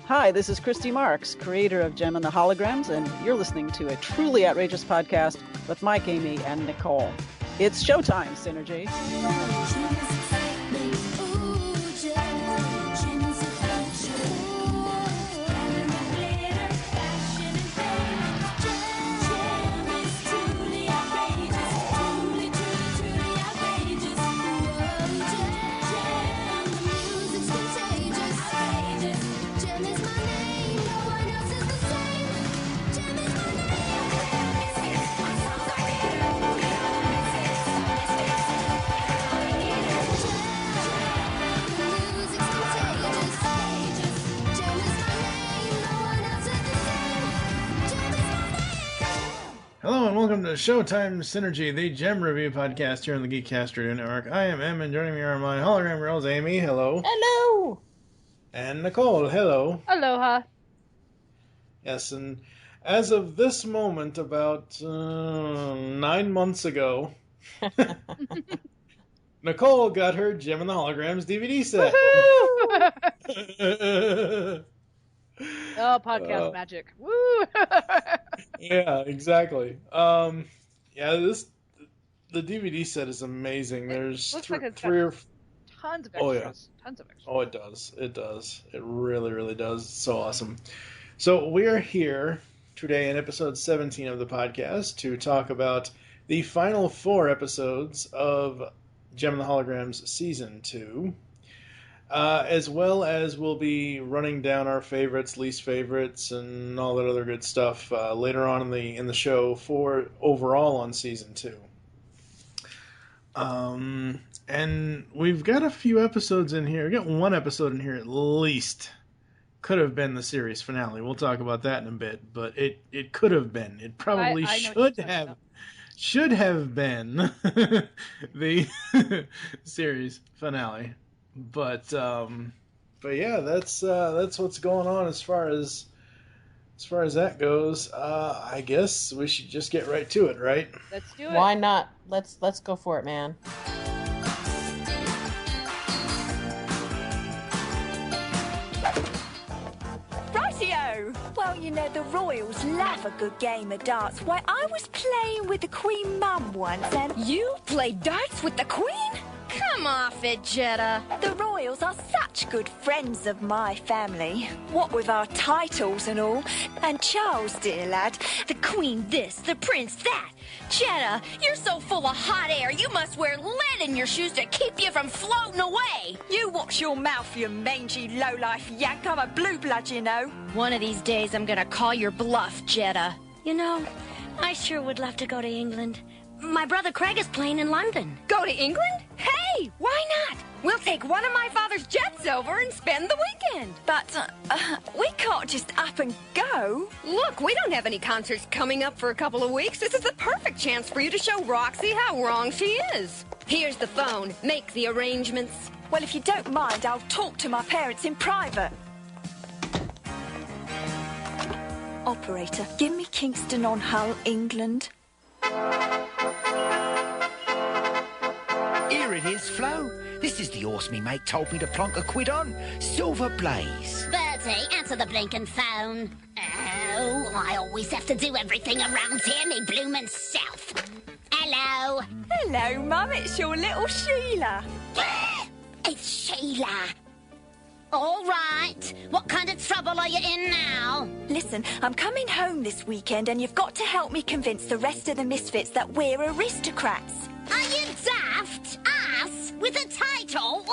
Hi, this is Christy Marks, creator of Jem and the Holograms, and you're listening to a truly outrageous podcast with Mike, Aimee, and Nicole. It's ShowTime Synergy. Hello and welcome to ShowTime Synergy, the Jem review podcast here on the GeekCast Radio Network. I am Em, and joining me are my hologram girls, Aimee, hello. Hello. And Nicole, hello. Aloha. Yes, and as of this moment, about 9 months ago, Nicole got her Jem and the Holograms DVD set. Oh, podcast magic. Woo! Yeah, exactly. The DVD set is amazing. There's three or tons of extras. Oh, yeah. Tons of extras. Oh, it does. It does. It really, really does. It's so awesome. So we are here today in episode 17 of the podcast to talk about the final 4 episodes of Jem and the Holograms Season 2. As well as we'll be running down our favorites, least favorites, and all that other good stuff later on in the show for overall on Season 2. And we've got a few episodes in here. We've got one episode in here at least. Could have been the series finale. We'll talk about that in a bit, but it could have been. It probably should have been the series finale. But yeah, that's what's going on as far as that goes. I guess we should just get right to it, right? Let's do it. Why not? Let's go for it, man. Rightio! Well, you know, the royals love a good game of darts. Why, I was playing with the Queen Mum once and... You played darts with the Queen? Come off it, Jetta. The royals are such good friends of my family. What with our titles and all. And Charles, dear lad, The Queen this, the Prince that. Jetta, you're so full of hot air, you must wear lead in your shoes to keep you from floating away. you watch your mouth, you mangy lowlife yank. I'm a blue blood, you know. One of these days, I'm gonna call your bluff, Jetta. You know, I sure would love to go to England. My brother Craig is playing in London. Go to England? Hey, why not? We'll take one of my father's jets over and spend the weekend. But we can't just up and go. Look, we don't have any concerts coming up for a couple of weeks. This is the perfect chance for you to show Roxy how wrong she is. Here's the phone. Make the arrangements. Well, if you don't mind, I'll talk to my parents in private. Operator, give me Kingston on Hull, England. Here it is, Flo. This is the horse me mate told me to plonk £1 on. Silver Blaze. Bertie, answer the blinking phone. Oh, I always have to do everything around here, me bloomin' self. Hello? Hello, Mum, it's your little Sheila. It's Sheila. All right. What kind of trouble are you in now? Listen, I'm coming home this weekend and you've got to help me convince the rest of the misfits that we're aristocrats. Are you daft? Us? With a title?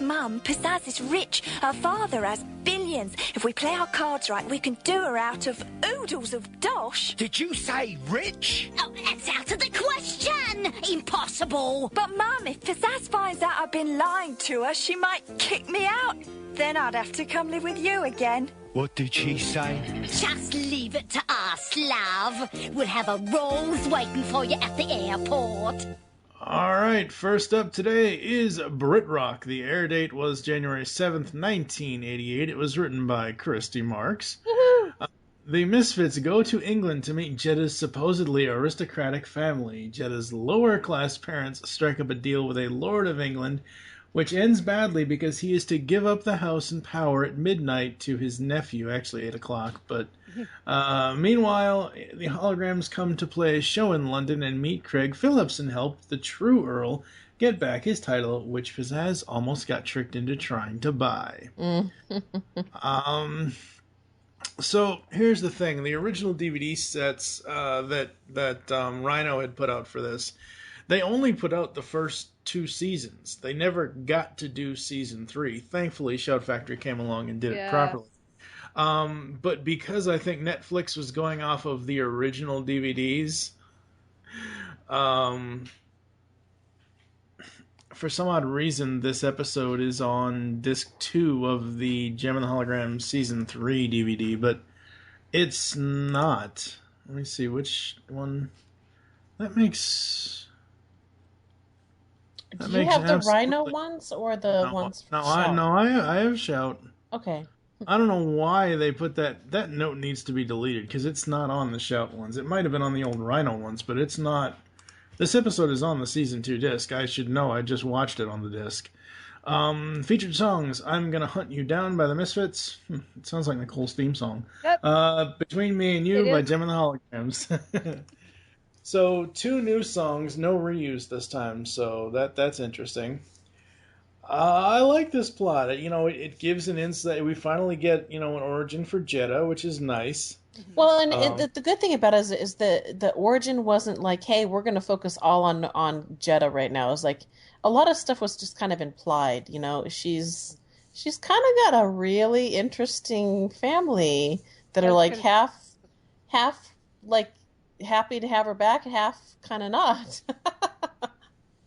Mum, Pizzazz is rich. Her father has billions. If we play our cards right, we can do her out of oodles of dosh. Did you say rich? Oh, that's out of the question. Impossible. But, Mum, if Pizzazz finds out I've been lying to her, she might kick me out. Then I'd have to come live with you again. What did she say? Just leave it to us, love. We'll have a rose waiting for you at the airport. All right, first up today is BritRock. The air date was January 7th, 1988. It was written by Christy Marks. The Misfits go to England to meet Jetta's supposedly aristocratic family. Jetta's lower-class parents strike up a deal with a Lord of England, which ends badly because he is to give up the house and power at midnight to his nephew, actually 8 o'clock. But meanwhile, the holograms come to play a show in London and meet Craig Phillips and help the true Earl get back his title, which Pizzazz almost got tricked into trying to buy. So here's the thing: the original DVD sets that Rhino had put out for this, they only put out the first 2 seasons. They never got to do season 3. Thankfully, Shout Factory came along and did it properly. But because I think Netflix was going off of the original DVDs, for some odd reason, this episode is on disc 2 of the Gem and the Holograms season 3 DVD, but it's not. Let me see which one. That makes. Do you have the Rhino ones or the ones from Shout? I have Shout. Okay. I don't know why they put that. That note needs to be deleted because it's not on the Shout ones. It might have been on the old Rhino ones, but it's not. This episode is on the season 2 disc. I should know. I just watched it on the disc. Featured songs: "I'm Gonna Hunt You Down" by the Misfits. It sounds like Nicole's theme song. Yep. "Between Me and You" by Gem and the Holograms. So 2 new songs, no reuse this time. So that's interesting. I like this plot. It gives an insight. We finally get an origin for Jeddah, which is nice. Well, and the good thing about it is the origin wasn't like, hey, we're going to focus all on Jeddah right now. It was like a lot of stuff was just kind of implied. She's kind of got a really interesting family that are like half like happy to have her back, half kind of not.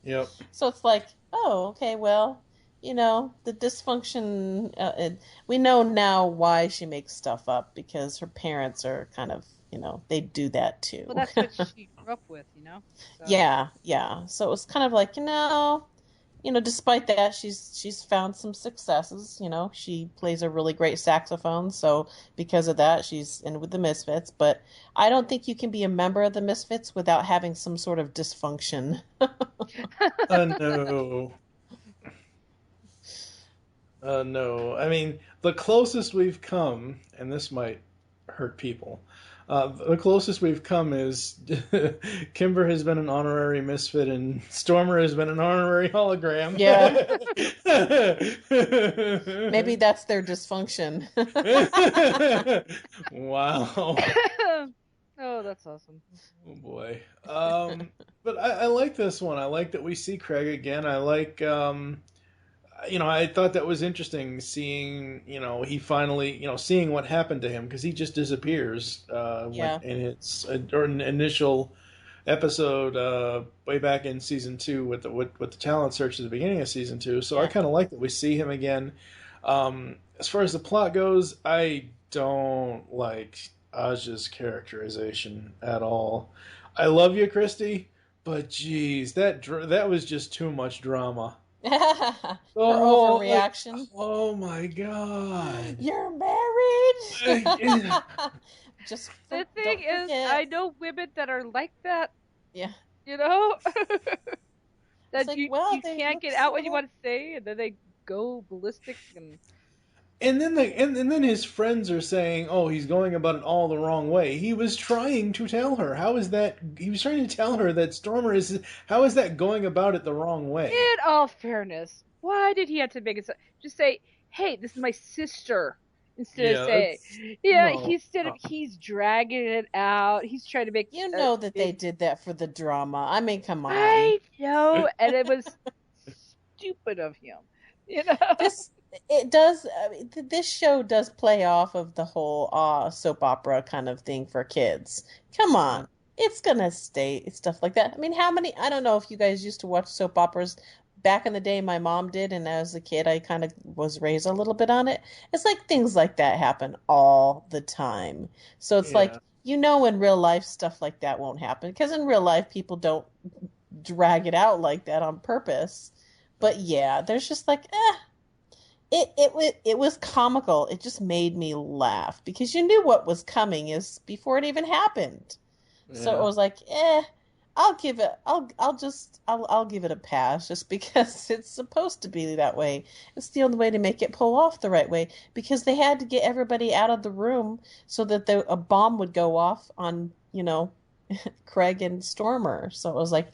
Yep. So it's like, oh, okay, well, the dysfunction, we know now why she makes stuff up, because her parents are kind of, they do that too. Well, that's what she grew up with, So. Yeah. So it was kind of like, despite that, she's found some successes. She plays a really great saxophone, so because of that, she's in with the Misfits. But I don't think you can be a member of the Misfits without having some sort of dysfunction. No. No. I mean, the closest we've come, and this might hurt people, the closest we've come is Kimber has been an honorary Misfit and Stormer has been an honorary hologram. Yeah. Maybe that's their dysfunction. Wow. Oh, that's awesome. Oh, boy. But I like this one. I like that we see Craig again. I like... I thought that was interesting seeing, he finally, seeing what happened to him, because he just disappears in its initial episode way back in season 2 with the talent search at the beginning of season 2. So I kind of like that we see him again. As far as the plot goes, I don't like Aja's characterization at all. I love you, Christy, but geez, that was just too much drama. Her overreaction. Oh my God! You're married. The thing is, I know women that are like that. Yeah. That like, you can't get out what you want to say, and then they go ballistic And then his friends are saying, "Oh, he's going about it all the wrong way." He was trying to tell her. How is that? He was trying to tell her that Stormer is. How is that going about it the wrong way? In all fairness, why did he have to make it? Just say, "Hey, this is my sister," instead of saying, he's dragging it out. He's trying to make. That they did that for the drama. I mean, come on. I know, and it was stupid of him. This show does play off of the whole soap opera kind of thing for kids. Come on. It's gonna stay stuff like that. I mean, I don't know if you guys used to watch soap operas back in the day. My mom did, and as a kid I kind of was raised a little bit on it. It's like things like that happen all the time. So it's like, in real life stuff like that won't happen, because in real life people don't drag it out like that on purpose. But yeah, there's just like It was comical. It just made me laugh because you knew what was coming before it even happened. Yeah. So it was like, I'll give it a pass just because it's supposed to be that way. It's the only way to make it pull off the right way, because they had to get everybody out of the room so that a bomb would go off on, Craig and Stormer. So it was like,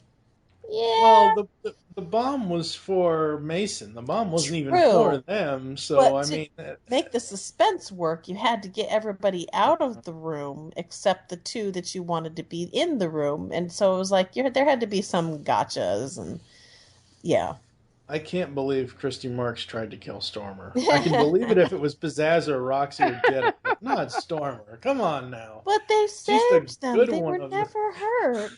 yeah. Well, the bomb was for Mason. The bomb wasn't even for them. So, make the suspense work, you had to get everybody out of the room except the two that you wanted to be in the room. And so it was like, there had to be some gotchas. And yeah. I can't believe Christy Marks tried to kill Stormer. I can believe it if it was Pizzazz or Roxy or Jetta, but not Stormer. Come on now. But they saved them. They were never hurt.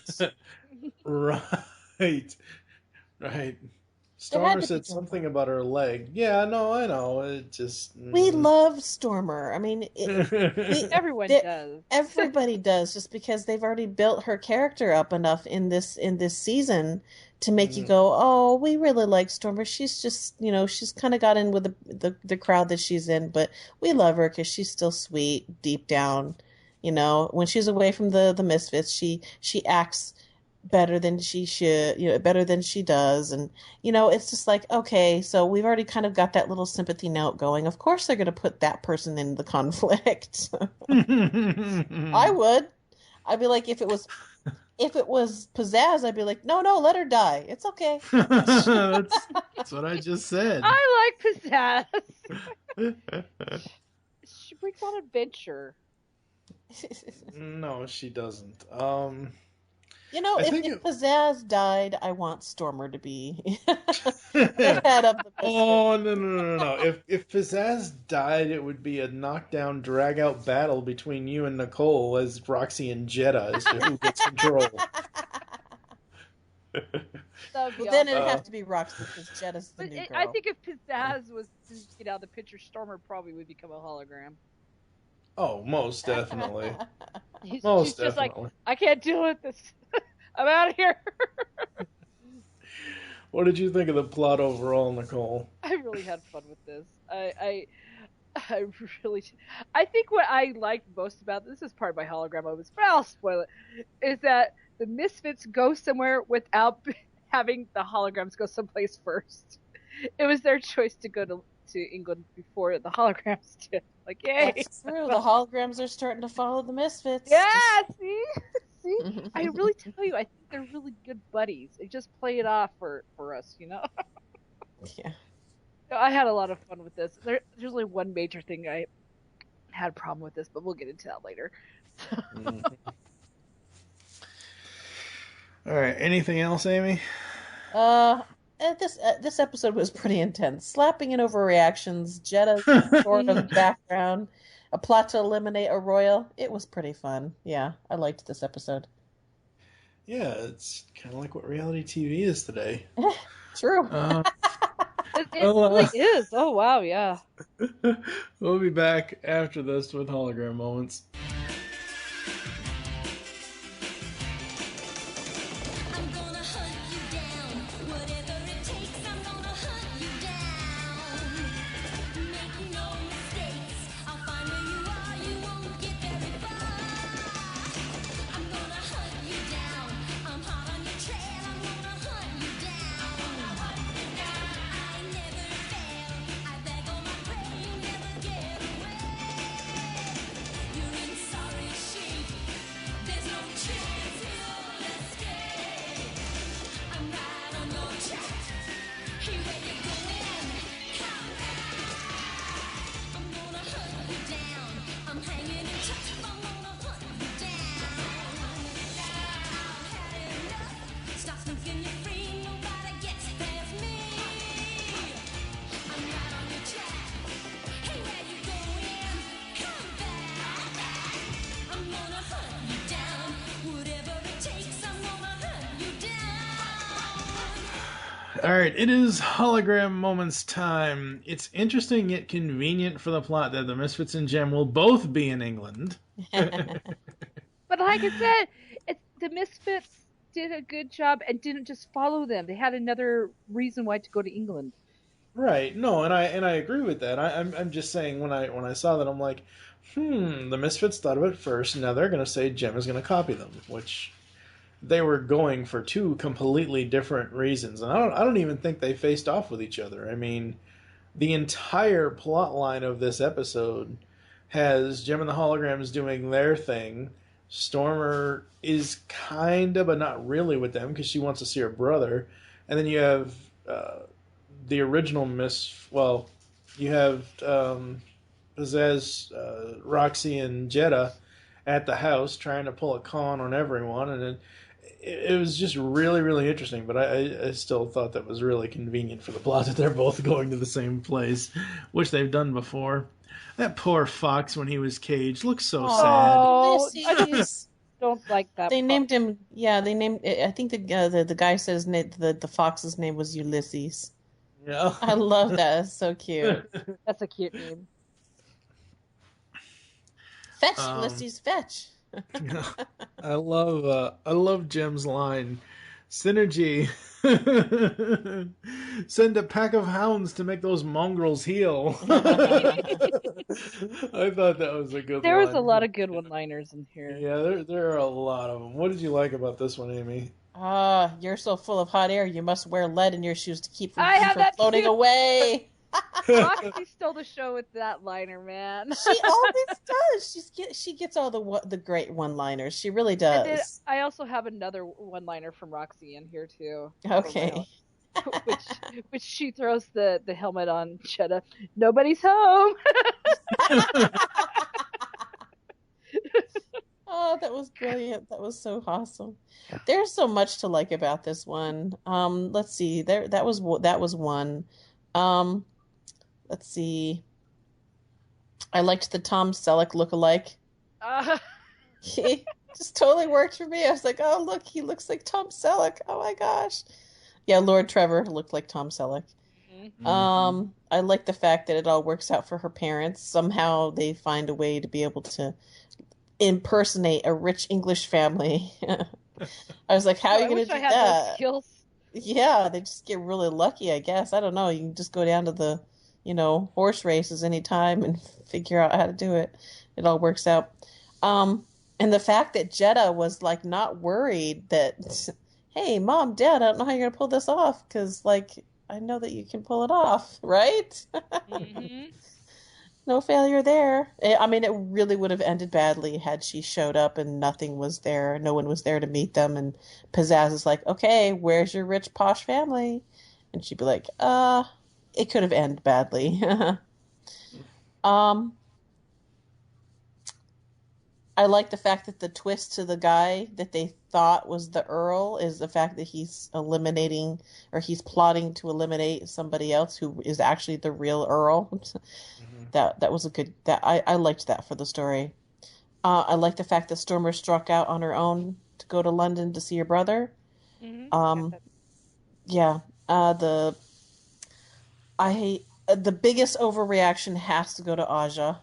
Right. Stormer said something about her leg. Yeah, no, I know. It just... We love Stormer. I mean... Everyone does. Everybody does, just because they've already built her character up enough in this season to make you go, oh, we really like Stormer. She's just, she's kind of got in with the crowd that she's in, but we love her because she's still sweet deep down. When she's away from the Misfits, she acts better than she should, better than she does. And, it's just like, okay, so we've already kind of got that little sympathy note going. Of course they're going to put that person in the conflict. I would. I'd be like, if it was Pizzazz, I'd be like, no, let her die. It's okay. That's what I just said. I like Pizzazz. She brings on adventure. No, she does't. If Pizzazz died, I want Stormer to be the head of the business. Oh, no. If Pizzazz died, it would be a knockdown, drag-out battle between you and Nicole as Roxy and Jetta as to who gets control. Then it would have to be Roxy because Jetta's the new girl. I think if Pizzazz was to get out of the picture, Stormer probably would become a hologram. Oh, most definitely. She's just like, I can't deal with this. I'm out of here. What did you think of the plot overall, Nicole? I really had fun with this. I think what I liked most about this is part of my hologram moments, but I'll spoil it, is that the Misfits go somewhere without having the holograms go someplace first. It was their choice to go to England before the holograms did. Like, yay! That's true. The holograms are starting to follow the Misfits. Yeah, see? I really tell you, I think they're really good buddies. They just play it off for us, Yeah. I had a lot of fun with this. There's only one major thing I had a problem with this, but we'll get into that later. All right. Anything else, Aimee? This episode was pretty intense. Slapping and overreactions, Jetta's sort of background, a plot to eliminate a royal. It was pretty fun. Yeah, I liked this episode. Yeah, it's kind of like what reality TV is today. True. It really is. Oh, wow, yeah. We'll be back after this with hologram moments. All right, it is hologram moments time. It's interesting yet convenient for the plot that the Misfits and Jem will both be in England. But like I said, the Misfits did a good job and didn't just follow them. They had another reason why to go to England. Right. No, and I agree with that. I'm just saying when I saw that, I'm like, the Misfits thought of it first, and now they're going to say Jem is going to copy them, which they were going for two completely different reasons, and I don't even think they faced off with each other. I mean, the entire plot line of this episode has Jem and the Holograms doing their thing. Stormer is kind of, but not really with them because she wants to see her brother. And then you have the original you have Pizzazz, Roxy, and Jetta at the house trying to pull a con on everyone. And it was just really, really interesting. But I still thought that was really convenient for the plot that they're both going to the same place, which they've done before. That poor fox when he was caged looks so sad. Oh, I don't like that. They named him. Yeah, they named. I think the guy says the fox's name was Ulysses. Yeah, I love that. It's so cute. That's a cute name. Fetch, Ulysses, fetch. I love Jem's line. Synergy. Send a pack of hounds to make those mongrels heal. I thought that was a good There line. was a lot of good one-liners in here. Yeah, there are a lot of them. What did you like about this one, Aimee? You're so full of hot air, you must wear lead in your shoes to keep from floating too. away. Roxy stole the show with that liner, man. She always does. She gets all the great one-liners. She really does. I also have another one-liner from Roxy in here too. Okay. Which she throws the helmet on Jetta. Nobody's home. Oh, that was brilliant. That was so awesome. There's so much to like about this one. Let's see. That was one. Let's see. I liked the Tom Selleck lookalike. He just totally worked for me. I was like, oh, look, he looks like Tom Selleck. Oh, my gosh. Yeah, Lord Trevor looked like Tom Selleck. Mm-hmm. I like the fact that it all works out for her parents. Somehow they find a way to be able to impersonate a rich English family. I was like, how are you going to do that? Those skills. Yeah, they just get really lucky, I guess. I don't know. You can just go down to the, horse races anytime and figure out how to do it. It all works out. And the fact that Jetta was like not worried that, hey, Mom, Dad, I don't know how you're going to pull this off because I know that you can pull it off, right? Mm-hmm. No failure there. I mean, it really would have ended badly had she showed up and nothing was there. No one was there to meet them. And Pizzazz is like, okay, where's your rich, posh family? And she'd be like, it could have ended badly. I like the fact that the twist to the guy that they thought was the Earl is the fact that he's eliminating or he's plotting to eliminate somebody else who is actually the real Earl. Mm-hmm. That was a good. I liked that for the story. I like the fact that Stormer struck out on her own to go to London to see her brother. Mm-hmm. Yeah. The biggest overreaction has to go to Aja.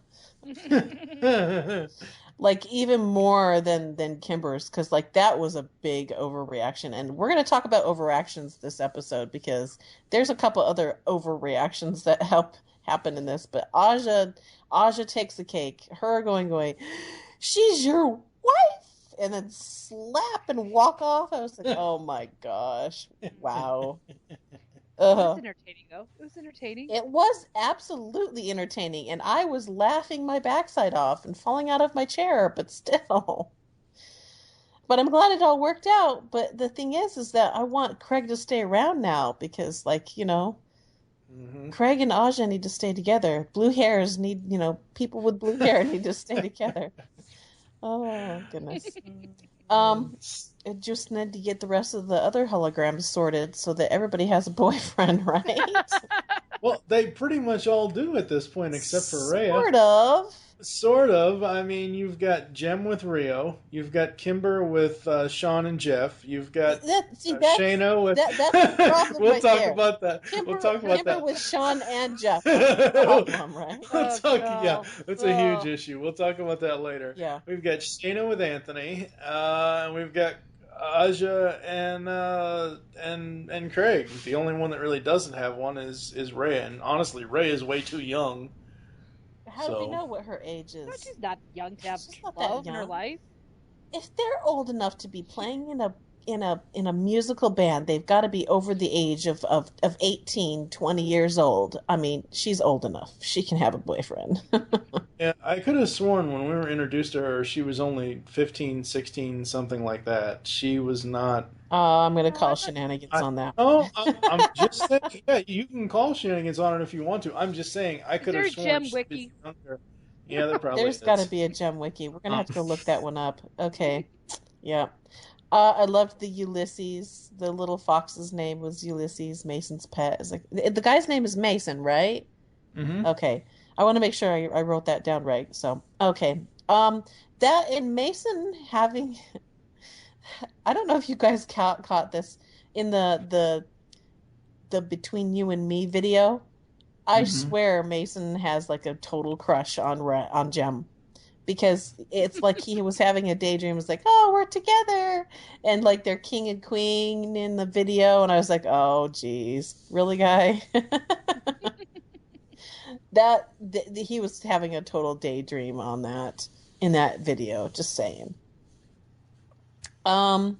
Even more than Kimber's, because that was a big overreaction. And we're going to talk about overreactions this episode because there's a couple other overreactions that happen in this. But Aja takes the cake. Her going, she's your wife, and then slap and walk off. I was like, oh my gosh, wow. It was entertaining, though. It was entertaining. It was absolutely entertaining, and I was laughing my backside off and falling out of my chair, but still. But I'm glad it all worked out. But the thing is that I want Craig to stay around now because, mm-hmm. Craig and Aja need to stay together. Blue hairs need, people with blue hair need to stay together. Oh, goodness. It just need to get the rest of the other holograms sorted so that everybody has a boyfriend, right? Well, they pretty much all do at this point, except for Rhea. Sort of. I mean, you've got Jem with Rio. You've got Kimber with Sean and Jeff. You've got Shayna with... That's the problem We'll talk about that. Kimber with Sean and Jeff. That's the problem, right? That's a huge issue. We'll talk about that later. Yeah. We've got Shayna with Anthony. We've got Aja and Craig. The only one that really doesn't have one is Rhea. And honestly, Rhea is way too young. How do we know what her age is? No, she's not young to have love in her life. If they're old enough to be playing in a in a musical band, they've got to be over the age of 18, 20 years old. I mean, she's old enough. She can have a boyfriend. Yeah, I could have sworn when we were introduced to her, she was only 15, 16, something like that. She was not... I'm going to call shenanigans on that. Oh, I'm just saying, yeah, you can call shenanigans on it if you want to. I'm just saying, I could have sworn... Is there a Jem Wiki? Yeah, there probably There's is. got to be a Jem Wiki. We're going to have to go look that one up. Okay. Yeah. I loved the Ulysses. The little fox's name was Ulysses, Mason's pet. It's like, the guy's name is Mason, right? Mm-hmm. Okay. I want to make sure I wrote that down right. So, okay. That and Mason having... I don't know if you guys caught this in the Between You and Me video. I swear Mason has like a total crush on Jem, because it's like he was having a daydream. It was like, oh, we're together, and like they're king and queen in the video, and I was like, oh, geez, really, guy? He was having a total daydream on that in that video. Just saying. I'm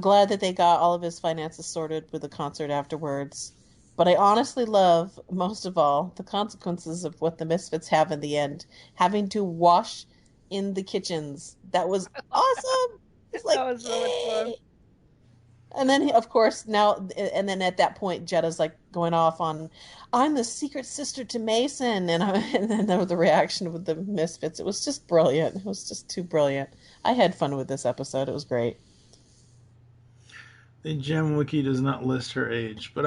glad that they got all of his finances sorted with the concert afterwards. But I honestly love, most of all, the consequences of what the Misfits have in the end. Having to wash in the kitchens. That was awesome. It's like, that was so much fun. And then, of course, and then at that point, Jetta's like going off on, I'm the secret sister to Mason. And then the reaction with the Misfits. It was just brilliant. It was just too brilliant. I had fun with this episode. It was great. The Jem Wiki does not list her age, but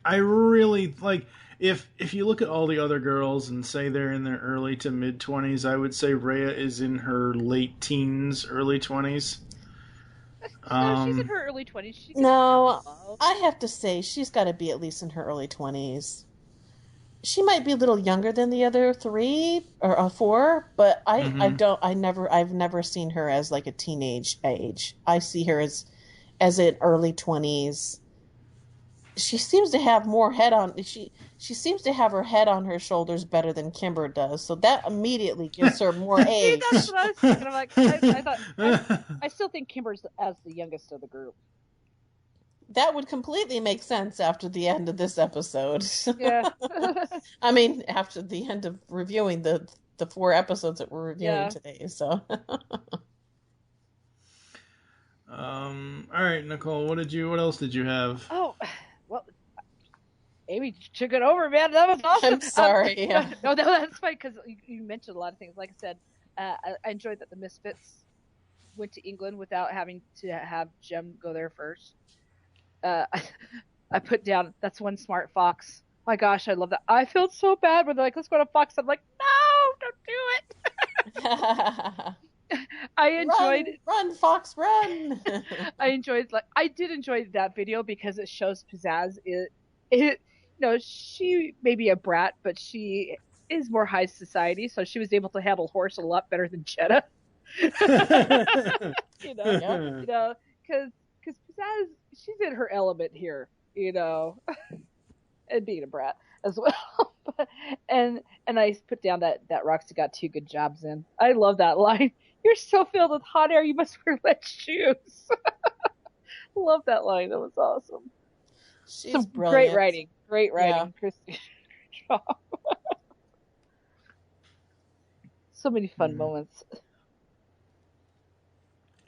I really, like, if you look at all the other girls and say they're in their early to mid-20s, I would say Rhea is in her late teens, early 20s. No, she's in her early 20s. No, I have to say she's got to be at least in her early 20s. She might be a little younger than the other three or four, but I've never seen her as like a teenage age. I see her as in early 20s. She seems to have more head on. She seems to have her head on her shoulders better than Kimber does. So that immediately gives her more age. That's what I was thinking. I'm like, I still think Kimber's as the youngest of the group. That would completely make sense after the end of this episode. Yeah. I mean, after the end of reviewing the 4 episodes that we're reviewing today. So. All right, Nicole, what else did you have? Oh, well, Aimee took it over, man. That was awesome. I'm sorry. No, that's fine, because you mentioned a lot of things. Like I said, I enjoyed that the Misfits went to England without having to have Jem go there first. I put down, that's one smart fox. My gosh, I love that. I felt so bad when they're like, let's go to Fox. I'm like, no, don't do it. I enjoyed run Fox, run. I did enjoy that video because it shows pizzazz. She may be a brat, but she is more high society, so she was able to handle horse a lot better than Jetta. Because pizzazz, she's in her element here, and being a brat as well. and I put down that Roxy got 2 good jobs in. I love that line. You're so filled with hot air, you must wear wet shoes. Love that line. That was awesome. She's brilliant. Great writing. Christy. So many fun moments.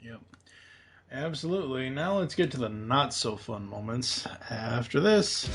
Yep. Absolutely. Now let's get to the not so fun moments after this.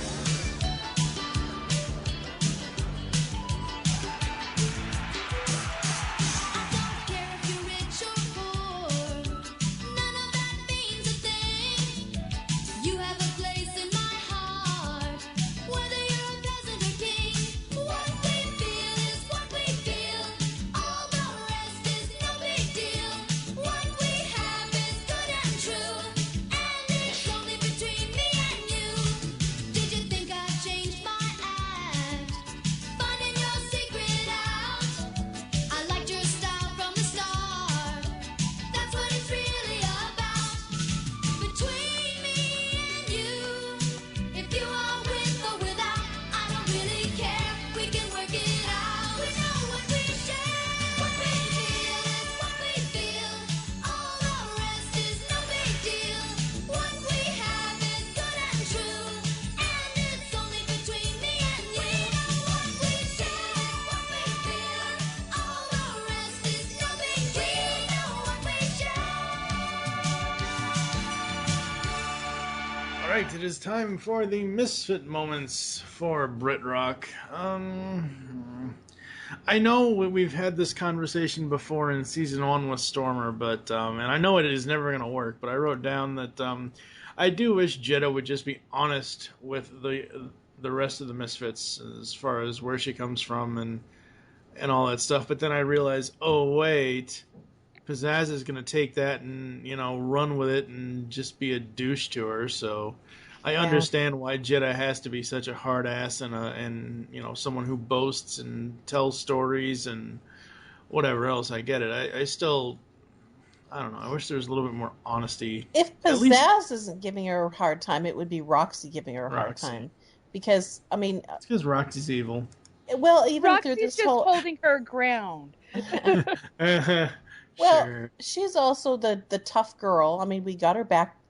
right, it is time for the Misfit Moments for BritRock. I know we've had this conversation before in Season 1 with Stormer, but and I know it is never going to work, but I wrote down that I do wish Jeddah would just be honest with the rest of the Misfits as far as where she comes from and all that stuff, but then I realized, oh, wait... Pizzazz is going to take that and, run with it and just be a douche to her. So I understand why Jeddah has to be such a hard ass and someone who boasts and tells stories and whatever else. I get it. I still, I don't know. I wish there was a little bit more honesty. If Pizzazz isn't giving her a hard time, it would be Roxy giving her a hard time. Because, it's because Roxy's evil. Well, even Roxy's through this just holding her ground. Well, sure. She's also the tough girl. We got her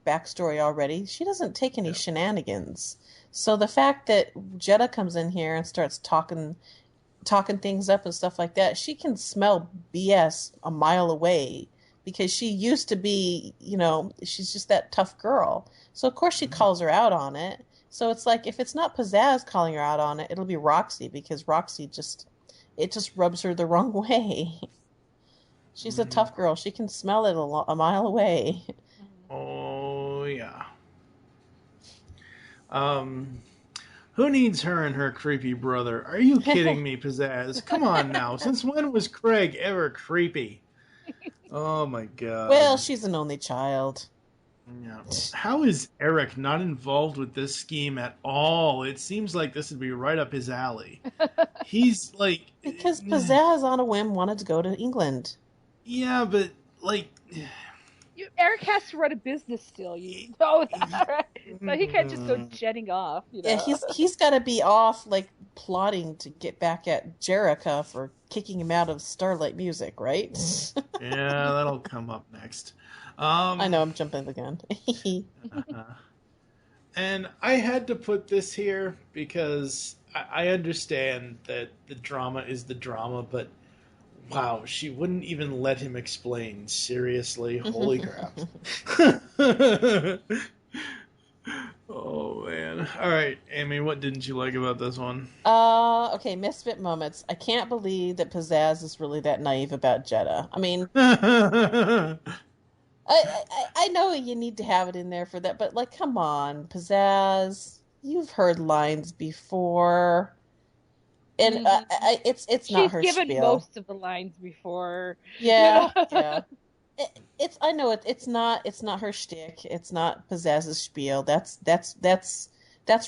backstory already. She doesn't take any shenanigans. So the fact that Jeddah comes in here and starts talking things up and stuff like that, she can smell BS a mile away because she used to be, she's just that tough girl. So of course she calls her out on it. So it's like if it's not Pizzazz calling her out on it, it'll be Roxy because Roxy just rubs her the wrong way. She's a tough girl. She can smell it a mile away. Oh, yeah. Who needs her and her creepy brother? Are you kidding me, Pizzazz? Come on now. Since when was Craig ever creepy? Oh, my God. Well, she's an only child. Yeah. How is Eric not involved with this scheme at all? It seems like this would be right up his alley. He's like... Because Pizzazz, on a whim, wanted to go to England. Yeah, but, Eric has to run a business still. You know that, right? So he can't just go jetting off. Yeah, he's got to be off, plotting to get back at Jerica for kicking him out of Starlight Music, right? Yeah, that'll come up next. I know, I'm jumping the gun. And I had to put this here because I understand that the drama is the drama, but wow, she wouldn't even let him explain. Seriously? Holy crap. Oh, man. All right, Aimee, what didn't you like about this one? Okay, Misfit Moments. I can't believe that Pizzazz is really that naive about Jeddah. I know you need to have it in there for that, but, come on, Pizzazz. You've heard lines before. And it's not her spiel. She's given most of the lines before. Yeah, yeah. I know it's not her shtick. It's not Pizzazz's spiel. That's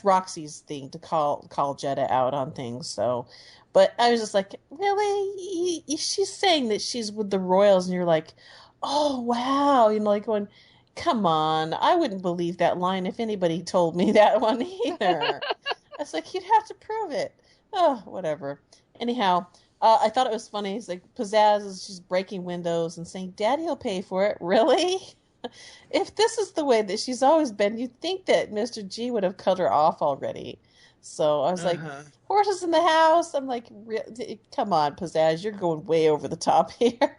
Roxy's thing to call Jeddah out on things. So, but I was just like, really? She's saying that she's with the Royals, and you're like, oh wow, going, come on, I wouldn't believe that line if anybody told me that one either. I was like, you'd have to prove it. Oh, whatever. Anyhow, I thought it was funny. It's like Pizzazz, she's breaking windows and saying, Daddy will pay for it. Really? If this is the way that she's always been, you'd think that Mr. G would have cut her off already. So I was like, horses in the house? I'm like, come on, Pizzazz, you're going way over the top here.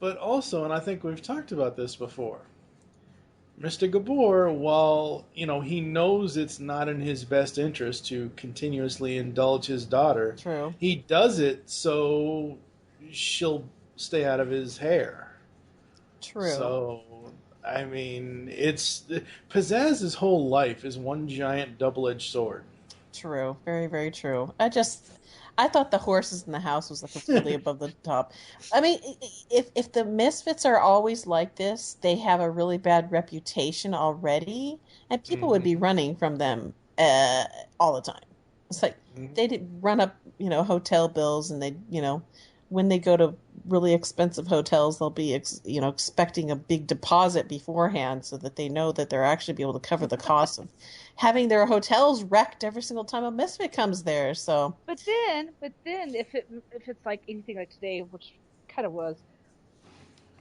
But also, and I think we've talked about this before, Mr. Gabor, while, he knows it's not in his best interest to continuously indulge his daughter, True. He does it so she'll stay out of his hair. True. So, it's... Pizzazz's whole life is one giant double-edged sword. True. Very, very true. I thought the horses in the house was completely above the top. If the Misfits are always like this, they have a really bad reputation already, and people would be running from them all the time. It's like they did run up, hotel bills, and they, when they go to really expensive hotels, they'll be, expecting a big deposit beforehand so that they know that they're actually be able to cover the cost of having their hotels wrecked every single time a Misfit comes there. So, but then if it's like anything like today, which kind of was,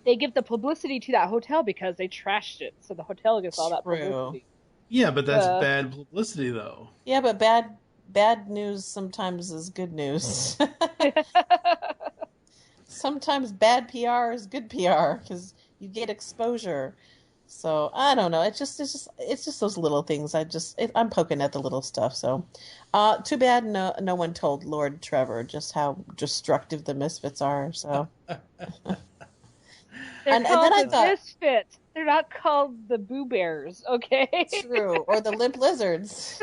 they give the publicity to that hotel because they trashed it, so the hotel gets all that publicity. Yeah, but that's bad publicity, though. Yeah, but bad news sometimes is good news. Sometimes bad PR is good PR because you get exposure. So I don't know. It's just those little things. I'm poking at the little stuff. So, too bad no one told Lord Trevor just how destructive the Misfits are. So, They're called the Misfits. They're not called the Boo Bears. Okay. True, or the Limp Lizards.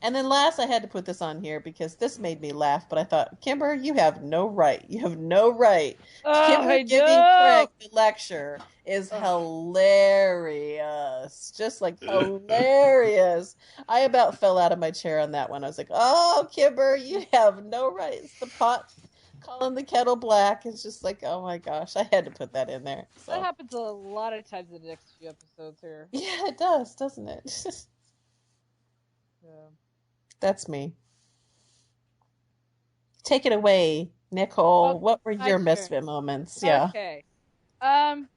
And then last, I had to put this on here because this made me laugh. But I thought, Kimber, you have no right. You have no right. Kimber giving Craig the lecture is hilarious. Just like hilarious. I about fell out of my chair on that one. I was like, oh, Kimber, you have no right. It's the pot calling the kettle black. It's just like, oh my gosh. I had to put that in there. So. That happens a lot of times in the next few episodes here. Yeah, it does, doesn't it? Yeah. That's me. Take it away, Nicole. What were your Misfit moments? Yeah. Okay. Aja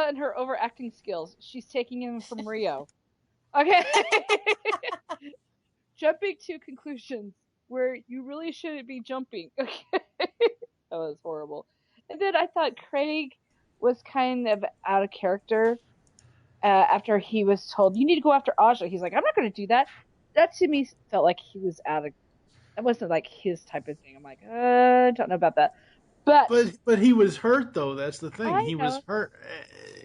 and her overacting skills. She's taking him from Rio. Okay. Jumping to conclusions where you really shouldn't be jumping. Okay. That was horrible. And then I thought Craig was kind of out of character after he was told, you need to go after Aja. He's like, I'm not going to do that. That to me felt like he was out of. It wasn't like his type of thing. I'm like, I don't know about that. But he was hurt though. That's the thing. He was hurt.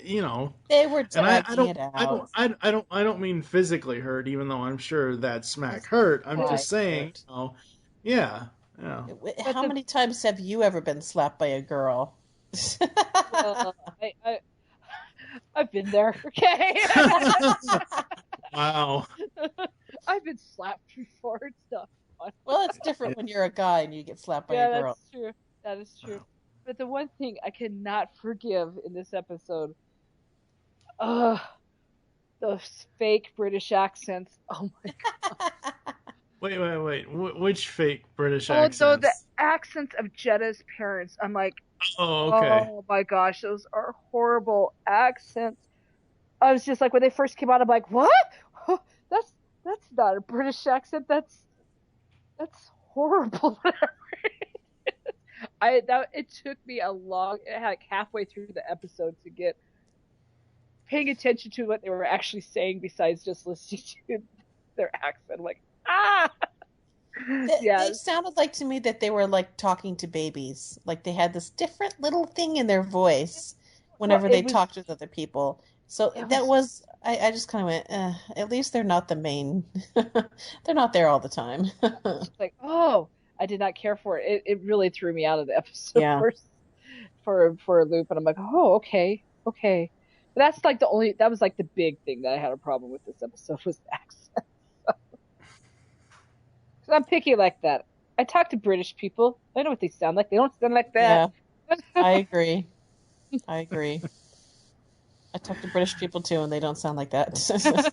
You know. They were dragging it out. I don't mean physically hurt, even though I'm sure that smack hurt. I'm just saying. You know, yeah. How many times have you ever been slapped by a girl? I've been there. Okay. Wow. I've been slapped before. It's not fun. Well, it's different when you're a guy and you get slapped by a girl. Yeah, that's true. That is true. But the one thing I cannot forgive in this episode, those fake British accents. Oh my god. Wait. Which fake British accents? Oh, the accents of Jetta's parents. I'm like, oh, okay. Oh my gosh, those are horrible accents. I was just like, when they first came out, I'm like, what? That's not a British accent. That's horrible. It took me like halfway through the episode to get paying attention to what they were actually saying besides just listening to their accent. I'm like, They sounded like to me that they were like talking to babies. Like they had this different little thing in their voice whenever they talked with other people. So I just kind of went, at least they're not the main, they're not there all the time. It's like, I did not care for it. It really threw me out of the episode for a loop. And I'm like, okay. But that's like that was like the big thing that I had a problem with this episode was the accent. Because I'm picky like that. I talk to British people. I know what they sound like. They don't sound like that. Yeah, I agree. I talk to British people too, and they don't sound like that.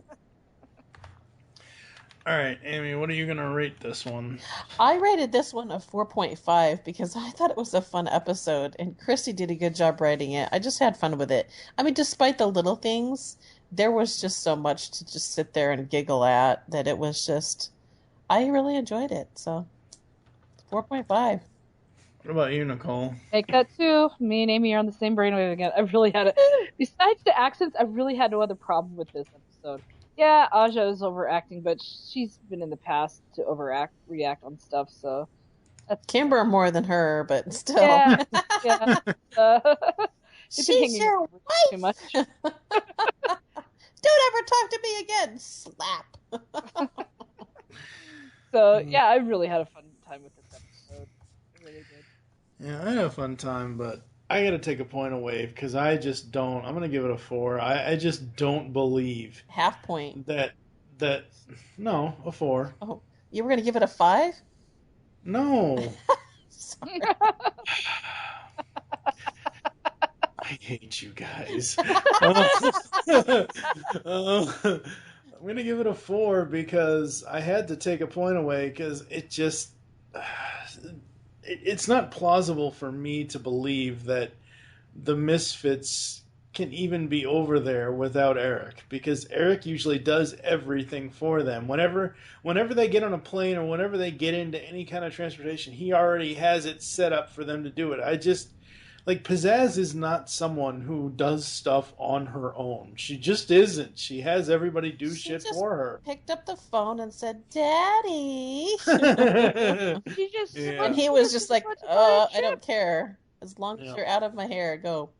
All right, Aimee, what are you going to rate this one? I rated this one a 4.5 because I thought it was a fun episode, and Christy did a good job writing it. I just had fun with it. I mean, despite the little things, there was just so much to just sit there and giggle at that it was just... I really enjoyed it, so 4.5. What about you, Nicole? Take that too. Me and Aimee are on the same brainwave again. I really had it. Besides the accents, I really had no other problem with this episode. Yeah, Aja is overacting, but she's been in the past to react on stuff, so that's Kimber more than her, but still. Yeah. She's your wife. Too much. Don't ever talk to me again. Slap. So yeah, I really had a fun time with this episode. I really did. Yeah, I had a fun time, but I got to take a point away because I just don't. I'm going to give it a 4. I just don't believe half point that no, a 4. Oh, you were going to give it a 5? No. I hate you guys. I'm going to give it a 4 because I had to take a point away because it just... It's not plausible for me to believe that the Misfits can even be over there without Eric, because Eric usually does everything for them. Whenever they get on a plane or whenever they get into any kind of transportation, he already has it set up for them to do it. like, Pizzazz is not someone who does stuff on her own. She just isn't. She has everybody do shit for her. Picked up the phone and said, "Daddy." She just And he was just like, I don't care. As long as you're out of my hair, go.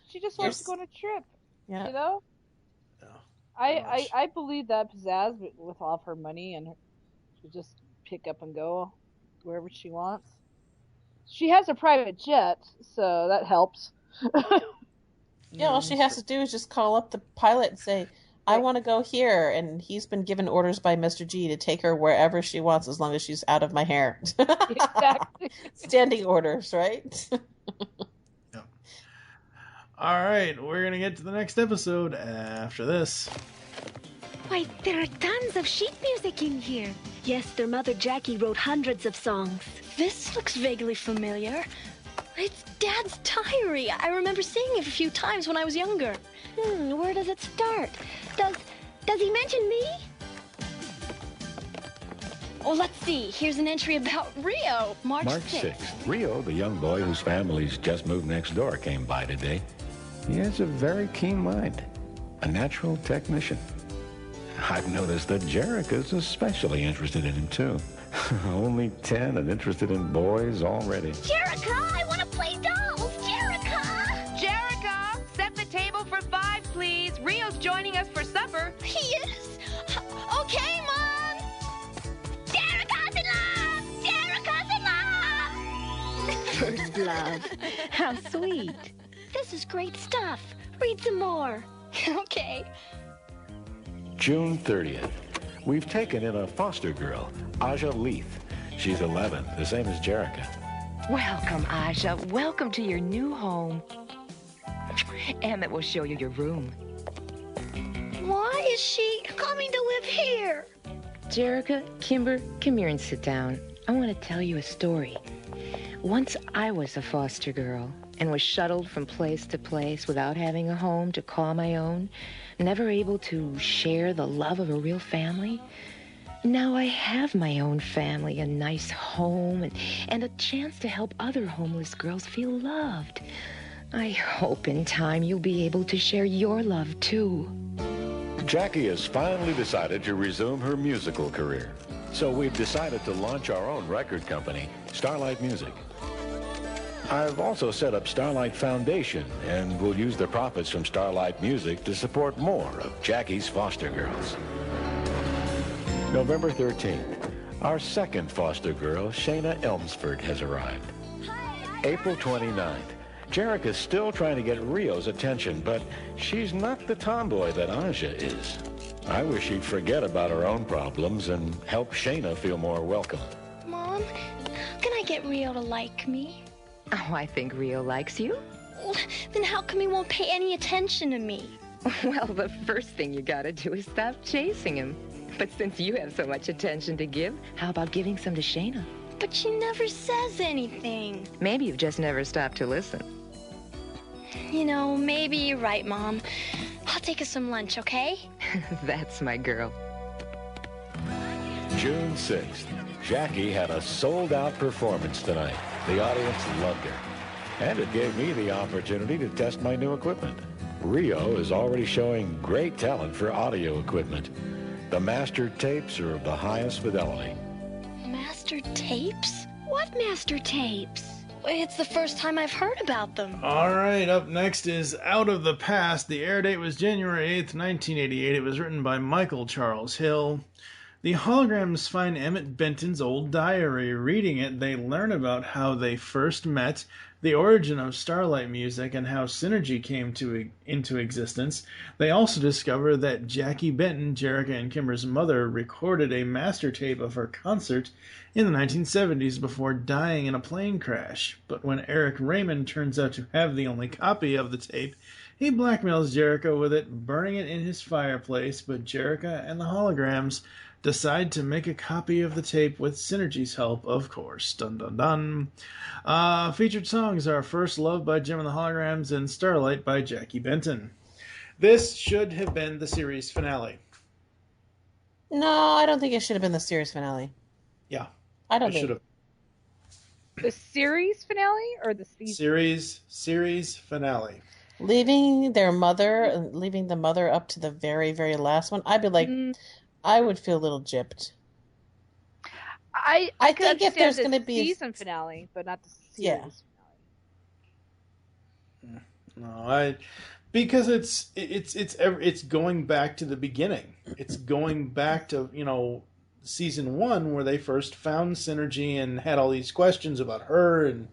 She just wants to go on a trip. Yeah. You know? Yeah. I believe that Pizzazz, with all of her money, and she just pick up and go wherever she wants. She has a private jet, so that helps. Yeah, all she has to do is just call up the pilot and say, "I want to go here," and he's been given orders by Mr. G to take her wherever she wants as long as she's out of my hair. Exactly. Standing orders, right? Yep. All right, we're going to get to the next episode after this. Why, there are tons of sheet music in here. Yes, their mother Jackie wrote hundreds of songs. This looks vaguely familiar. It's Dad's diary. I remember seeing it a few times when I was younger. Where does it start? Does he mention me? Oh, let's see. Here's an entry about Rio. March 6th. Rio, the young boy whose family's just moved next door, came by today. He has a very keen mind. A natural technician. I've noticed that Jerica's especially interested in him, too. Only 10 and interested in boys already. Jerica, I want to play dolls! Jerica! Jerica, set the table for 5, please. Rio's joining us for supper. He is? Okay, Mom! Jerica's in love! Jerica's in love! First love. How sweet. This is great stuff. Read some more. Okay. June 30th. We've taken in a foster girl, Aja Leith. She's 11, the same as Jerica. Welcome, Aja. Welcome to your new home. Emmett will show you your room. Why is she coming to live here? Jerica, Kimber, come here and sit down. I want to tell you a story. Once I was a foster girl and was shuttled from place to place without having a home to call my own, never able to share the love of a real family. Now I have my own family, a nice home, and a chance to help other homeless girls feel loved. I hope in time you'll be able to share your love, too. Jackie has finally decided to resume her musical career. So we've decided to launch our own record company, Starlight Music. I've also set up Starlight Foundation, and we'll use the profits from Starlight Music to support more of Jackie's foster girls. November 13th, our second foster girl, Shayna Elmsford, has arrived. April 29th, Jerica's still trying to get Rio's attention, but she's not the tomboy that Aja is. I wish she'd forget about her own problems and help Shayna feel more welcome. Mom, can I get Rio to like me? Oh, I think Rio likes you. Well, then how come he won't pay any attention to me? Well, the first thing you gotta do is stop chasing him. But since you have so much attention to give, how about giving some to Shayna? But she never says anything. Maybe you've just never stopped to listen. You know, maybe you're right, Mom. I'll take us some lunch, okay? That's my girl. June 6th, Jackie had a sold-out performance tonight. The audience loved her. And it gave me the opportunity to test my new equipment. Rio is already showing great talent for audio equipment. The master tapes are of the highest fidelity. Master tapes? What master tapes? It's the first time I've heard about them. All right, up next is Out of the Past. The air date was January 8th, 1988. It was written by Michael Charles Hale. The holograms find Emmett Benton's old diary. Reading it, they learn about how they first met, the origin of Starlight Music, and how Synergy came into existence. They also discover that Jackie Benton, Jerica and Kimber's mother, recorded a master tape of her concert in the 1970s before dying in a plane crash. But when Eric Raymond turns out to have the only copy of the tape, he blackmails Jerica with it, burning it in his fireplace. But Jerica and the holograms decide to make a copy of the tape with Synergy's help, of course. Dun dun dun. Featured songs are First Love by Jem and the Holograms and Starlight by Jackie Benton. This should have been the series finale. No, I don't think it should have been the series finale. Yeah. I don't it think. should have. The series finale or the season? Series finale. Leaving the mother up to the very, very last one, I'd be like, I would feel a little gypped. I think if there's going to be season finale, but not the series finale. No, because it's going back to the beginning. It's going back to, season 1 where they first found Synergy and had all these questions about her and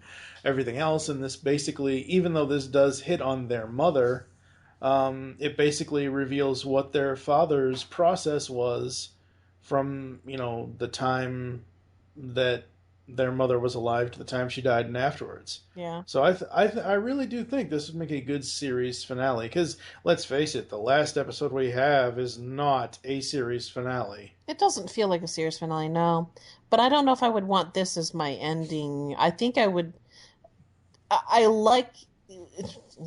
everything else. And this basically, even though this does hit on their mother, it basically reveals what their father's process was from, the time that their mother was alive to the time she died and afterwards. Yeah. So I really do think this would make a good series finale, because let's face it, the last episode we have is not a series finale. It doesn't feel like a series finale, no. But I don't know if I would want this as my ending. I think I would... I like...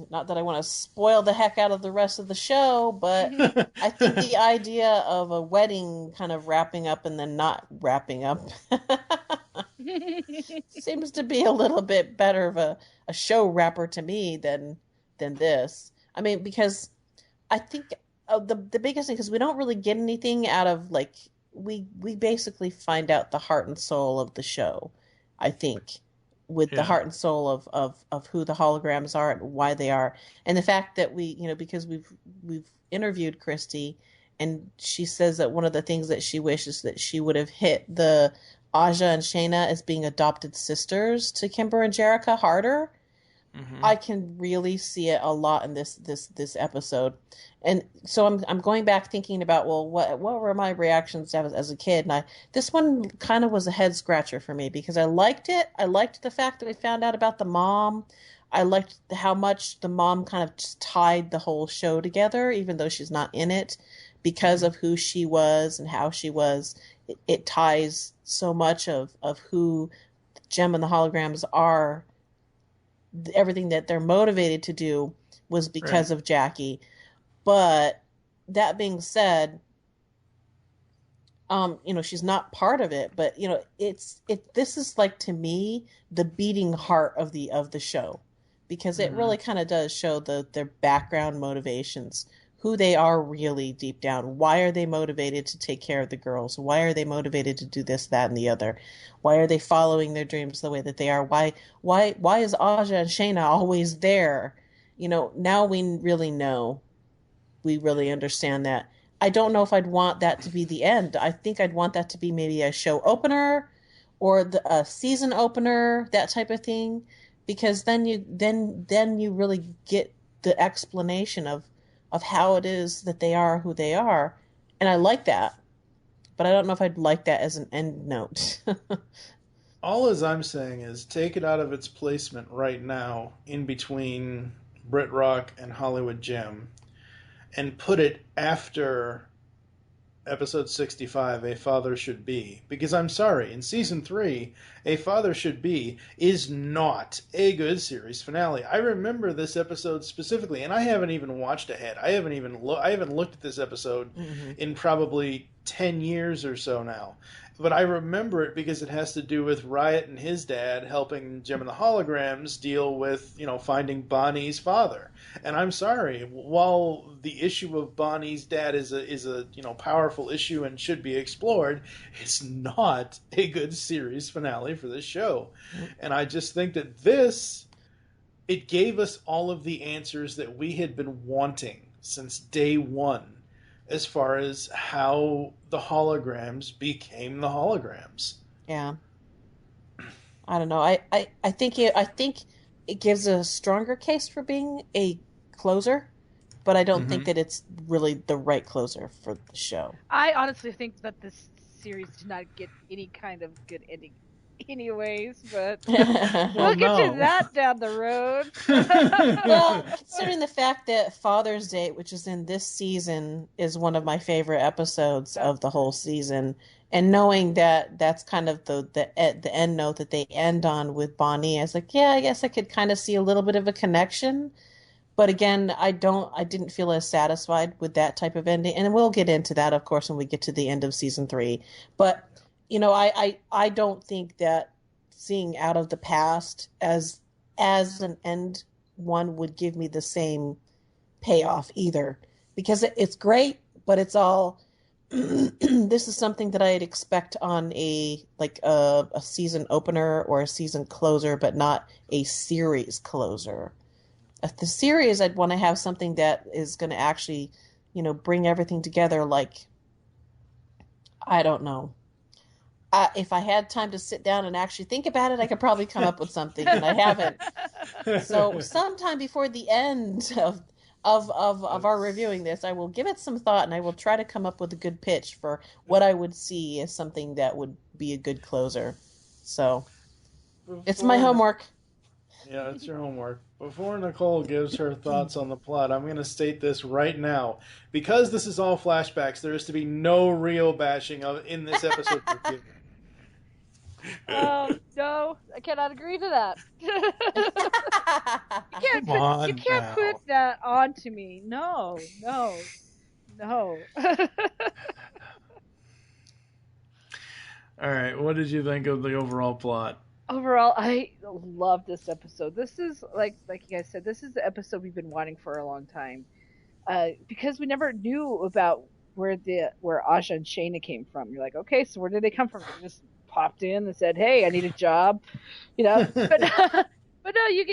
Not that I want to spoil the heck out of the rest of the show, but I think the idea of a wedding kind of wrapping up and then not wrapping up seems to be a little bit better of a show wrapper to me than this. I mean, because I think the biggest thing is we don't really get anything out of, like, we basically find out the heart and soul of the show, I think. With the heart and soul of who the holograms are and why they are, and the fact that we, because we've interviewed Christy, and she says that one of the things that she wishes that she would have hit the Aja and Shayna as being adopted sisters to Kimber and Jerrica harder. Mm-hmm. I can really see it a lot in this episode, and so I'm going back thinking about, well, what were my reactions as a kid, and this one kind of was a head scratcher for me because I liked it. I liked the fact that we found out about the mom. I liked how much the mom kind of just tied the whole show together, even though she's not in it, because of who she was and how she was. It ties so much of who Jem and the holograms are. Everything that they're motivated to do was because of Jackie. But that being said, she's not part of it, but this is, like, to me, the beating heart of the show, because it really kind of does show their background motivations, who they are really deep down. Why are they motivated to take care of the girls? Why are they motivated to do this, that, and the other? Why are they following their dreams the way that they are? Why is Aja and Shayna always there? Now we really know. We really understand that. I don't know if I'd want that to be the end. I think I'd want that to be maybe a show opener or a season opener, that type of thing, because then you really get the explanation of how it is that they are who they are. And I like that. But I don't know if I'd like that as an end note. All as I'm saying is take it out of its placement right now in between BritRock and Hollywood Jem and put it after episode 65, A Father Should Be. Because I'm sorry, in season 3, A Father Should Be is not a good series finale. I remember this episode specifically, and I haven't even watched ahead. I haven't looked at this episode in probably 10 years or so now. But I remember it because it has to do with Riot and his dad helping Jem and the holograms deal with, finding Bonnie's father. And I'm sorry, while the issue of Bonnie's dad is a powerful issue and should be explored, it's not a good series finale for this show. And I just think that it gave us all of the answers that we had been wanting since day one, as far as how the holograms became the holograms. Yeah. I don't know. I think it gives a stronger case for being a closer, but I don't think that it's really the right closer for the show. I honestly think that this series did not get any kind of good ending anyways, but we'll get to that down the road. Well, considering the fact that Father's Day, which is in this season, is one of my favorite episodes of the whole season, and knowing that that's kind of the end note that they end on with Bonnie, I was like, yeah, I guess I could kind of see a little bit of a connection. But again, I didn't feel as satisfied with that type of ending, and we'll get into that, of course, when we get to the end of season 3. But I don't think that seeing Out of the Past as an end one would give me the same payoff either, because it's great, but it's all this is something that I'd expect on a season opener or a season closer, but not a series closer. The series, I'd want to have something that is going to actually, bring everything together. Like, I don't know. If I had time to sit down and actually think about it, I could probably come up with something, and I haven't. So sometime before the end of our reviewing this, I will give it some thought, and I will try to come up with a good pitch for what I would see as something that would be a good closer. So it's my homework. Yeah, it's your homework. Before Nicole gives her thoughts on the plot, I'm going to state this right now. Because this is all flashbacks, there is to be no Rio bashing in this episode. No, I cannot agree to that. You can't put that onto me. No. All right, what did you think of the overall plot? Overall, I love this episode. This is, like you guys said, this is the episode we've been wanting for a long time. Because we never knew about where Aja and Shayna came from. You're like, okay, so where did they come from? They just popped in and said, hey, I need a job. But no, you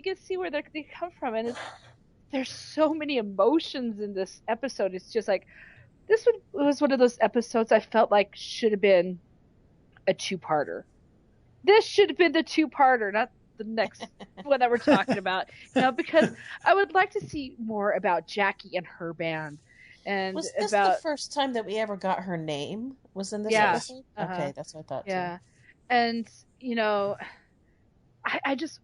get to see where they come from. And there's so many emotions in this episode. It's just like, was one of those episodes I felt like should have been a two-parter. This should have been the two-parter, not the next one that we're talking about. Because I would like to see more about Jackie and her band. And was this the first time that we ever got her name? Was in this episode? Okay, that's what I thought. Yeah, too. And I just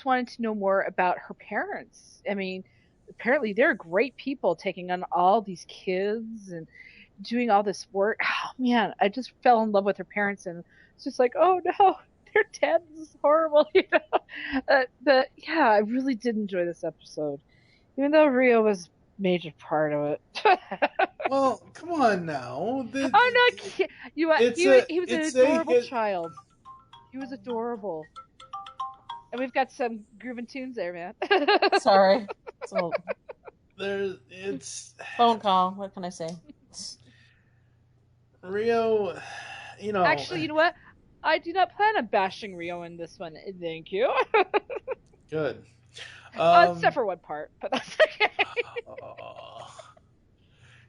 wanted to know more about her parents. I mean, apparently they're great people, taking on all these kids and doing all this work. Oh man, I just fell in love with her parents, and it's just like, oh no, they're dead. This is horrible, But yeah, I really did enjoy this episode, even though Rio was major part of it. Well, come on now. I'm not kidding. He was an adorable child. He was adorable. And we've got some grooving tunes there, man. Sorry. So, it's phone call. What can I say? Rio, Actually, you know what? I do not plan on bashing Rio in this one. Thank you. Good. Except for one part, but that's okay.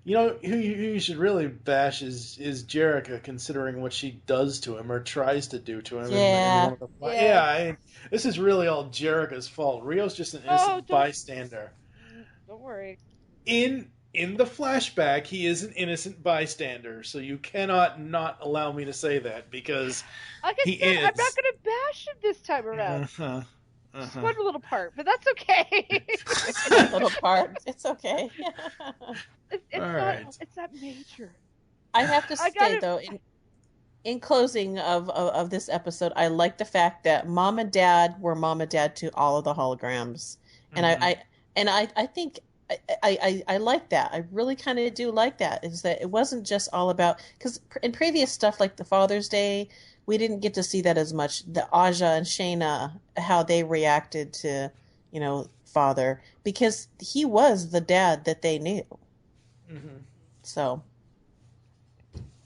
Who you should really bash is Jerica, considering what she does to him or tries to do to him. Yeah. This is really all Jerica's fault. Rio's just an innocent bystander. Don't worry. In the flashback, he is an innocent bystander, so you cannot not allow me to say that, because he is. I'm not going to bash him this time around. Just one little part, but that's okay. Little part. It's okay. It's not major. I have to say, though, in closing of this episode, I like the fact that Mom and Dad were Mom and Dad to all of the holograms. And I think I like that. I really kind of do like that, is that it wasn't just all about, because in previous stuff like the Father's Day, we didn't get to see that as much. The Aja and Shayna, how they reacted to, Father, because he was the dad that they knew. Mm-hmm. So,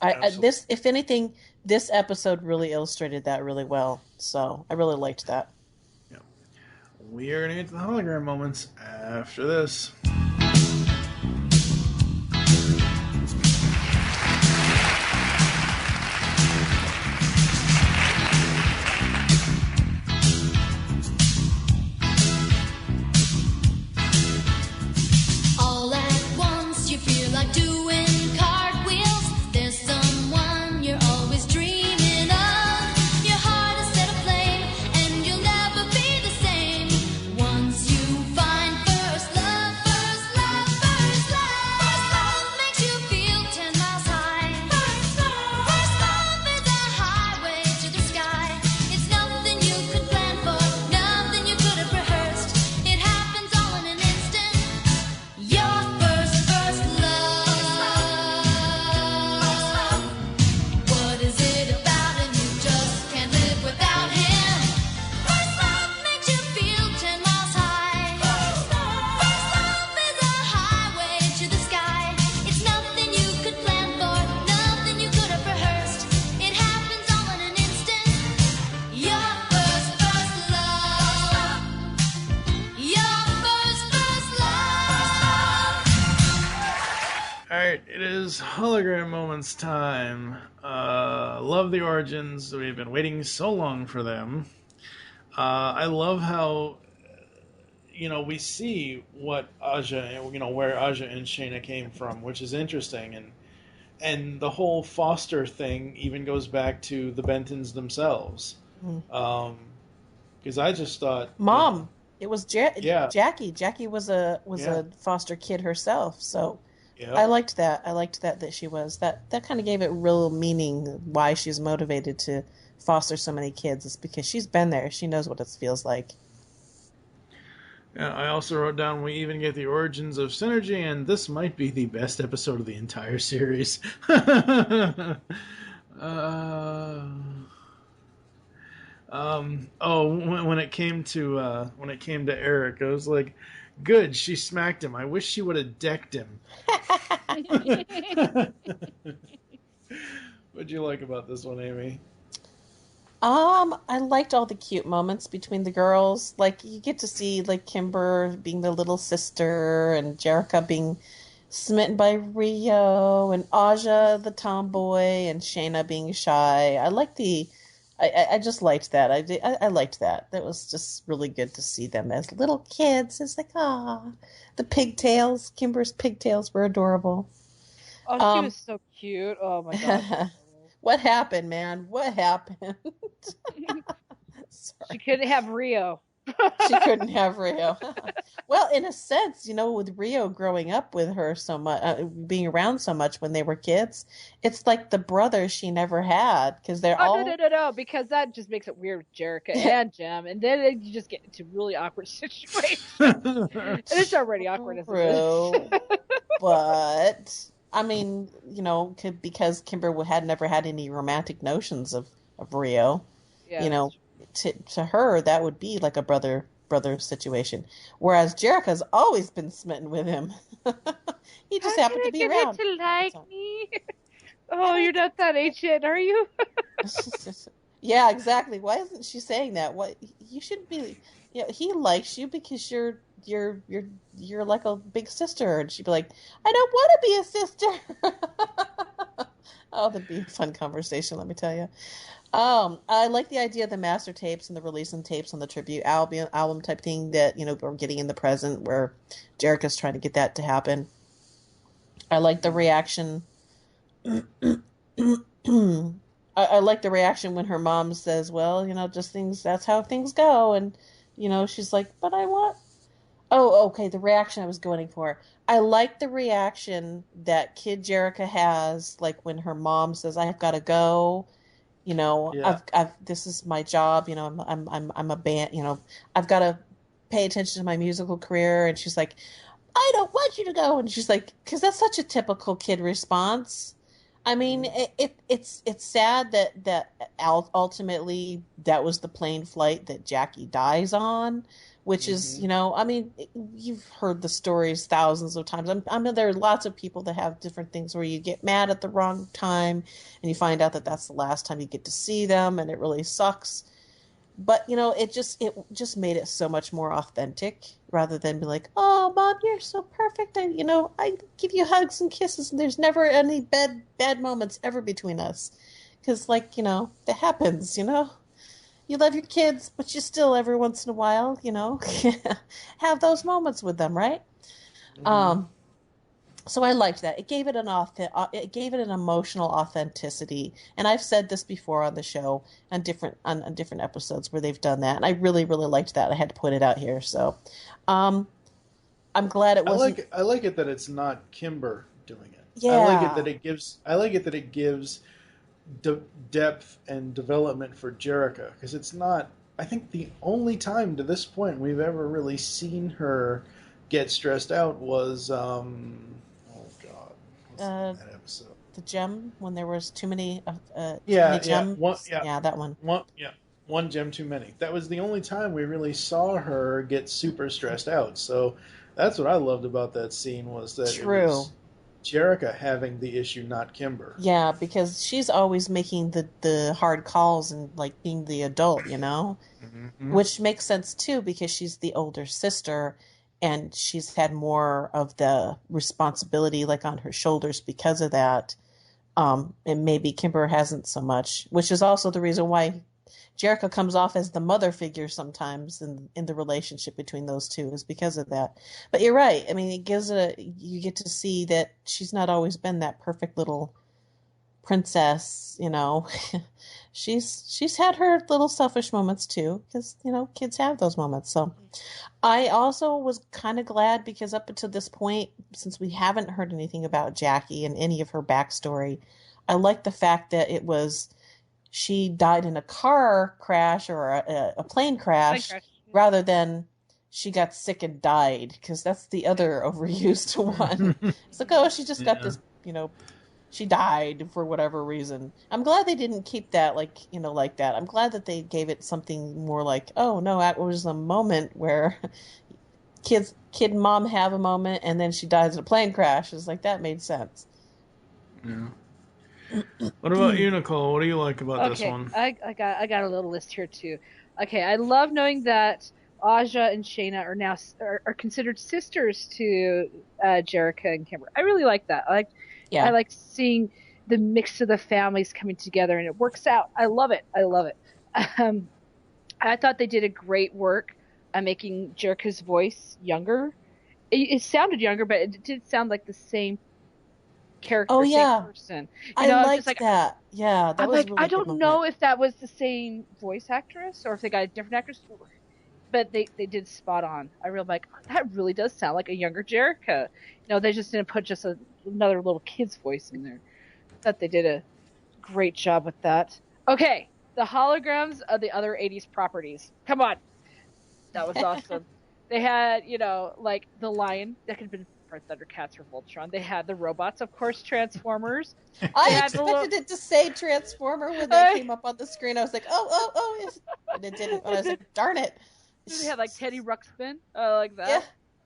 if anything, this episode really illustrated that really well. So I really liked that. Yeah. We are going to get to the hologram moments after this. right, it is hologram moments time. Love the origins. We've been waiting so long for them. I love how, we see what Aja, where Aja and Shayna came from, which is interesting. And the whole foster thing even goes back to the Bentons themselves. Because I just thought... Mom! It was Jackie. Jackie was a foster kid herself, so... Yep. I liked that she was. That kind of gave it real meaning why she's motivated to foster so many kids. It's because she's been there. She knows what it feels like. Yeah, I also wrote down we even get the origins of Synergy, and this might be the best episode of the entire series. When it came to Eric, I was like, good, she smacked him. I wish she would have decked him. What'd you like about this one, Aimee? I liked all the cute moments between the girls. Like, you get to see, like, Kimber being the little sister, and Jerrica being smitten by Rio, and Aja the tomboy, and Shayna being shy. I just liked that. I liked that. That was just really good to see them as little kids. It's like, the pigtails. Kimber's pigtails were adorable. Oh, she was so cute. Oh, my God. What happened, man? What happened? She couldn't have Rio. She couldn't have Rio. Well, in a sense, with Rio growing up with her so much, being around so much when they were kids, it's like the brother she never had, because they're all... No, because that just makes it weird with Jerrica and Jem, and then you just get into really awkward situations. And it's already awkward as it is. But, I mean, because Kimber had never had any romantic notions of Rio, to her, that would be like a brother situation. Whereas Jerrica's always been smitten with him. He just happened to be around. To like me? Oh, you're not that age yet, are you? Yeah, exactly. Why isn't she saying that? What you should be? He likes you because you're like a big sister, and she'd be like, I don't want to be a sister. Oh, that'd be a fun conversation, let me tell you. I like the idea of the master tapes and the releasing tapes on the tribute album type thing that, we're getting in the present, where Jerrica's trying to get that to happen. I like the reaction. I like the reaction when her mom says, well, that's how things go. And, she's like, but I want... Oh, okay, the reaction I was going for. I like the reaction that Kid Jerrica has, like when her mom says, I've got to go... this is my job, I'm a band, I've got to pay attention to my musical career. And she's like, I don't want you to go. And she's like, because that's such a typical kid response. I mean, it's sad that ultimately that was the plane flight that Jackie dies on, which is, you've heard the stories thousands of times. I mean, there are lots of people that have different things where you get mad at the wrong time and you find out that that's the last time you get to see them, and it really sucks. But, it just made it so much more authentic, rather than be like, oh, Mom, you're so perfect. I give you hugs and kisses, and there's never any bad moments ever between us. Because, that happens, You love your kids, but you still, every once in a while, have those moments with them, right? Mm-hmm. So I liked that. It gave it an emotional authenticity, and I've said this before on the show on different episodes where they've done that, and I really, really liked that. I had to put it out here, so I'm glad it wasn't. I like it that it's not Kimber doing it. Yeah. I like it that it gives depth and development for Jerrica, because it's not, I think, the only time to this point we've ever really seen her get stressed out was that episode, the Jem, when there was too many Gems. That one. One Gem too many. That was the only time we really saw her get super stressed out. So that's what I loved about that scene, was that it was Jerrica having the issue, not Kimber. Yeah, because she's always making the hard calls and being the adult, Mm-hmm. which makes sense too, because she's the older sister, and she's had more of the responsibility like on her shoulders because of that. And maybe Kimber hasn't so much, which is also the reason why Jerrica comes off as the mother figure sometimes in the relationship between those two, is because of that. But you're right. I mean, you get to see that she's not always been that perfect little princess, you know. She's had her little selfish moments too, because, you know, kids have those moments. So I also was kind of glad, because up until this point, since we haven't heard anything about Jackie and any of her backstory, I like the fact that it was she died in a car crash or a plane crash rather than she got sick and died, because that's the other overused one. It's like, oh, she just got this, you know, she died for whatever reason. I'm glad they didn't keep that like that. I'm glad that they gave it something more like, oh no, it was a moment where kid and mom have a moment and then she dies in a plane crash. It's like, that made sense. Yeah. What about you, Nicole? What do you like about this one? I got a little list here too. Okay, I love knowing that Aja and Shayna are now are considered sisters to Jerrica and Kimber. I really like that. I like seeing the mix of the families coming together, and it works out. I love it. I thought they did a great work at making Jerrica's voice younger. It sounded younger, but it did sound like the same character, same person. I liked that. Yeah, that was really I don't know if that was the same voice actress or if they got a different actress, but they did spot on. I really like, that really does sound like a younger Jerrica. You know, they just didn't put just another little kid's voice in there. I thought they did a great job with that. Okay, the holograms of the other 80s properties. Come on. That was awesome. They had, you know, like the lion. That could have been for Thundercats or Voltron. They had the robots, of course, Transformers. I expected it to say Transformer when they came up on the screen. I was like, oh, yes. And it didn't. And I was like, darn it. They had like Teddy Ruxpin, like that. Yeah.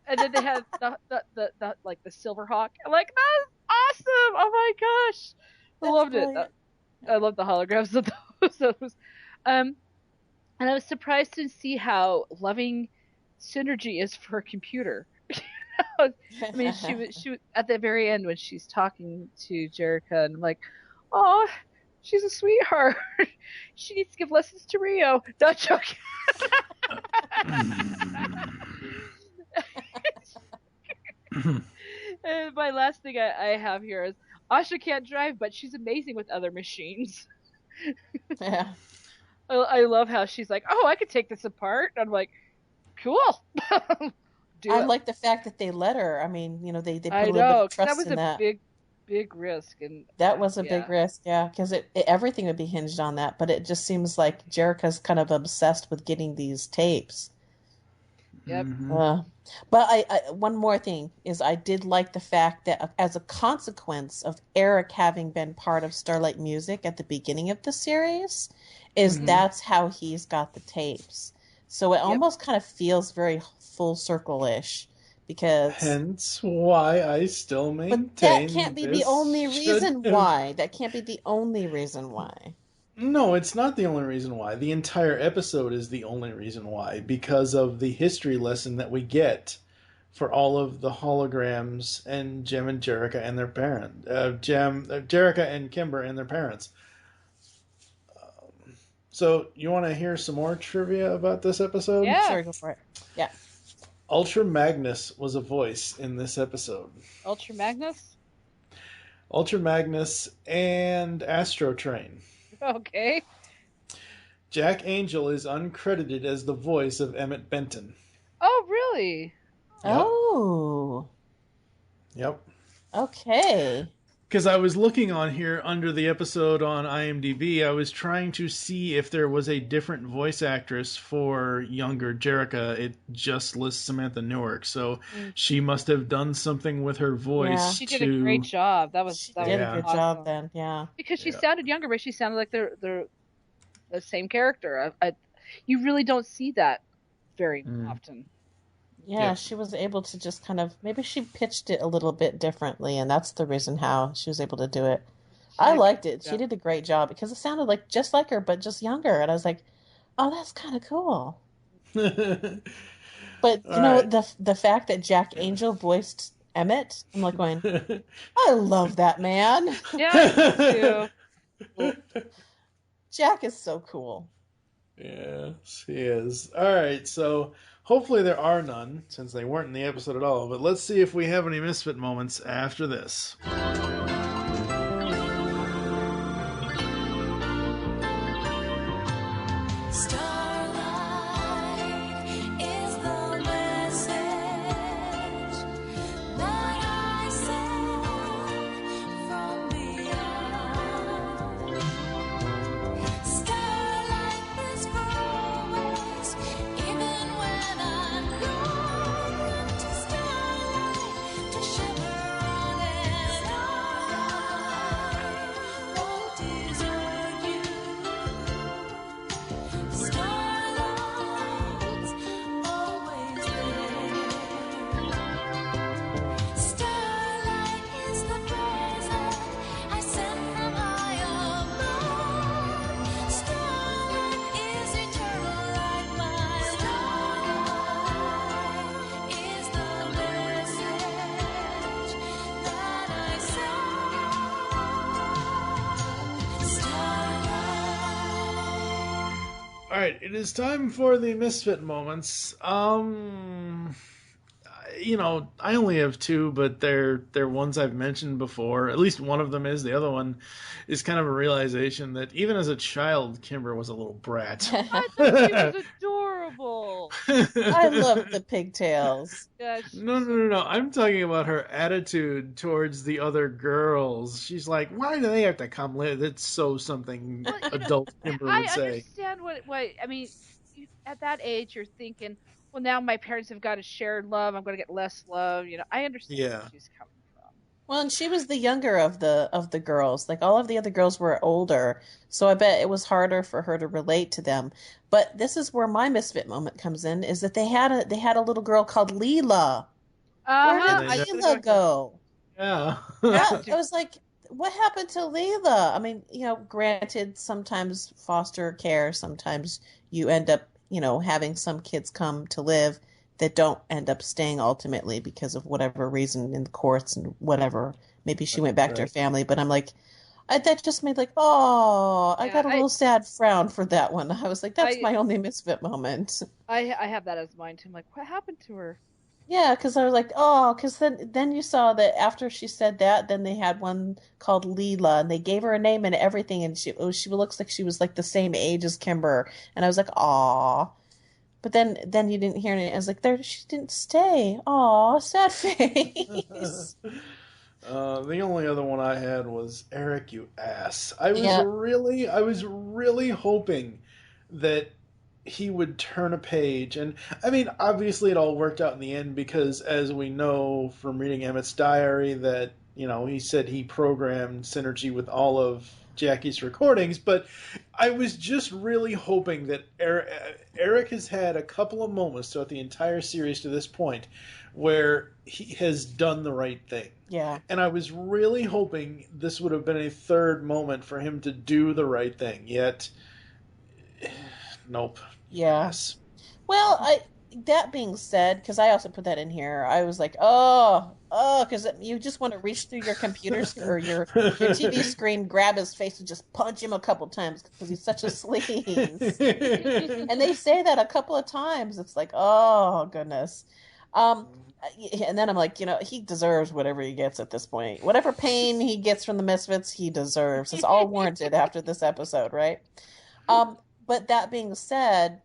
And then they had the like the Silverhawk. I'm like, that's awesome! Oh my gosh, I loved it. I love the holograms of those. And I was surprised to see how loving Synergy is for a computer. I mean, she was at the very end when she's talking to Jerrica, and I'm like, oh, she's a sweetheart. She needs to give lessons to Rio. Not joking. And my last thing I have here is Asha can't drive, but she's amazing with other machines. Yeah. I love how she's like, oh, I could take this apart. I'm like, cool. I like the fact that they let her. I mean, you know, they put a little bit of trust in that. That was a big risk. And that was a big risk, yeah, because everything would be hinged on that. But it just seems like Jerrica's kind of obsessed with getting these tapes. Yep. But I one more thing is I did like the fact that as a consequence of Eric having been part of Starlight Music at the beginning of the series, that's how he's got the tapes. So it almost kind of feels very full circle-ish, because hence why I still maintain. But that can't be the only reason why. That can't be the only reason why. No, it's not the only reason why. The entire episode is the only reason why, because of the history lesson that we get for all of the holograms and Jem and Jerrica and their parents. Jerrica and Kimber and their parents. So, you want to hear some more trivia about this episode? Yeah. Sure, go for it. Yeah. Ultra Magnus was a voice in this episode. Ultra Magnus? Ultra Magnus and Astro Train. Okay. Jack Angel is uncredited as the voice of Emmett Benton. Oh, really? Yep. Oh. Yep. Okay. Because I was looking on here under the episode on IMDb, I was trying to see if there was a different voice actress for younger Jerrica. It just lists Samantha Newark, so she must have done something with her voice. Yeah. She did a great job. That was a good job then. Yeah, because she sounded younger, but she sounded like they're the same character. You really don't see that very often. Yeah, she was able to just kind of, maybe she pitched it a little bit differently, and that's the reason how she was able to do it. I liked it. She did a great job because it sounded like just like her, but just younger. And I was like, oh, that's kind of cool. But you know, the fact that Jack Angel voiced Emmett, I'm like going, I love that man. Yeah, me too. Jack is so cool. Yes, he is. All right, so hopefully there are none, since they weren't in the episode at all. But let's see if we have any misfit moments after this. All right, it is time for the misfit moments. You know, I only have two, but they're ones I've mentioned before. At least one of them is. The other one is kind of a realization that even as a child, Kimber was a little brat. I thought she was adorable. I love the pigtails. No. I'm talking about her attitude towards the other girls. She's like, why do they have to come live? That's so something adult Kimber would say. I understand what I mean, at that age, you're thinking, well, now my parents have got a shared love. I'm going to get less love. You know, I understand where she's coming from. Well, and she was the younger of the girls. Like, all of the other girls were older, so I bet it was harder for her to relate to them. But this is where my misfit moment comes in: is that they had a little girl called Leela. Where did Leela go? Yeah. I was like, what happened to Leela? I mean, you know, granted, sometimes foster care, sometimes you end up, you know, having some kids come to live that don't end up staying ultimately because of whatever reason in the courts and whatever. Maybe she went back to her family, but I'm like, that just made like, I got a little sad frown for that one. I was like, that's my only misfit moment. I have that as mine too. I'm like, what happened to her? Yeah, because I was like, because then you saw that after she said that, then they had one called Leela, and they gave her a name and everything, and she looks like she was like the same age as Kimber, and I was like, aw. But then you didn't hear anything. I was like, she didn't stay. Aw, sad face. The only other one I had was Eric, you ass. I was really hoping that he would turn a page. And I mean, obviously it all worked out in the end because, as we know from reading Emmett's diary, that, you know, he said he programmed Synergy with all of Jackie's recordings. But I was just really hoping that Eric has had a couple of moments throughout the entire series to this point where he has done the right thing. Yeah. And I was really hoping this would have been a third moment for him to do the right thing. Yet, nope. Yes. Well, that being said, because I also put that in here, I was like, because you just want to reach through your computer or your TV screen, grab his face, and just punch him a couple times because he's such a sleaze. And they say that a couple of times. It's like, oh, goodness. And then I'm like, you know, he deserves whatever he gets at this point. Whatever pain he gets from the Misfits, he deserves. It's all warranted after this episode, right? But that being said,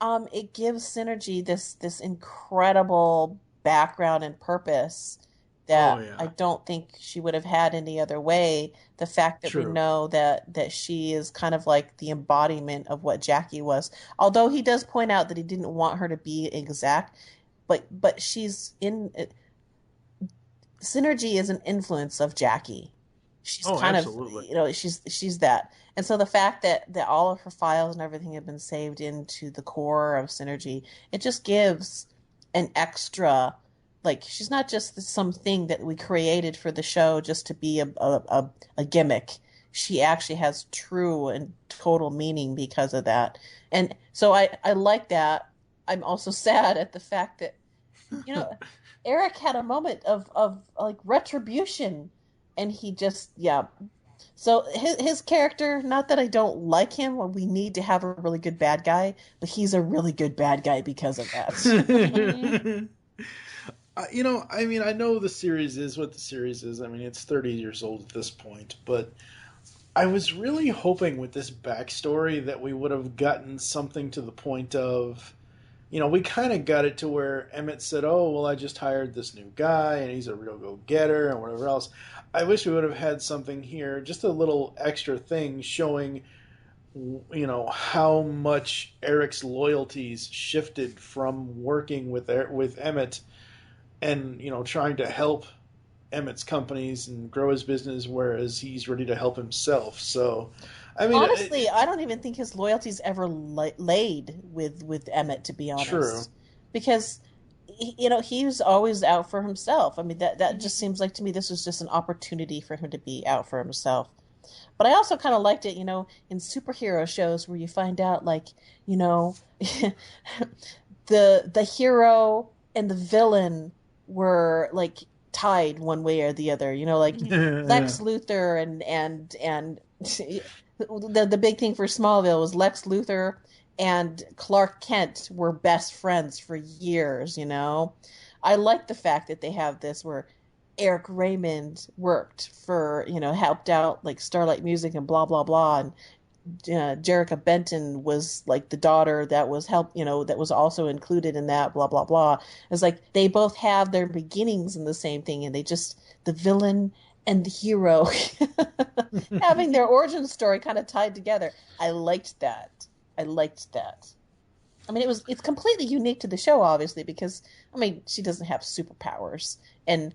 it gives Synergy this incredible background and purpose that I don't think she would have had any other way. The fact that we know that she is kind of like the embodiment of what Jackie was. Although he does point out that he didn't want her to be exact, but she's in Synergy is an influence of Jackie. She's kind absolutely. of, you know, she's that. And so the fact that all of her files and everything have been saved into the core of Synergy, it just gives an extra, like, she's not just something that we created for the show just to be a gimmick. She actually has true and total meaning because of that. And so I like that. I'm also sad at the fact that, Eric had a moment of like retribution, and he just, So his character, not that I don't like him, or we need to have a really good bad guy, but he's a really good bad guy because of that. I know the series is what the series is. I mean, it's 30 years old at this point, but I was really hoping with this backstory that we would have gotten something to the point of, we kind of got it to where Emmett said, oh, well, I just hired this new guy, and he's a real go-getter, and whatever else. I wish we would have had something here, just a little extra thing showing, how much Eric's loyalties shifted from working with Emmett and, trying to help Emmett's companies and grow his business, whereas he's ready to help himself. So, I mean, honestly, I don't even think his loyalties ever laid with Emmett, to be honest. True. Because, he was always out for himself. I mean, that just seems like to me this was just an opportunity for him to be out for himself. But I also kind of liked it, in superhero shows where you find out, like, the hero and the villain were, like, tied one way or the other. Lex Luthor and the big thing for Smallville was Lex Luthor and Clark Kent were best friends for years. I like the fact that they have this where Eric Raymond worked for, helped out like Starlight Music and blah blah blah, and Jerrica Benton was like the daughter that was that was also included in that, blah blah blah. It's like they both have their beginnings in the same thing, and they just, the villain and the hero having their origin story kind of tied together. I liked that. I mean, it's completely unique to the show, obviously, because, I mean, she doesn't have superpowers. And,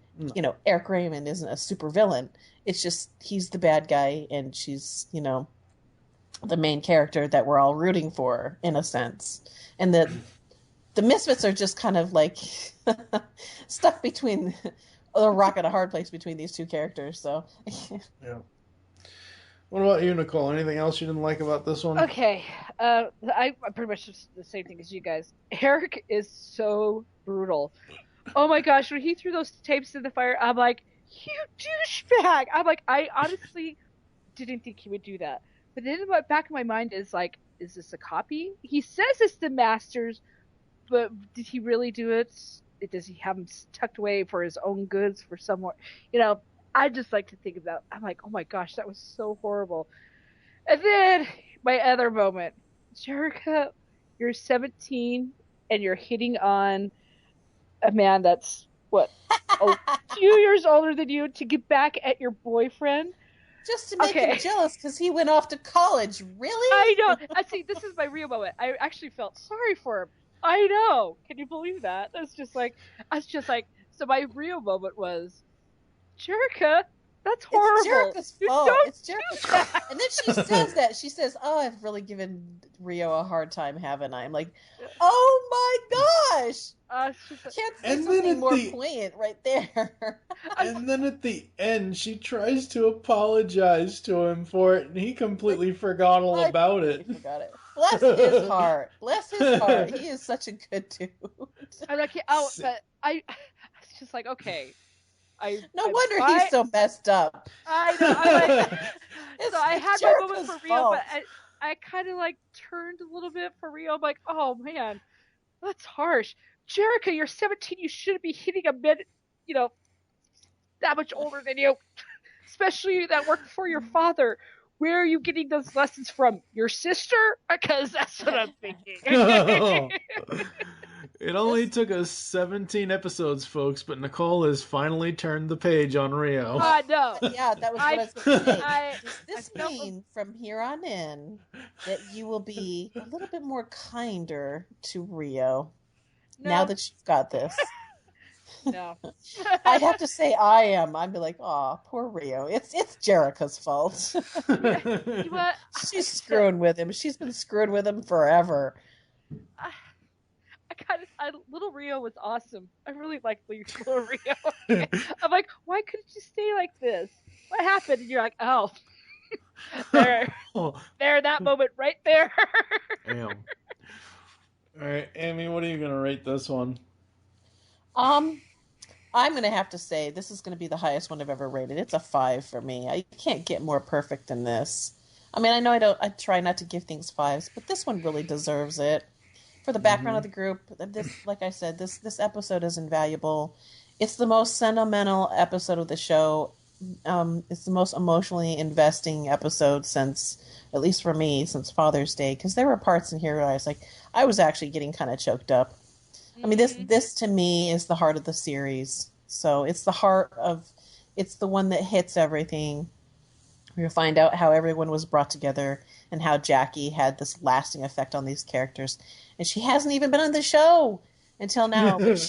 Eric Raymond isn't a super villain. It's just, he's the bad guy, and she's, the main character that we're all rooting for, in a sense. And the Misfits are just kind of like stuck between a rock and a hard place between these two characters. So, yeah. What about you, Nicole? Anything else you didn't like about this one? Okay. I pretty much just the same thing as you guys. Eric is so brutal. Oh my gosh, when he threw those tapes in the fire, I'm like, you douchebag! I'm like, I honestly didn't think he would do that. But then in the back of my mind is like, is this a copy? He says it's the Masters, but did he really do it? Does he have them tucked away for his own goods for somewhere? I just like to think about, I'm like, oh my gosh, that was so horrible. And then my other moment, Jerrica, you're 17 and you're hitting on a man that's, a few years older than you to get back at your boyfriend? Just to make him jealous because he went off to college. Really? I know. See, this is my real moment. I actually felt sorry for him. I know. Can you believe that? I was just like, so my real moment was, Jerrica, that's horrible. It's Jerrica's fault. It's Jerrica's. And then she says that. She says, oh, I've really given Rio a hard time, haven't I? I'm like, oh my gosh. Can't say something more poignant right there. And then at the end, she tries to apologize to him for it, and he completely forgot all about it. Forgot it. Bless his heart. Bless his heart. He is such a good dude. I'm like, but I was just like, okay. No wonder he's so messed up. I know. So I had my moment for Rio, but I kind of like turned a little bit for Rio. I'm like, oh man, that's harsh. Jerrica, you're 17. You shouldn't be hitting a man, that much older than you, especially that worked for your father. Where are you getting those lessons from? Your sister? Because that's what I'm thinking. It only took us 17 episodes, folks, but Nicole has finally turned the page on Rio. No. Yeah, that was what I was going to say. Does this mean from here on in that you will be a little bit more kinder to Rio now that you've got this? No. I'd have to say I am. I'd be like, aw, poor Rio. It's Jerrica's fault. She's screwing with him. She's been screwing with him forever. Little Rio was awesome. I really liked Little Rio. I'm like, why couldn't you stay like this? What happened? And you're like, oh, there, that moment right there. Damn. All right, Aimee, what are you going to rate this one? I'm going to have to say this is going to be the highest one I've ever rated. It's a 5 for me. I can't get more perfect than this. I mean, I know I try not to give things 5s, but this one really deserves it. For the background of the group, this, like I said, this episode is invaluable. It's the most sentimental episode of the show. It's the most emotionally investing episode since, at least for me, since Father's Day. Because there were parts in here where I was actually getting kind of choked up. I mean, this to me is the heart of the series. So it's the one that hits everything. We find out how everyone was brought together and how Jackie had this lasting effect on these characters. And she hasn't even been on the show until now. But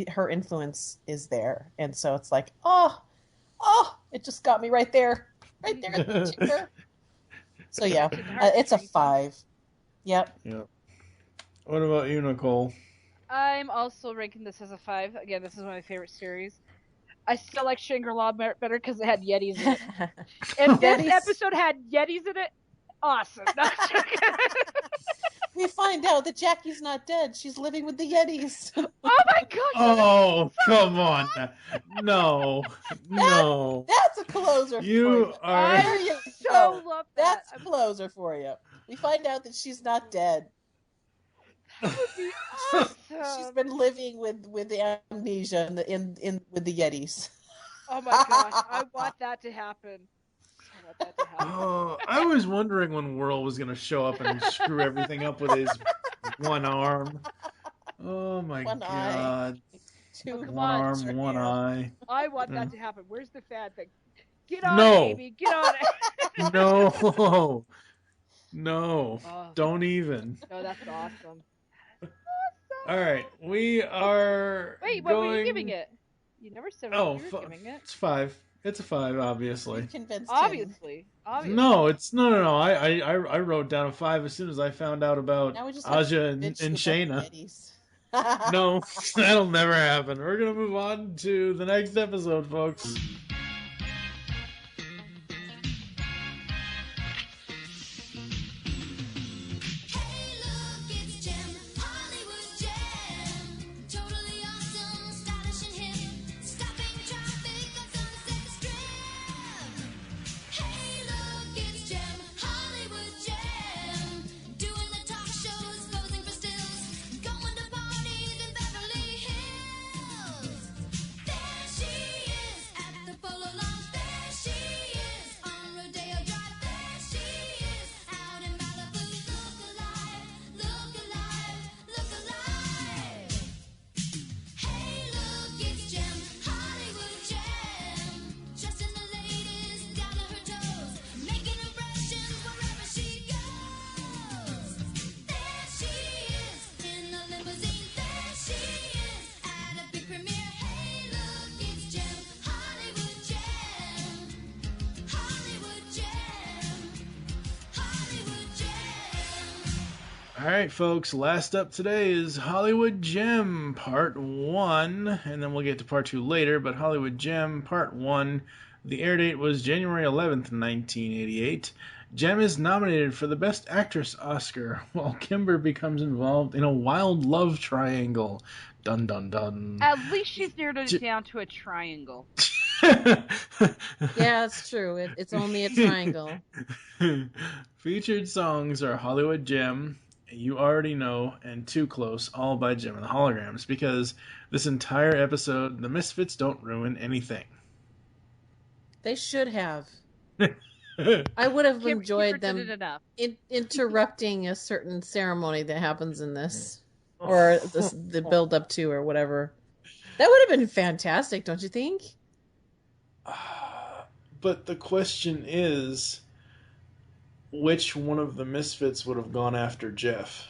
her influence is there. And so it's like, it just got me right there at the trigger. So yeah, it's a 5. Yep. What about you, Nicole? I'm also ranking this as a 5. Again, this is one of my favorite series. I still like Shangri-La better because it had Yetis in it. If this episode had Yetis in it, awesome. We find out that Jackie's not dead. She's living with the Yetis. Oh my god! Oh, come on. No. That's a closer for you. I so love that. That's a closer for you. We find out that she's not dead. That would be awesome. She's been living with the amnesia with the Yetis. Oh my gosh, I want that to happen. Oh, I was wondering when Whirl was going to show up and screw everything up with his one arm. Oh my god. One arm, one eye. I want that to happen. Where's the fan thing? Get on it, baby. Get on it. No. Don't even. No, that's awesome. All right, we are. Wait, what were you giving it? You never said what you were giving it. It's 5. It's a 5, obviously. You convinced obviously. No, it's no. I wrote down a 5 as soon as I found out about Aja and Shayna. No, that'll never happen. We're gonna move on to the next episode, folks. All right, folks, last up today is Hollywood Jem Part 1, and then we'll get to Part 2 later, but Hollywood Jem Part 1, the air date was January 11th, 1988. Jem is nominated for the Best Actress Oscar, while Kimber becomes involved in a wild love triangle. Dun, dun, dun. At least she's narrowed it down to a triangle. Yeah, it's true. It's only a triangle. Featured songs are Hollywood Jem, You Already Know, and Too Close, all by Jem and the Holograms, because this entire episode, the Misfits don't ruin anything. They should have. I would have enjoyed them interrupting a certain ceremony that happens in this, or the build up to, or whatever. That would have been fantastic, don't you think? But the question is, which one of the Misfits would have gone after Jeff?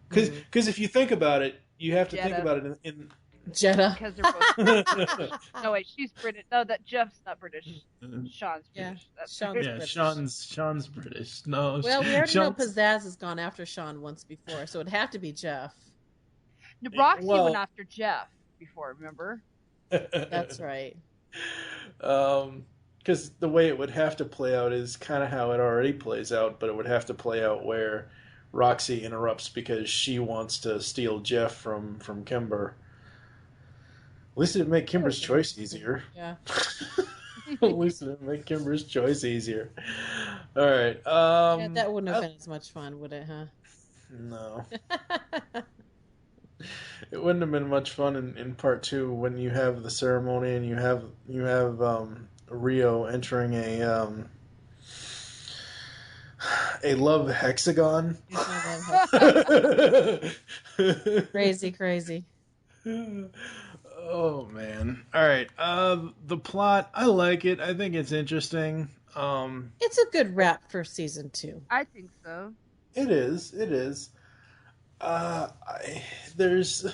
Because if you think about it, you have to think about it in Jeddah. Because they're both... No, wait, she's British. No, that Jeff's not British. Sean's British. Sean's British. No. Well, we already know Pizzazz has gone after Sean once before, so it'd have to be Jeff. Roxy went after Jeff before, remember? That's right. Because the way it would have to play out is kind of how it already plays out, but it would have to play out where Roxy interrupts because she wants to steal Jeff from Kimber. At least it didn't make Kimber's choice easier. Yeah. At least it didn't make Kimber's choice easier. All right. Yeah, that wouldn't have been as much fun, would it, huh? No. It wouldn't have been much fun in part 2 when you have the ceremony and you have Rio entering a love hexagon. Crazy. Oh man! All right, the plot, I like it. I think it's interesting. It's a good wrap for season 2. I think so. It is. There's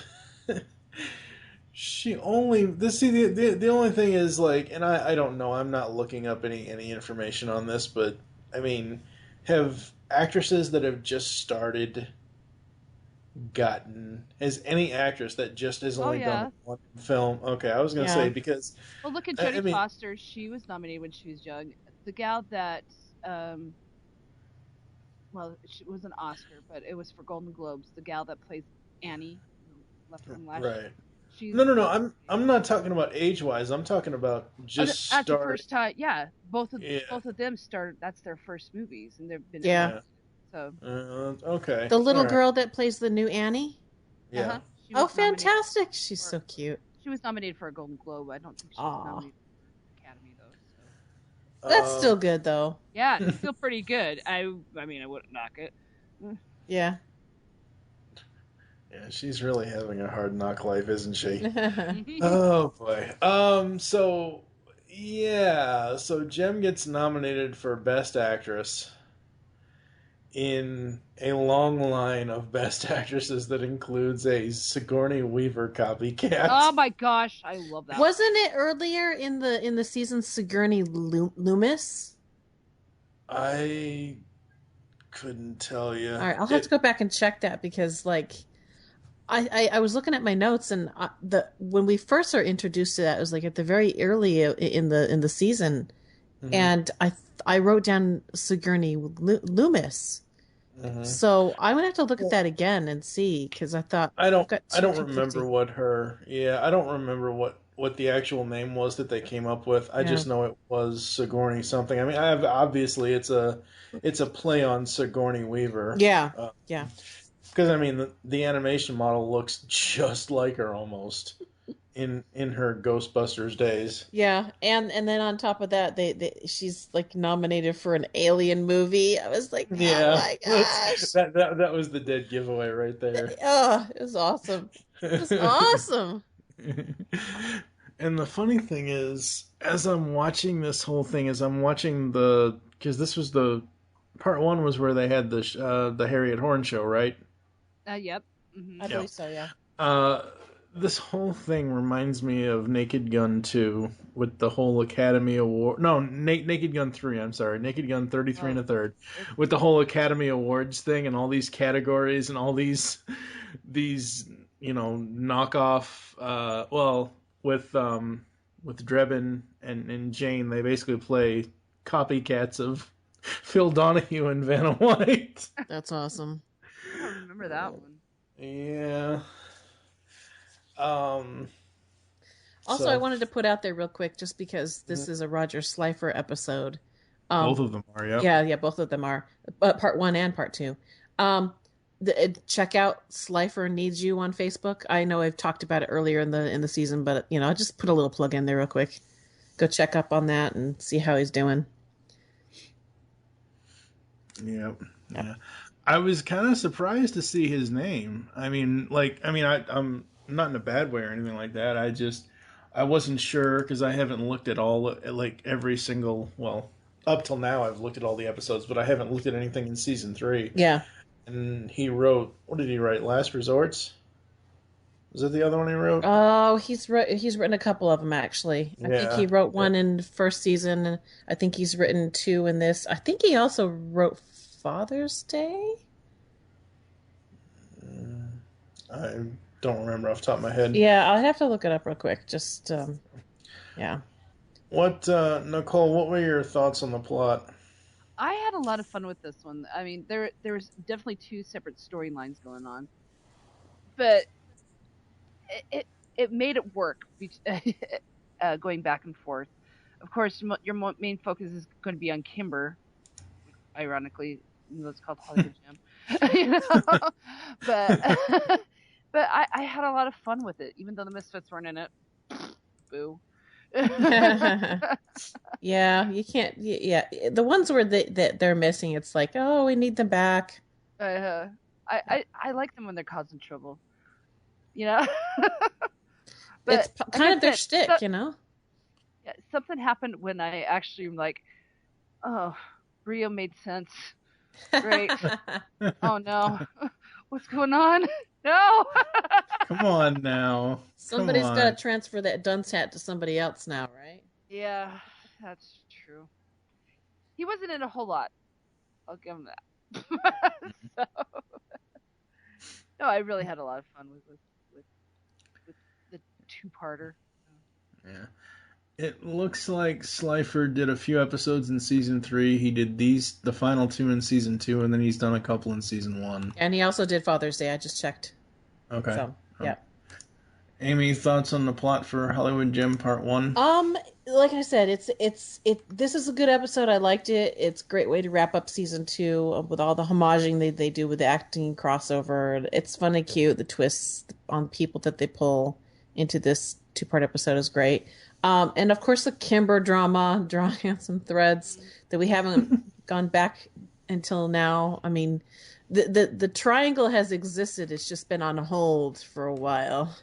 she only the only thing is like, and I don't know. I'm not looking up any information on this, but I mean, have actresses that have just started has any actress that just has only done one film? Okay, I was gonna say, because well, look at Jodie Foster. She was nominated when she was young. The gal that well, it was an Oscar, but it was for Golden Globes. The gal that plays Annie, left from last year. No. I'm not talking about age-wise. I'm talking about just at the first time. Yeah, both of them started. That's their first movies, and they've been so. Okay. The little girl that plays the new Annie. Yeah. Oh, fantastic! She's so cute. She was nominated for a Golden Globe. I don't think she was nominated for the Academy though. So. That's still good though. Yeah, it's still pretty good. I mean, I wouldn't knock it. Yeah. Yeah, she's really having a hard knock life, isn't she? Oh boy. So Jem gets nominated for Best Actress in a long line of Best Actresses that includes a Sigourney Weaver copycat. Oh my gosh, I love that. Wasn't it earlier in the season Sigourney Loomis? I couldn't tell you. All right, I'll have to go back and check that because, like, I was looking at my notes and when we first are introduced to that, it was like at the very early in the season, and I wrote down Sigourney Loomis. So I'm gonna have to look at that again and see because I thought I don't remember I don't remember what the actual name was that they came up with. I just know it was Sigourney something. I mean, obviously it's a play on Sigourney Weaver. Yeah. Because I mean, the animation model looks just like her almost in her Ghostbusters days. Yeah, and then on top of that, she's like nominated for an Alien movie. I was like, oh my gosh, that was the dead giveaway right there. Oh, it was awesome. It was awesome. And the funny thing is, as I'm watching this whole thing, because this was the part 1 was where they had the Harriet Horn show, right? Yep. I believe so, yeah. This whole thing reminds me of Naked Gun 2 with the whole Academy Award. No, Naked Gun 3, I'm sorry. Naked Gun 33 and a third. With the whole Academy Awards thing and all these categories and all these knockoff, with Drebin and Jane, they basically play copycats of Phil Donahue and Vanna White. That's awesome. I don't remember that one. Yeah. Also, I wanted to put out there real quick, just because this is a Roger Slifer episode. Both of them are, yeah, both of them are. But part 1 and part 2. Check out Slifer Needs You on Facebook. I know I've talked about it earlier in the season, but I'll just put a little plug in there real quick. Go check up on that and see how he's doing. Yep. Yeah. I was kind of surprised to see his name. I'm not in a bad way or anything like that. I wasn't sure because I haven't looked at every single, up till now I've looked at all the episodes, but I haven't looked at anything in season 3. Yeah. And he wrote, what did he write? Last Resorts? Was that the other one he wrote? Oh, he's written a couple of them actually. I think he wrote one in the first season, and I think he's written 2 in this. I think he also wrote Father's Day? I don't remember off the top of my head. Yeah, I'll have to look it up real quick. Just, yeah. Nicole, what were your thoughts on the plot? I had a lot of fun with this one. I mean, there was definitely two separate storylines going on, but it made it work, going back and forth. Of course, your main focus is going to be on Kimber, ironically, even though it's called Hollywood Jem. You know? But I had a lot of fun with it, even though the Misfits weren't in it. Boo. Yeah, you can't. Yeah, the ones where they're missing, it's like, oh, we need them back. I like them when they're causing trouble, you know. But it's kind of their shtick, you know. Yeah, something happened when I actually am like, oh, Rio made sense. Great. Oh no, what's going on? No. Come on now. Somebody's got to transfer that dunce hat to somebody else now, right? Yeah, that's true. He wasn't in a whole lot. I'll give him that. So, no, I really had a lot of fun with the two-parter. Yeah. It looks like Slifer did a few episodes in season 3. He did the final 2 in season 2, and then he's done a couple in season 1. And he also did Father's Day. I just checked. Okay. So, yeah. Aimee, thoughts on the plot for Hollywood Jem Part 1? Like I said, this is a good episode. I liked it. It's a great way to wrap up season 2 with all the homaging they do with the acting crossover. It's fun and cute. The twists on people that they pull into this 2-part episode is great. And of course the Kimber drama, drawing on some threads that we haven't gone back until now. I mean, the triangle has existed. It's just been on hold for a while.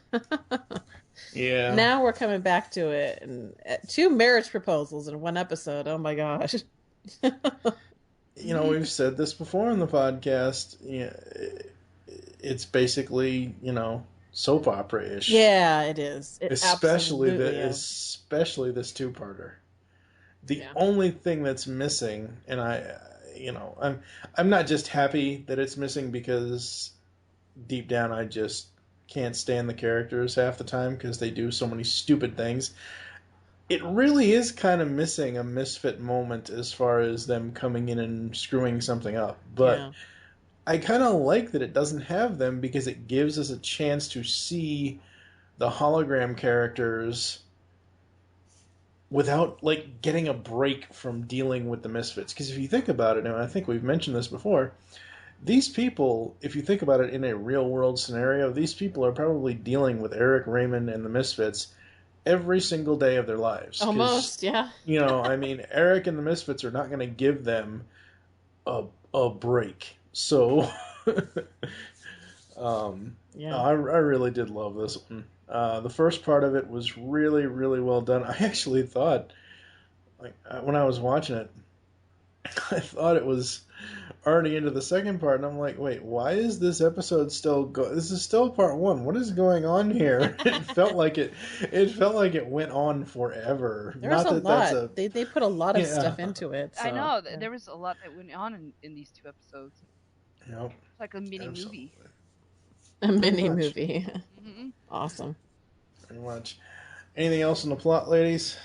Yeah. Now we're coming back to it, and 2 marriage proposals in 1 episode. Oh my gosh. You know, we've said this before in the podcast. Yeah, it's basically, soap opera-ish. Yeah, it is. Especially this 2-parter. The only thing that's missing, and I'm not just happy that it's missing because deep down I just can't stand the characters half the time because they do so many stupid things. It really is kind of missing a Misfit moment as far as them coming in and screwing something up. But I kind of like that it doesn't have them because it gives us a chance to see the hologram characters without getting a break from dealing with the Misfits. Because if you think about it, and I think we've mentioned this before, these people, if you think about it in a real world scenario, these people are probably dealing with Eric Raymond and the Misfits every single day of their lives. Almost, yeah. I mean, Eric and the Misfits are not going to give them a break. So, I really did love this one. The first part of it was really, really well done. I actually thought, when I was watching it, I thought it was already into the second part, and I'm like, wait, why is this episode still this is still part 1. What is going on here? It felt like it went on forever. There was a lot. They put a lot of stuff into it. So. I know. There was a lot that went on in these 2 episodes. Yep. It's like a mini movie. A mini movie. Mm-hmm. Awesome. Very much. Anything else in the plot, ladies?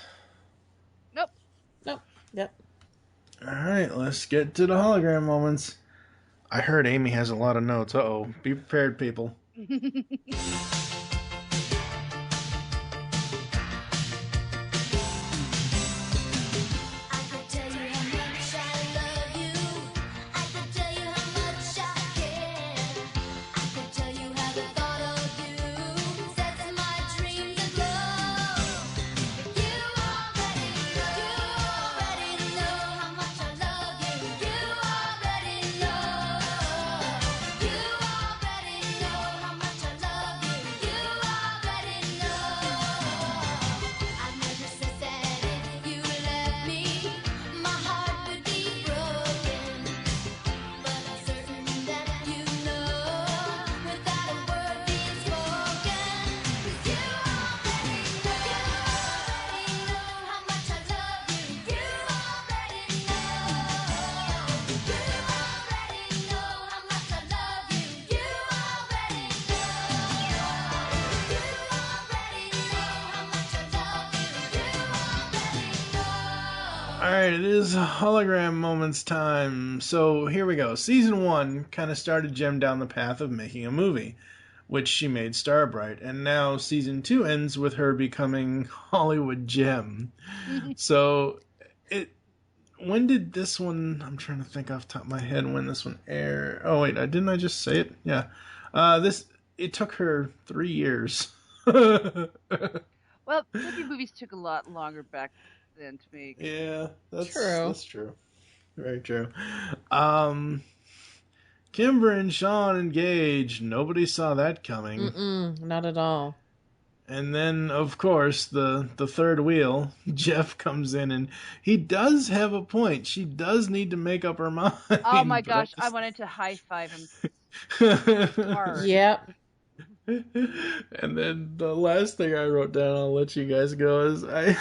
Nope. Yep. All right, let's get to the hologram moments. I heard Aimee has a lot of notes. Uh-oh. Be prepared, people. right, it is hologram moments time. So here we go. Season 1 kind of started Jem down the path of making a movie, which she made Starbright, and now Season 2 ends with her becoming Hollywood Jem. So when did this one, I'm trying to think off the top of my head when this one aired. Oh wait, didn't I just say it? Yeah. It took her 3 years. Well, movie movies took a lot longer back then to make. Yeah, that's true. That's true. Very true. Kimber and Sean engaged. Nobody saw that coming. Not at all. And then, of course, the third wheel, Jeff comes in, and he does have a point. She does need to make up her mind. Oh my gosh, I wanted to high five him hard. Yep. And then the last thing I wrote down, I'll let you guys go, is I'm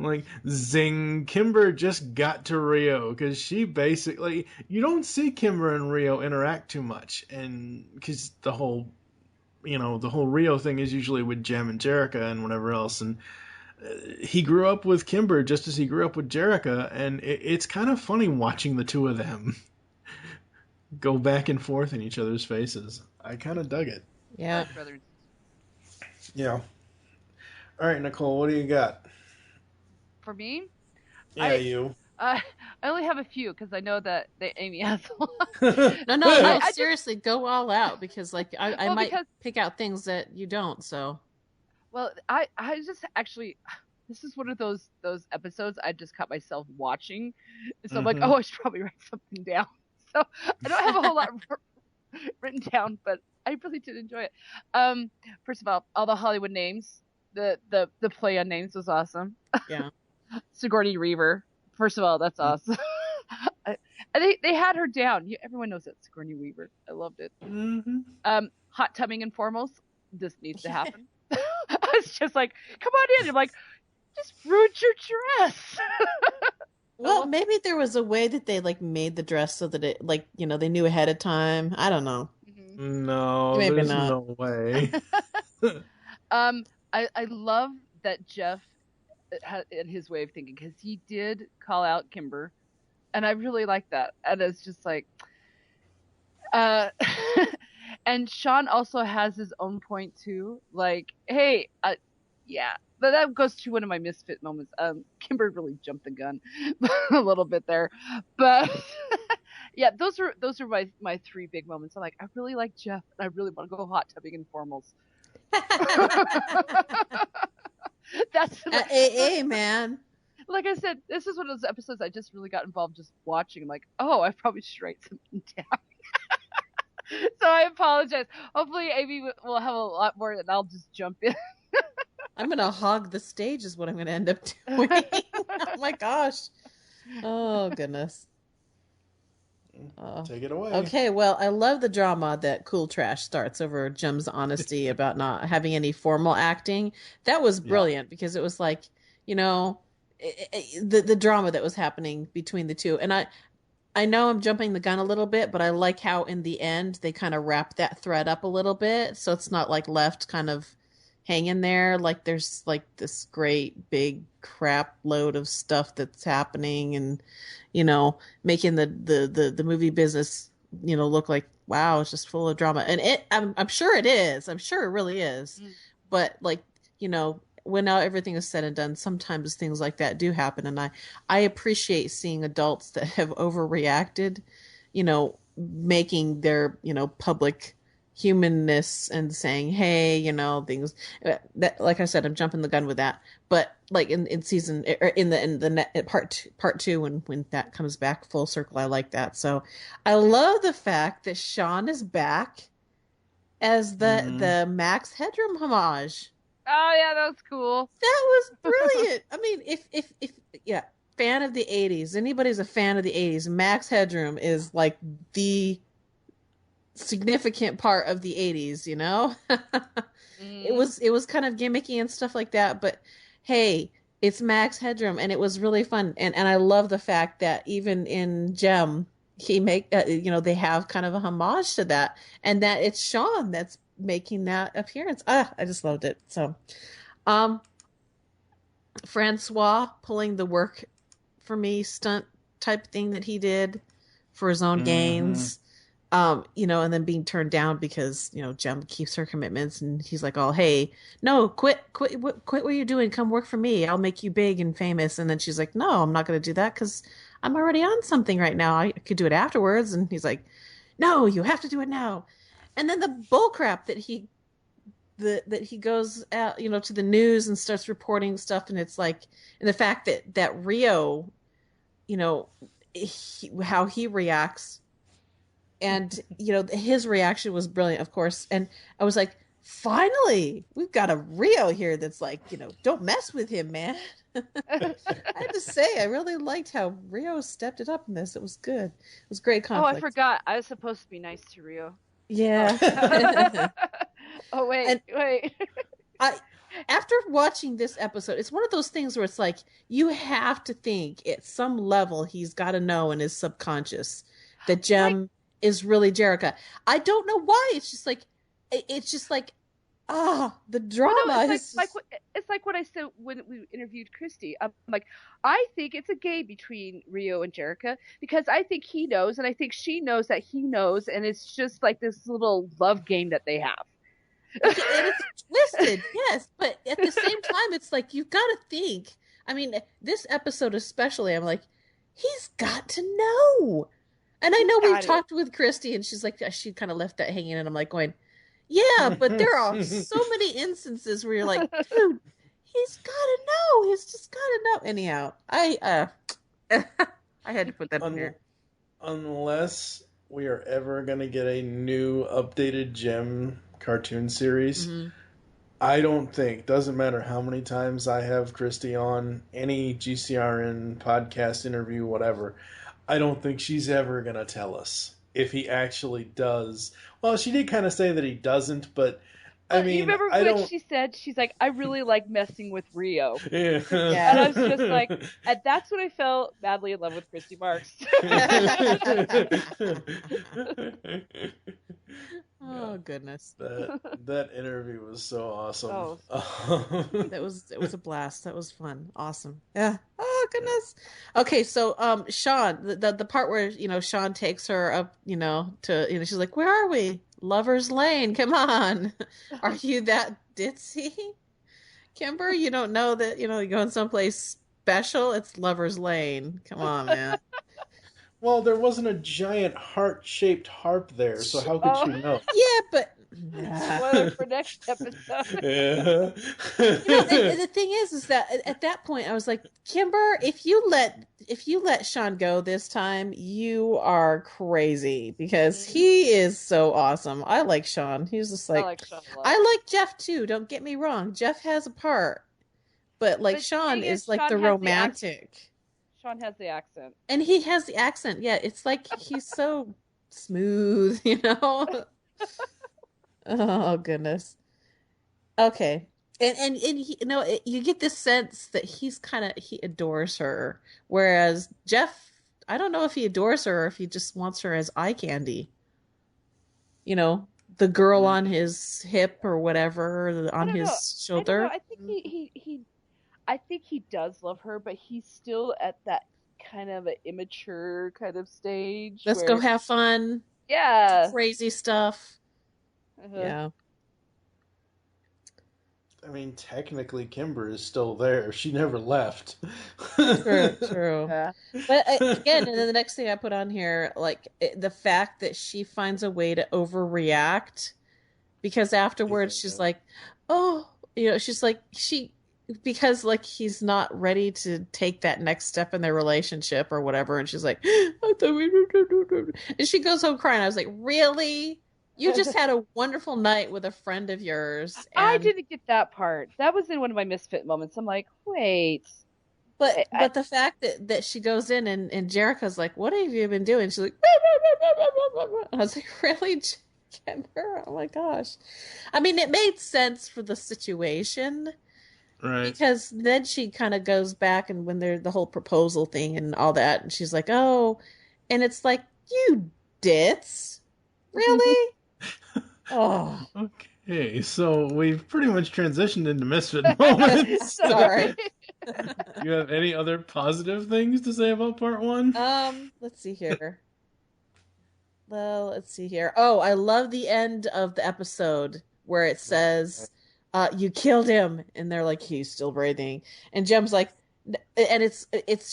like, zing, Kimber just got to Rio, because she basically, you don't see Kimber and Rio interact too much, and because the whole Rio thing is usually with Jem and Jerrica and whatever else, and he grew up with Kimber just as he grew up with Jerrica, and it's kind of funny watching the two of them go back and forth in each other's faces. I kind of dug it. Yeah. Yeah. All right, Nicole, what do you got? For me? Yeah, you. I only have a few because I know that Aimee has a lot. No, seriously, go all out because I might pick out things that you don't. So, well, I just actually, this is one of those episodes I just caught myself watching, so I'm like, oh, I should probably write something down. So I don't have a whole lot written down, but I really did enjoy it. First of all the Hollywood names, the play on names was awesome. Yeah. Sigourney Weaver. First of all, that's awesome. They had her down. Everyone knows that Sigourney Weaver. I loved it. Hot tubbing and formals. This needs to happen. I was just like, come on in. I'm like, just ruined your dress. Well, maybe there was a way that they made the dress so that it they knew ahead of time. I don't know. No, maybe there's not. no way. I love that Jeff in his way of thinking, because he did call out Kimber, and I really like that. And it's just like, and Sean also has his own point too. Like, hey, yeah, but that goes to one of my misfit moments. Kimber really jumped the gun a little bit there, but yeah, those are my three big moments. I'm like, I really like Jeff, and I really want to go hot tubbing in formals. That's AA, man. Like I said, this is one of those episodes I just really got involved just watching. I'm like, oh, I probably should write something down. So I apologize. Hopefully Aimee will have a lot more, and I'll just jump in. I'm going to hog the stage is what I'm going to end up doing. Oh, my gosh. Oh, goodness. Take it away. Okay, well, I love the drama that Cool Trash starts over Jem's honesty about not having any formal acting. That was brilliant because it was like, the drama that was happening between the two. And I know I'm jumping the gun a little bit, but I like how in the end they kind of wrap that thread up a little bit, so it's not left kind of hanging there. There's this great big crap load of stuff that's happening, and making the movie business look like, wow, it's just full of drama. And I'm sure it is. I'm sure it really is. But when now everything is said and done, sometimes things like that do happen, and I appreciate seeing adults that have overreacted, making their public humanness and saying, hey, things that, like I said, I'm jumping the gun with that, but in season or in the part two when that comes back full circle, I like that. So I love the fact that Sean is back as the Max Headroom homage. Oh yeah, that was cool. That was brilliant. I mean, if fan of the 80s, anybody's a fan of the 80s, Max Headroom is like the significant part of the 80s, It was kind of gimmicky and stuff like that, but hey, it's Max Headroom, and it was really fun. And I love the fact that even in Jem, he they have kind of a homage to that, and that it's Sean that's making that appearance. I just loved it. So Francois pulling the work for me stunt type thing that he did for his own gains. You know, and then being turned down because, you know, Jem keeps her commitments and he's like, oh, hey, no, quit what you're doing. Come work for me. I'll make you big and famous. And then she's like, no, I'm not going to do that because I'm already on something right now. I could do it afterwards. And he's like, no, you have to do it now. And then the bullcrap that he goes out, you know, to the news and starts reporting stuff. And it's like, and the fact that Rio, you know, how he reacts. And, you know, his reaction was brilliant, of course. And I was like, finally, we've got a Rio here that's like, you know, don't mess with him, man. I have to say, I really liked how Rio stepped it up in this. It was good. It was great conflict. Oh, I forgot. I was supposed to be nice to Rio. Yeah. Oh, wait. After watching this episode, it's one of those things where it's like, you have to think at some level he's got to know in his subconscious that Jem is really Jerrica. I don't know why. It's just like the drama. Well, no, it's like what I said when we interviewed Christy. I'm like, I think it's a game between Rio and Jerrica because I think he knows and I think she knows that he knows, and it's just like this little love game that they have. It's twisted, yes, but at the same time, it's like you've got to think. I mean, this episode especially, I'm like, he's got to know. And I know we've talked with Christy, and she's like, she kind of left that hanging, and I'm like going, yeah, but there are so many instances where you're like, dude, he's got to know. He's just got to know. Anyhow, I had to put that in there. Unless we are ever going to get a new updated Jem cartoon series, I don't think, doesn't matter how many times I have Christy on, any GCRN podcast interview, whatever, I don't think she's ever going to tell us if he actually does. Well, she did kind of say that he doesn't, but I mean, you remember when she said, she's like, I really like messing with Rio. Yeah. And I was just like, and that's when I fell madly in love with Christy Marks. Oh goodness! That interview was so awesome. Oh. It was a blast. That was fun. Awesome. Yeah. Oh goodness. Okay, so Sean, the part where, you know, Sean takes her up, you know, to, you know, she's like, where are we? Lover's Lane. Come on. Are you that ditzy, Kimber? You don't know that, you know, you're going someplace special? It's Lover's Lane. Come on, man. Well, there wasn't a giant heart-shaped harp there, so how could she know? Yeah, but spoiler for next episode. Yeah. You know, the thing is that at that point I was like, Kimber, if you let Sean go this time, you are crazy, because he is so awesome. I like Sean. He's just like, I like Jeff too. Don't get me wrong. Jeff has a part, but Sean is like the romantic. Sean has the accent. And he has the accent. Yeah, it's like he's so smooth, you know? Oh, goodness. Okay. And he, you know, you get this sense that he adores her. Whereas Jeff, I don't know if he adores her or if he just wants her as eye candy. You know, the girl on his hip or whatever, on his shoulder. I think I think he does love her, but he's still at that kind of an immature kind of stage. Let's go have fun. Yeah. Crazy stuff. Yeah. I mean, technically, Kimber is still there. She never left. True. Yeah. But again, and then the next thing I put on here, like the fact that she finds a way to overreact, because afterwards she's like, oh, you know, she's like, because like he's not ready to take that next step in their relationship or whatever, and she's like, I thought we and she goes home crying. I was like, really? You just had a wonderful night with a friend of yours. And... I didn't get that part. That was in one of my misfit moments. I'm like, wait. But the fact that she goes in and Jerrica's like, what have you been doing? She's like, I was like, really, Kimber? Oh my gosh. I mean, it made sense for the situation. Right. Because then she kind of goes back, and when they're the whole proposal thing and all that, and she's like, oh, and it's like, you ditz? Really? Oh. Okay, so we've pretty much transitioned into misfit moments. Sorry. You have any other positive things to say about part one? Let's see here. Well, let's see here. Oh, I love the end of the episode where it says, "You killed him," and they're like, "He's still breathing." And Jem's like, and it's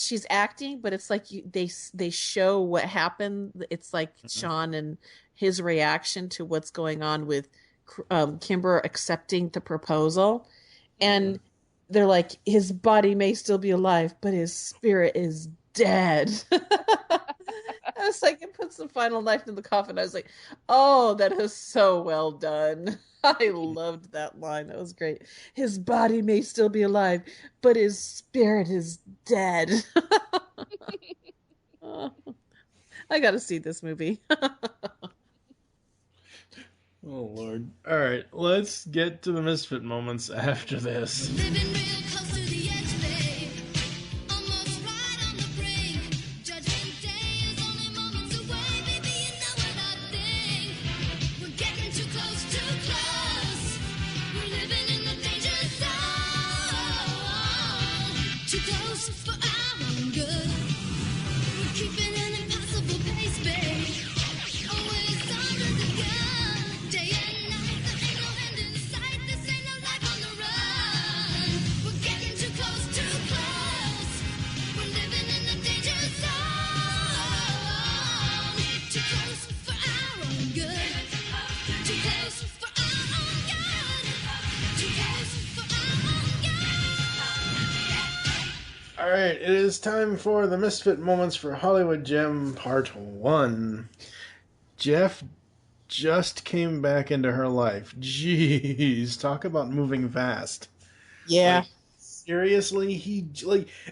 she's acting, but it's like they show what happened. It's like Sean and his reaction to what's going on with Kimber accepting the proposal, and they're like, his body may still be alive, but his spirit is dead. I was like, it puts the final knife in the coffin. I was like, oh, that is so well done. I loved that line. That was great. His body may still be alive, but his spirit is dead. I gotta see this movie. Oh, Lord. All right, let's get to the Misfit moments after this. All right, it is time for the Misfit Moments for Hollywood Jem Part 1. Jeff just came back into her life. Jeez, talk about moving fast. Yeah. Like, seriously,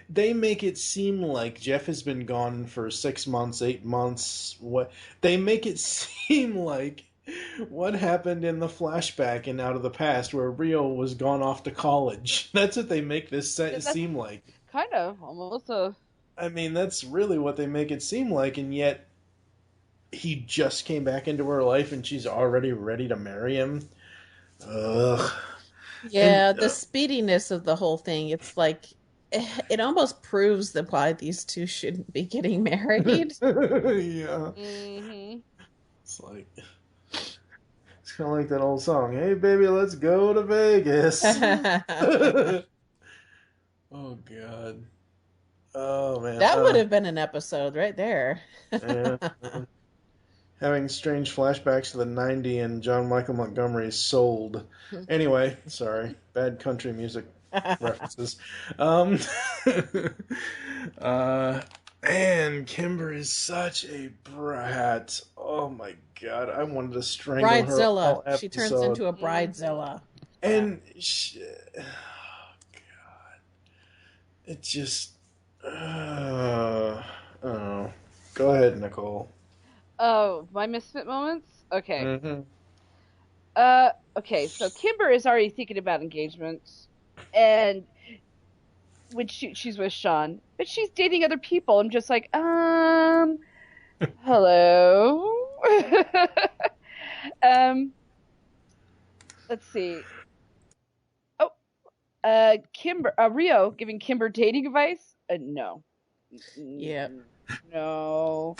they make it seem like Jeff has been gone for 6 months, 8 months. They make it seem like what happened in the flashback in Out of the Past where Rio was gone off to college. That's what they make this seem like. Kind of, almost. I mean, that's really what they make it seem like, and yet he just came back into her life and she's already ready to marry him. Ugh. Yeah, and the speediness of the whole thing, it's like, it almost proves that why these two shouldn't be getting married. Yeah. Mm-hmm. It's like, it's kind of like that old song, "Hey baby, let's go to Vegas." Oh, God. Oh, man. That would have been an episode right there. Yeah. Having strange flashbacks to the 90 and John Michael Montgomery's Sold. Anyway, sorry. Bad country music references. And Kimber is such a brat. Oh, my God. I wanted to strangle her all episode. She turns into a bridezilla. And it just... oh. Go ahead, Nicole. Oh, my Misfit moments? Okay. Mm-hmm. Okay, so Kimber is already thinking about engagement, and when she's with Sean, but she's dating other people. I'm just like, hello? Let's see. Rio giving Kimber dating advice? No. Yeah. No.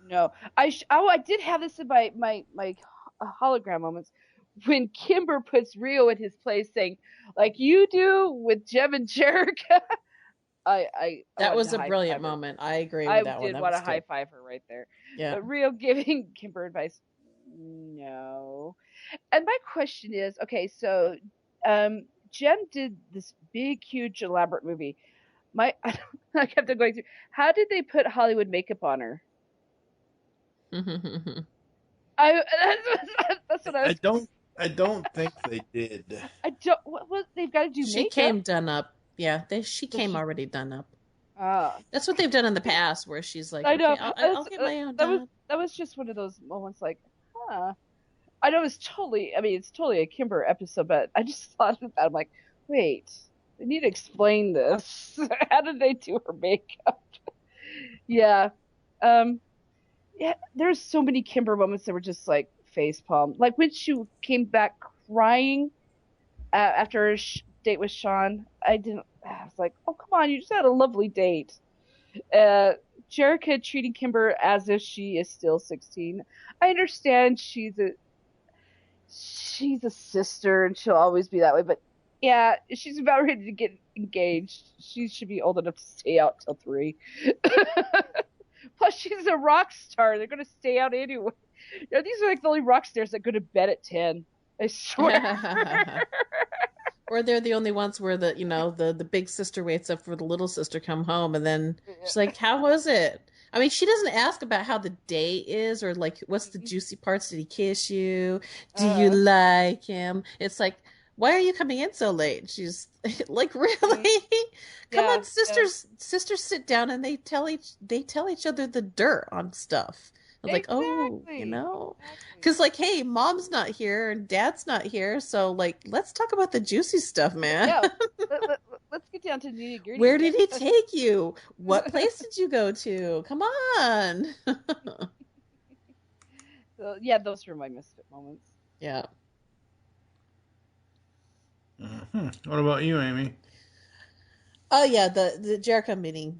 No. I did have this in my hologram moments when Kimber puts Rio in his place, saying, like you do with Jem and Jerica. That was a brilliant moment. I agree with that one. I did want to high five her right there. Yeah. But Rio giving Kimber advice? No. And my question is, okay, so Jem did this big, huge, elaborate movie. I kept on going through. How did they put Hollywood makeup on her? That's what I was. I don't think they did. Well, they've got to do. She makeup. came done up. Yeah, she came already done up. That's what they've done in the past, where she's like, I know. Okay, I'll get my own done. That was just one of those moments, like, huh. I know it's totally a Kimber episode, but I just thought of that. I'm like, wait, they need to explain this. How did they do her makeup? Yeah. Yeah, there's so many Kimber moments that were just like facepalm. Like when she came back crying after date with Sean. I was like, oh, come on, you just had a lovely date. Jerica treating Kimber as if she is still 16. I understand she's a sister and she'll always be that way, but yeah, she's about ready to get engaged. She should be old enough to stay out till 3. Plus, she's a rock star. They're going to stay out anyway. These are like the only rock stars that go to bed at 10. I swear. Or they're the only ones where the big sister waits up for the little sister come home, and then she's like, "How was it?" I mean, she doesn't ask about how the day is or like what's the juicy parts. Did he kiss you? Do you like him? It's like, why are you coming in so late? She's like, really? Come on, sisters. Sisters sit down and they tell each other the dirt on stuff. Like, oh, because like, hey, mom's not here and dad's not here, so like, let's talk about the juicy stuff, man. Yeah, let's get down to the nitty-gritty. Where did he take you? What place did you go to? Come on. So, yeah, those were my misfit moments. Yeah. Mm-hmm. What about you, Aimee? Oh yeah, the Jericho meeting.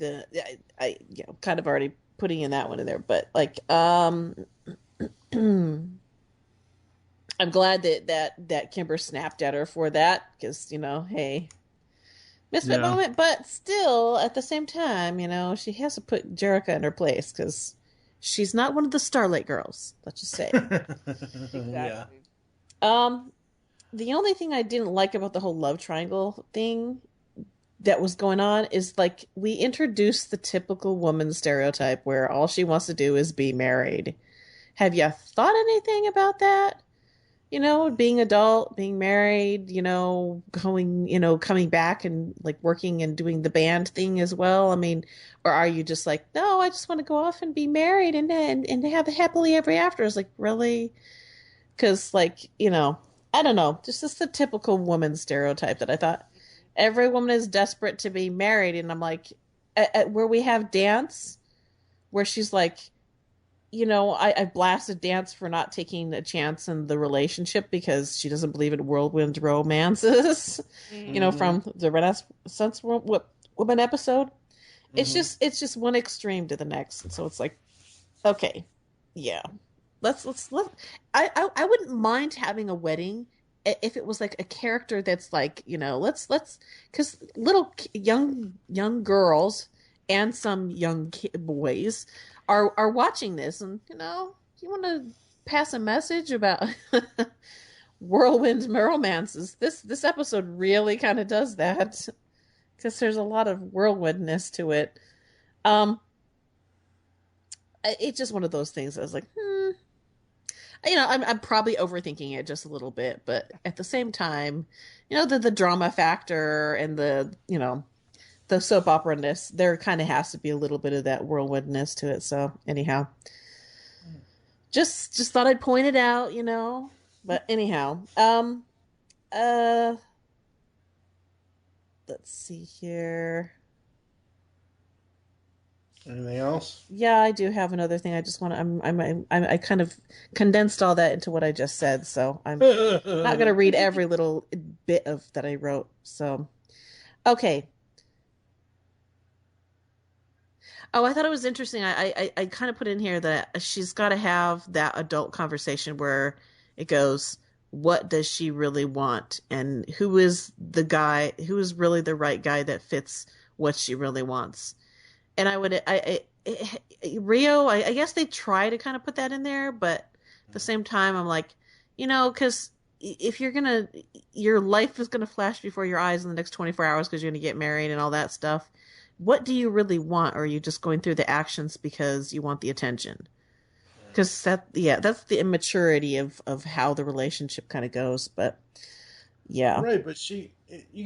I kind of already putting in that one in there, but like I'm glad that Kimber snapped at her for that, because hey, misfit moment, but still at the same time, she has to put Jericho in her place because she's not one of the Starlight girls, let's just say. Exactly. Yeah. The only thing I didn't like about the whole love triangle thing that was going on is like we introduced the typical woman stereotype where all she wants to do is be married. Have you thought anything about that? Being adult, being married, coming back and like working and doing the band thing as well. I mean, or are you just like, no, I just want to go off and be married and have a happily ever after? It's like, really? Because like, I don't know, just the typical woman stereotype that I thought every woman is desperate to be married. And I'm like, where we have Dance, where she's like, I blasted Dance for not taking a chance in the relationship because she doesn't believe in whirlwind romances, from the Renaissance Woman episode. Mm-hmm. It's just one extreme to the next. And so it's like, okay, yeah, let's I wouldn't mind having a wedding if it was like a character that's like, let's because little young girls and some young boys are watching this, and you want to pass a message about whirlwind romances. This episode really kind of does that because there's a lot of whirlwindness to it. It's just one of those things. I was like, I'm probably overthinking it just a little bit, but at the same time, the drama factor and the soap opera-ness, there kind of has to be a little bit of that whirlwindness to it. So anyhow, just thought I'd point it out, but anyhow, let's see here. Anything else? Yeah, I do have another thing. I just want to. I kind of condensed all that into what I just said, so I'm not going to read every little bit of that I wrote. So, okay. Oh, I thought it was interesting. I kind of put in here that she's got to have that adult conversation where it goes, what does she really want, and who is the guy who is really the right guy that fits what she really wants. And Rio, I guess they try to kind of put that in there, but at the same time, I'm like, because if your life is going to flash before your eyes in the next 24 hours because you're going to get married and all that stuff. What do you really want? Or are you just going through the actions because you want the attention? Because that's the immaturity of how the relationship kind of goes. But yeah. Right. But you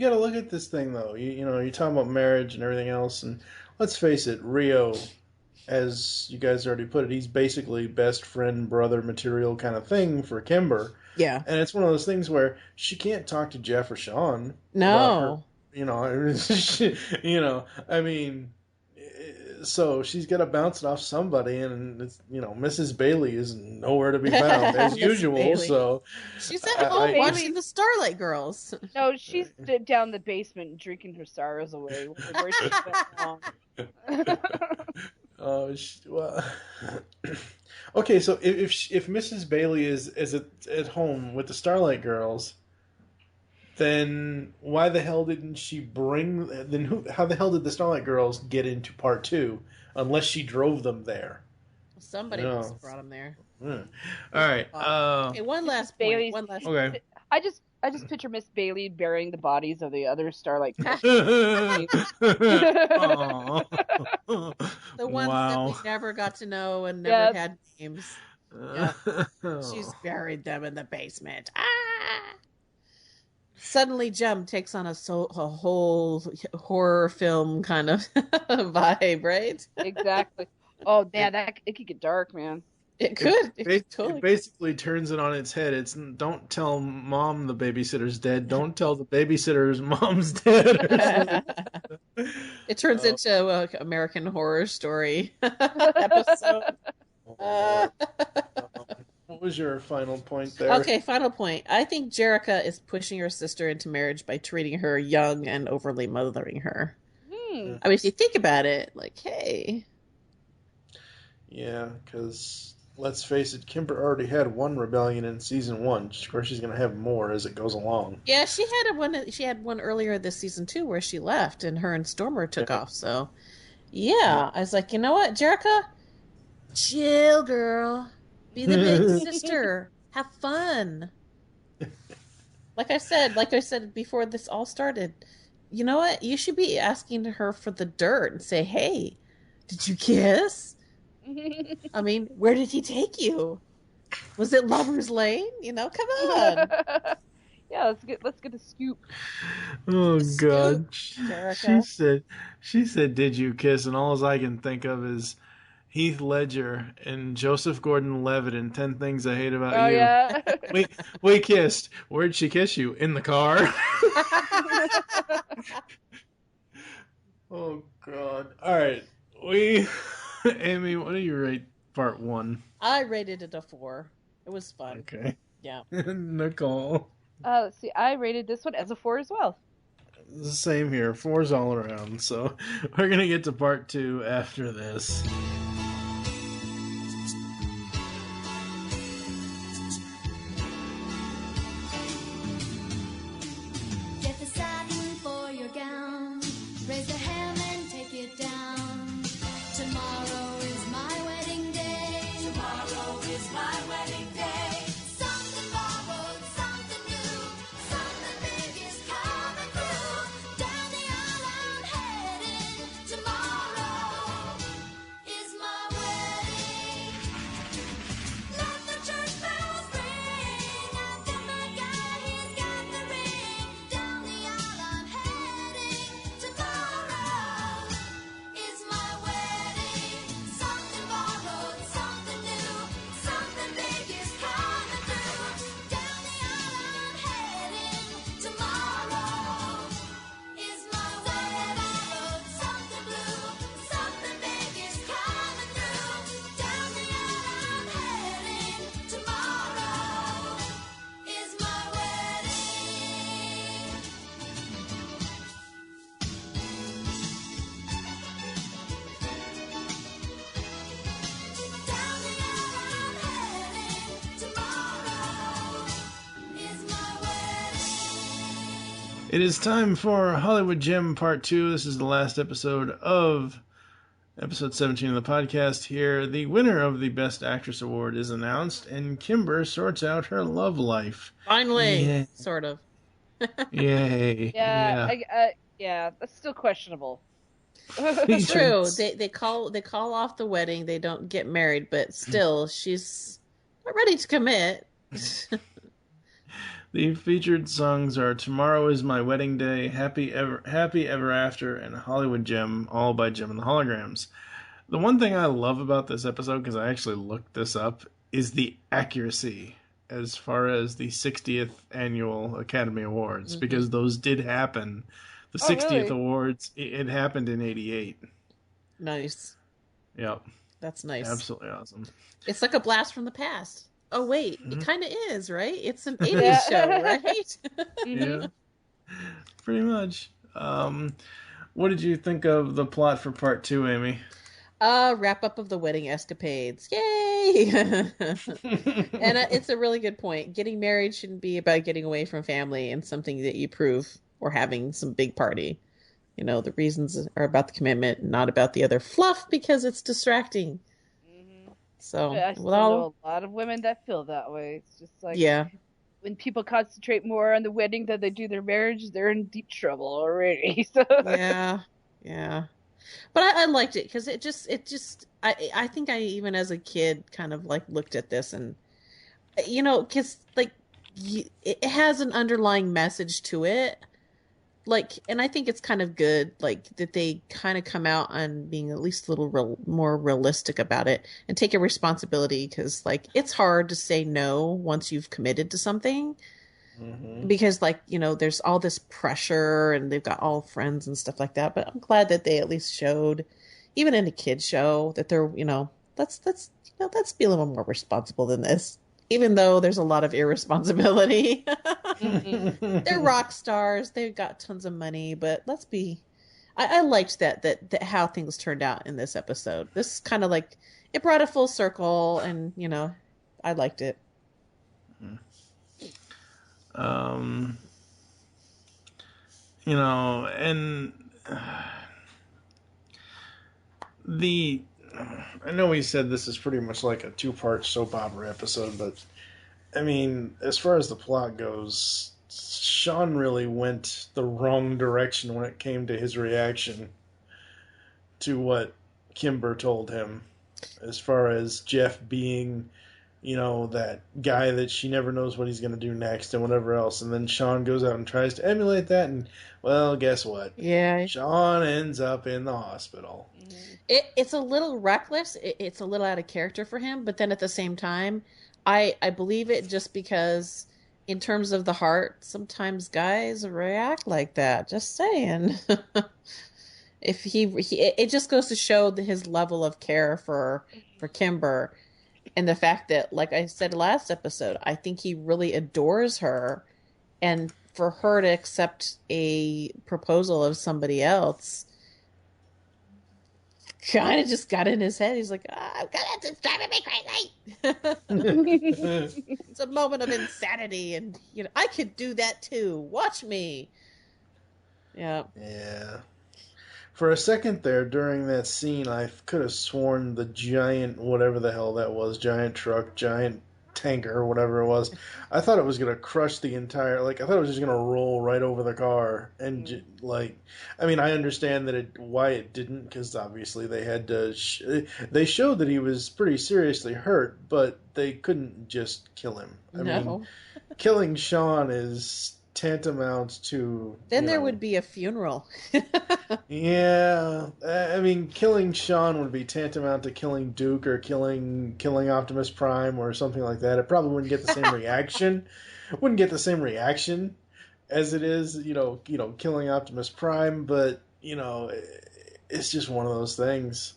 got to look at this thing though. You're talking about marriage and everything else, and let's face it, Rio, as you guys already put it, he's basically best friend, brother material kind of thing for Kimber. Yeah. And it's one of those things where she can't talk to Jeff or Sean. No. I mean, So she's got to bounce it off somebody, and it's, Mrs. Bailey is nowhere to be found as usual. Bailey. So she's at home watching the Starlight Girls. No, she's down in the basement drinking her sorrows away. Where she went wrong. Well, okay. So if Mrs. Bailey is at home with the Starlight Girls, then why the hell didn't she bring? Then how the hell did the Starlight Girls get into part 2 unless she drove them there? Somebody must have brought them there. All right. Okay, one last point. Okay. I just picture Miss Bailey burying the bodies of the other Starlight Girls. The ones that we never got to know and never had names. Yeah. She's buried them in the basement. Suddenly, Jem takes on a whole horror film kind of vibe, right? Exactly. Oh, man, it could get dark, man. It could. It basically turns it on its head. It's don't tell mom the babysitter's dead. Don't tell the babysitter's mom's dead. It turns into an American Horror Story episode. What was your final point there? Okay, final point. I think Jerrica is pushing her sister into marriage by treating her young and overly mothering her. I mean, if you think about it, like, hey. Yeah, because let's face it, Kimber already had one rebellion in season 1. Of course, she's going to have more as it goes along. Yeah, she had one earlier this season too, where she left and her and Stormer took off. So, yeah, I was like, you know what, Jerrica, chill, girl. Be the big sister. Have fun. Like I said before this all started, you know what? You should be asking her for the dirt and say, hey, did you kiss? I mean, where did he take you? Was it Lover's Lane? Come on. Yeah, let's get a scoop. Oh, God. Jerrica. She said, did you kiss? And all I can think of is Heath Ledger and Joseph Gordon-Levitt in 10 Things I Hate About You. Oh, yeah. We kissed. Where'd she kiss you? In the car? Oh, God. All right. Aimee, what do you rate part 1? I rated it a 4. It was fun. Okay. Yeah. Nicole? Let's see. I rated this one as a 4 as well. The same here. 4s all around. So we're going to get to part 2 after this. Get the satin for your gown. Raise the hem and take it down. Tomorrow is my wedding day. Tomorrow is my wedding day. Something borrowed, something new. Something big is coming through. Down the aisle I'm heading. Tomorrow is my wedding. Let the church bells ring. I've got my guy, he's got the ring. Down the aisle I'm heading. Tomorrow is my wedding. Something borrowed, something new. Something big is coming through. Down the aisle I'm heading. Tomorrow is my wedding. Something blue, something big is coming through. Down the aisle I'm heading. Tomorrow is my wedding. Down the aisle I'm heading. Tomorrow is my wedding. It is time for Hollywood Jem Part 2. This is the last episode of episode 17 of the podcast here. The winner of the Best Actress Award is announced, and Kimber sorts out her love life. Finally, Yay. sort of. Yay. Yeah, that's still questionable. It's true. They call off the wedding. They don't get married, but still, she's not ready to commit. The featured songs are Tomorrow Is My Wedding Day, Happy Ever After, and Hollywood Jem, all by Jem and the Holograms. The one thing I love about this episode, because I actually looked this up, is the accuracy as far as the 60th Annual Academy Awards, because those did happen. The 60th really? Awards, it happened in 88. Nice. Yep. That's nice. Absolutely awesome. It's like a blast from the past. Oh, wait. It kind of is, right? It's an 80s Yeah. show, right? Yeah. Pretty much. What did you think of the plot for part 2, Aimee? Wrap up of the wedding escapades. Yay! And it's a really good point. Getting married shouldn't be about getting away from family and something that you prove or having some big party. You know, the reasons are about the commitment, not about the other fluff because it's distracting. So, I still know a lot of women that feel that way. It's just like, when people concentrate more on the wedding than they do their marriage, they're in deep trouble already. So. Yeah. But I liked it because it just, I think I even as a kid kind of like looked at this and, you know, because like it has an underlying message to it. Like, and I think it's kind of good, like, that they kind of come out on being at least a little more realistic about it and take a responsibility because, like, it's hard to say no once you've committed to something because, like, you know, there's all this pressure and they've got all friends and stuff like that. But I'm glad that they at least showed, even in a kid's show, that they're, you know, let's be a little more responsible than this. Even though there's a lot of irresponsibility. They're rock stars. They've got tons of money, but let's be... I liked that how things turned out in this episode. This is kind of like... It brought a full circle, and, you know, I liked it. You know, and... I know we said this is pretty much like a 2-part soap opera episode, but I mean, as far as the plot goes, Sean really went the wrong direction when it came to his reaction to what Kimber told him, as far as Jeff being, you know, that guy that she never knows what he's going to do next and whatever else. And then Sean goes out and tries to emulate that, and, well, guess what? Yeah. Sean ends up in the hospital. It's a little reckless. It's a little out of character for him, but then at the same time, I believe it just because in terms of the heart, sometimes guys react like that. Just saying. If it just goes to show his level of care for Kimber, and the fact that, like I said last episode, I think he really adores her, and for her to accept a proposal of somebody else kind of just got in his head. He's like, oh, God, it's driving me crazy. It's a moment of insanity, and you know, I could do that too. Watch me. Yeah. For a second there, during that scene, I could have sworn the giant, whatever the hell that was, giant truck, giant tanker, whatever it was, I thought it was going to crush the entire, like, I thought it was just going to roll right over the car. And, like, I mean, I understand that why it didn't, because obviously they had to, they showed that he was pretty seriously hurt, but they couldn't just kill him. I mean, killing Sean is tantamount to... Then there would be a funeral. Yeah, I mean, killing Sean would be tantamount to killing Duke or killing Optimus Prime or something like that. It probably wouldn't get the same reaction. Wouldn't get the same reaction as it is, you know, killing Optimus Prime. But you know, it's just one of those things.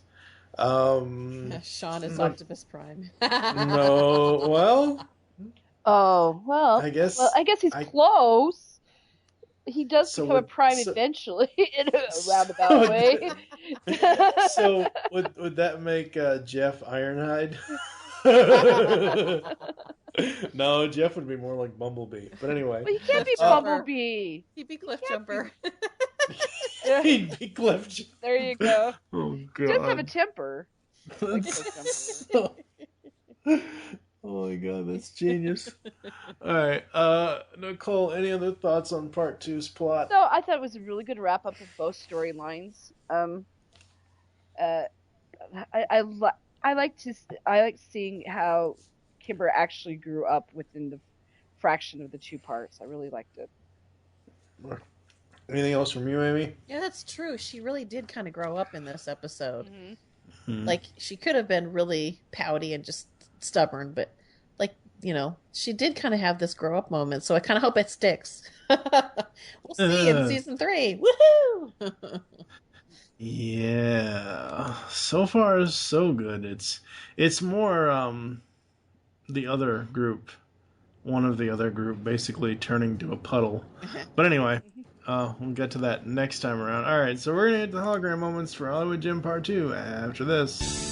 Sean is Optimus Prime. No, well. Oh well. I guess he's close. He does become a prime eventually in a roundabout way. So would that make Jeff Ironhide? No, Jeff would be more like Bumblebee. But anyway. But he can't be Bumblebee. He'd be Cliffjumper. He'd be Cliffjumper. There you go. Oh, God. He does have a temper. Like Oh my God, that's genius. All right, Nicole, any other thoughts on part 2's plot? So I thought it was a really good wrap up of both storylines. I like seeing how Kimber actually grew up within the fraction of the 2 parts. I really liked it. Anything else from you, Aimee? Yeah, that's true. She really did kind of grow up in this episode. Mm-hmm. Like, she could have been really pouty and just stubborn, but like, you know, she did kind of have this grow up moment, so I kind of hope it sticks. We'll see in season 3. Woohoo! Yeah, so far so good. It's more the other group, one of the other group, basically turning to a puddle. But anyway, we'll get to that next time around. All right, so we're gonna get the hologram moments for Hollywood Jem Part 2 after this.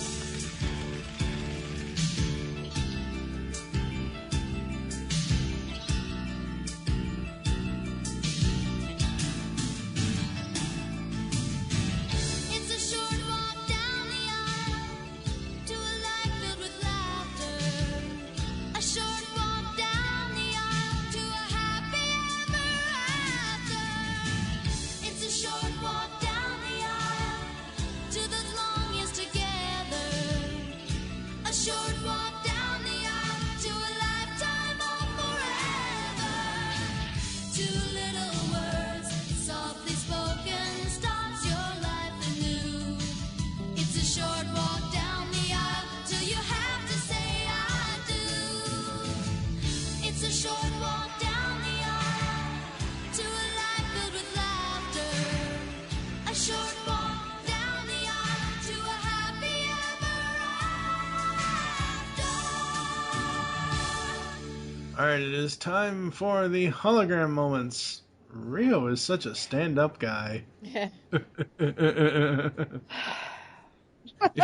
Alright, it is time for the hologram moments. Rio is such a stand-up guy. If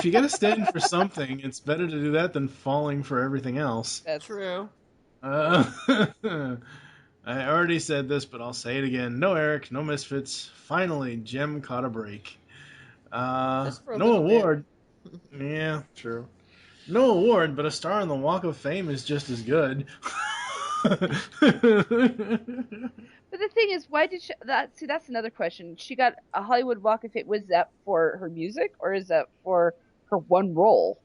you gotta stand for something, it's better to do that than falling for everything else. That's true. I already said this, but I'll say it again. No Eric, no Misfits. Finally, Jem caught a break. No award. Yeah, true. No award, but a star on the Walk of Fame is just as good. But the thing is, why did she... See, that's another question. She got a Hollywood Walk of Fame. Was that for her music, or is that for her one role?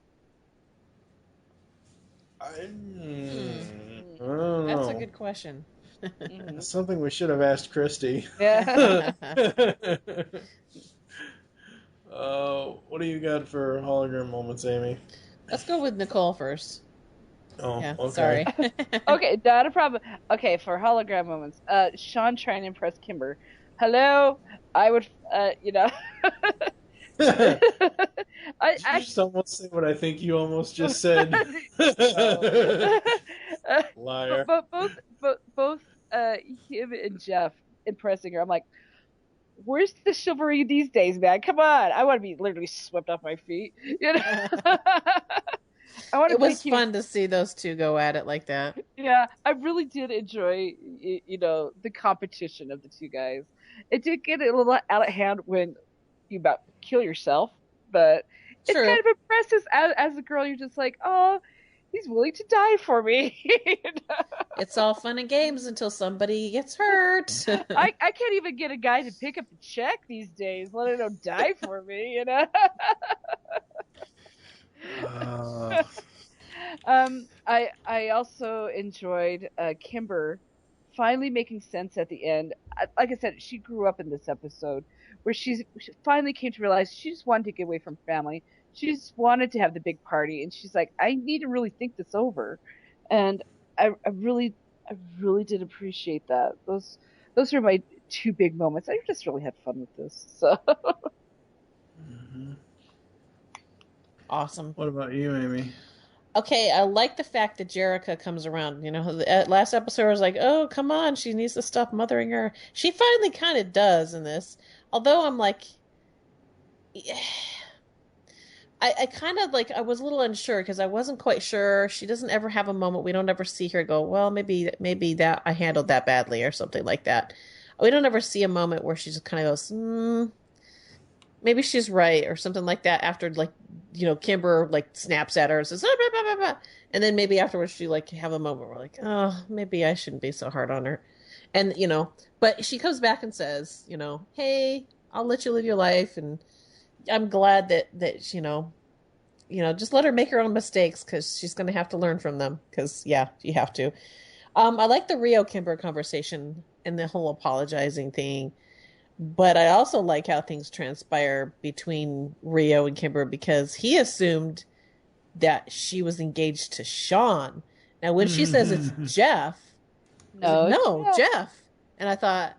I don't know. That's a good question. That's something we should have asked Christy. Yeah. What do you got for hologram moments, Aimee? Let's go with Nicole first. Oh, yeah, okay. Sorry. Okay, not a problem. Okay, for hologram moments, Sean trying to impress Kimber. Hello, I would, I just almost say what I think you almost just said. Liar. Both him and Jeff impressing her. I'm like, where's the chivalry these days, man? Come on, I want to be literally swept off my feet. You know. It was fun to see those two go at it like that. Yeah, I really did enjoy, the competition of the two guys. It did get a little out of hand when you about kill yourself, but it's kind of impressive as a girl. You're just like, oh, he's willing to die for me. It's all fun and games until somebody gets hurt. I can't even get a guy to pick up the check these days, let alone die for me, you know? I also enjoyed Kimber finally making sense at the end. Like I said, she grew up in this episode where she finally came to realize she just wanted to get away from family. She just wanted to have the big party, and she's like, I need to really think this over. And I really did appreciate that. Those are my two big moments. I just really had fun with this. So. Mm-hmm. Awesome. What about you, Aimee? Okay, I like the fact that Jerrica comes around. The last episode I was like, oh, come on, she needs to stop mothering her. She finally kind of does in this. Although I'm like, I kind of like, I was a little unsure because I wasn't quite sure. She doesn't ever have a moment. We don't ever see her go, well, maybe that I handled that badly or something like that. We don't ever see a moment where she just kind of goes, maybe she's right or something like that after, like, Kimber, like, snaps at her and says, blah, blah, blah, blah. And then maybe afterwards she, like, have a moment where, like, oh, maybe I shouldn't be so hard on her. And, but she comes back and says, hey, I'll let you live your life. And I'm glad that just let her make her own mistakes because she's going to have to learn from them because, yeah, you have to. I like the Rio Kimber conversation and the whole apologizing thing. But I also like how things transpire between Rio and Kimber because he assumed that she was engaged to Sean. Now, when she says it's Jeff, no, Jeff. And I thought,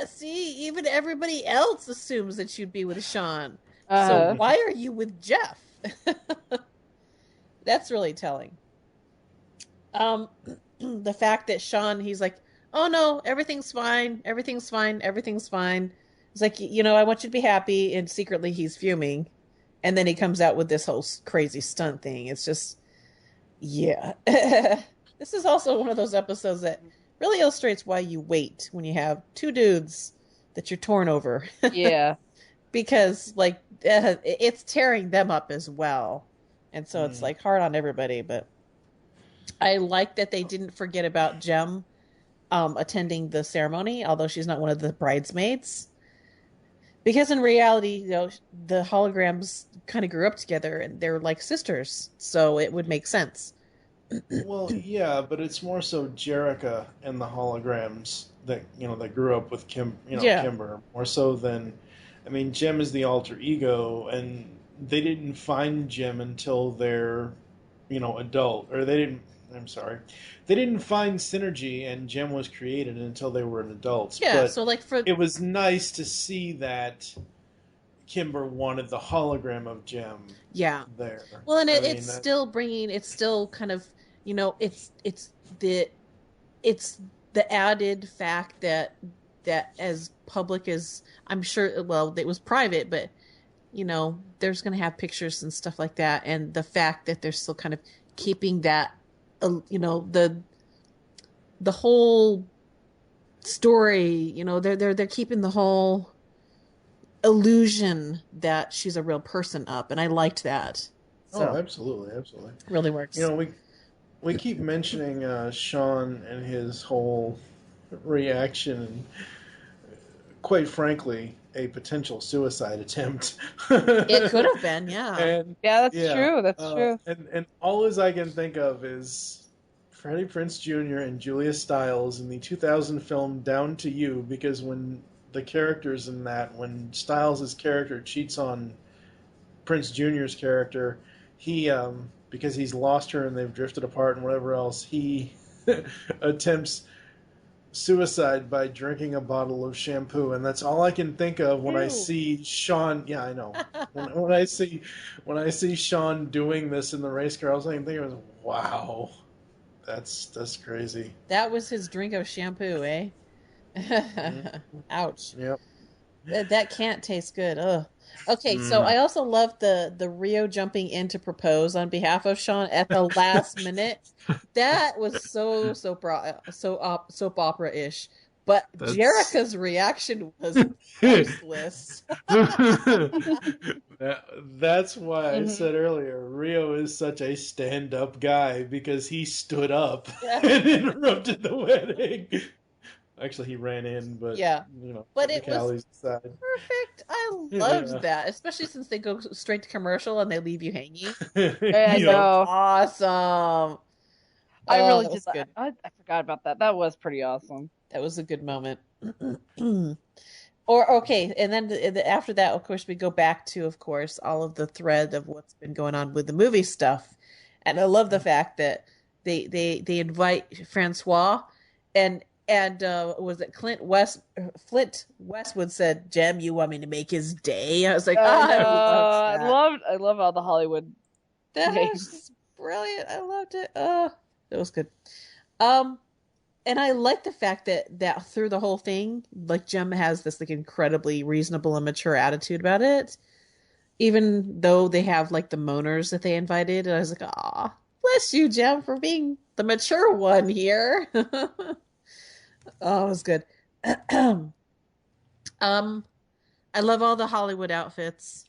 See, even everybody else assumes that you'd be with Sean. So why are you with Jeff? That's really telling. The fact that Sean, he's like, oh no, everything's fine. Everything's fine. Everything's fine. It's like, I want you to be happy. And secretly he's fuming. And then he comes out with this whole crazy stunt thing. It's just, yeah. This is also one of those episodes that really illustrates why you wait when you have two dudes that you're torn over. Yeah. Because, it's tearing them up as well. And so it's, hard on everybody. But I like that they didn't forget about Jem attending the ceremony, although she's not one of the bridesmaids. Because in reality, the holograms kind of grew up together and they're like sisters, so it would make sense. Well, yeah, but it's more so Jerrica and the holograms that that grew up with Kimber, more so than, Jem is the alter ego, and they didn't find Jem until they're, adult, or they didn't find Synergy and Jem was created until they were adults. Yeah, but so it was nice to see that Kimber wanted the hologram of Jem. Yeah. There. Well, and it's still kind of, it's the added fact that as public as, I'm sure, well, it was private, but there's going to have pictures and stuff like that, and the fact that they're still kind of keeping that. The whole story, they're keeping the whole illusion that she's a real person up, and I liked that. So, oh, absolutely. Really works. We keep mentioning Sean and his whole reaction, and quite frankly, a potential suicide attempt. It could have been, yeah. That's true. That's true. And all as I can think of is Freddie Prinze Jr. and Julia Stiles in the 2000 film Down to You, because when the characters in that, when Stiles' character cheats on Prinze Jr.'s character, he, because he's lost her and they've drifted apart and whatever else, he attempts suicide by drinking a bottle of shampoo, and that's all I can think of when I see Sean. Yeah, I know. when I see Sean doing this in the race car, all I can think of is, wow, that's crazy. That was his drink of shampoo, eh? Ouch. Yep. That can't taste good. Ugh. Okay, so I also love the Rio jumping in to propose on behalf of Sean at the last minute. That was so soap opera-ish. But Jerrica's reaction was priceless. That's why I said earlier, Rio is such a stand-up guy, because he stood up and interrupted the wedding. Actually, he ran in, but but it was perfect. I loved that, especially since they go straight to commercial and they leave you hanging. I know, awesome. I really did. I forgot about that. That was pretty awesome. That was a good moment. Okay, and then after that, of course, we go back to, of course, all of the thread of what's been going on with the movie stuff, and I love the fact that they invite Francois and was it Flint Westwood said, Jem, you want me to make his day? I was like, I love all the Hollywood. That was brilliant. I loved it. That was good. And I like the fact that through the whole thing, like, Jem has this incredibly reasonable and mature attitude about it, even though they have the moaners that they invited. And I was like, aw, bless you, Jem, for being the mature one here. Oh, it was good. I love all the Hollywood outfits.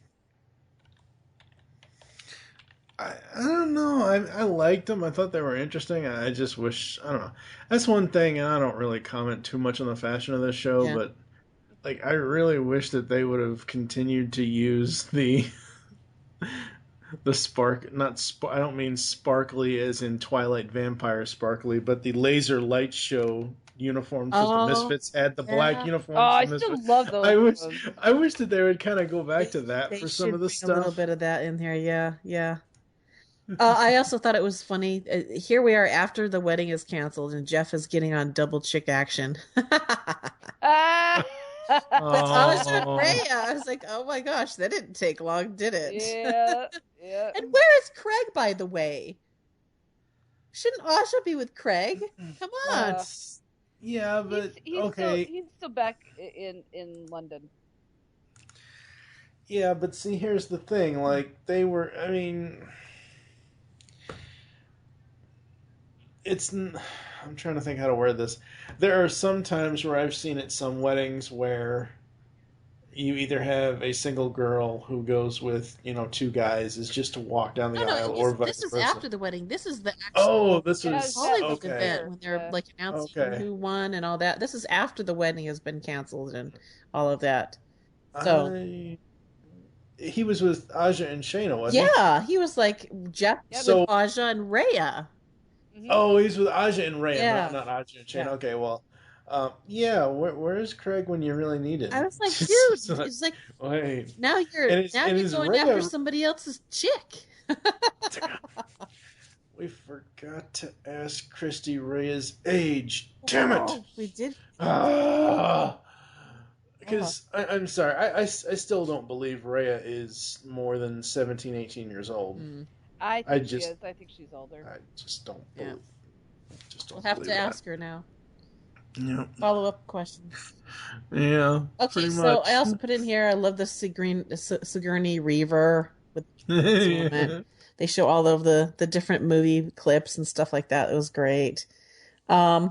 I don't know. I liked them. I thought they were interesting. I just wish, I don't know. That's one thing, and I don't really comment too much on the fashion of this show, but I really wish that they would have continued to use the spark, I don't mean sparkly as in Twilight Vampire sparkly, but the laser light show uniforms that the Misfits had, the black uniforms. Oh, I still love those. I wish that they would kind of go back to that for some of the stuff. A little bit of that in here, yeah. I also thought it was funny. Here we are after the wedding is canceled, and Jeff is getting on double chick action. But Aja and Rhea, I was like, oh my gosh, that didn't take long, did it? Yeah, yeah. And where is Craig, by the way? Shouldn't Aja be with Craig? Come on. Yeah, but he's okay. He's still back in London. Yeah, but see, here's the thing. Like, they were, I mean, I'm trying to think how to word this. There are some times where I've seen at some weddings where you either have a single girl who goes with, two guys, is just to walk down the aisle, or vice this is versa. after the wedding. This is the actual this was Hollywood okay. event when they're like announcing who won and all that. This is after the wedding has been canceled and all of that. So he was with Aja and Shayna, wasn't he? Yeah, he was like Jeff with Aja and Rhea. Mm-hmm. Oh, he's with Aja and Rhea, Yeah. not Aja and Shayna. Yeah. Okay, well, where is Craig when you really need him? I was like, dude, it's like, wait. now you're going Rhea... after somebody else's chick. We forgot to ask Christy Rhea's age. Damn it! Oh, we did. Because I'm sorry, I still don't believe Rhea is more than 17, 18 years old. I think she is. I think she's older. I just don't believe. We'll have to ask her now. Yeah. Follow-up questions. Yeah. Okay, so I also put in here, I love the Sigourney Weaver with moment. They show all of the different movie clips and stuff like that. It was great. I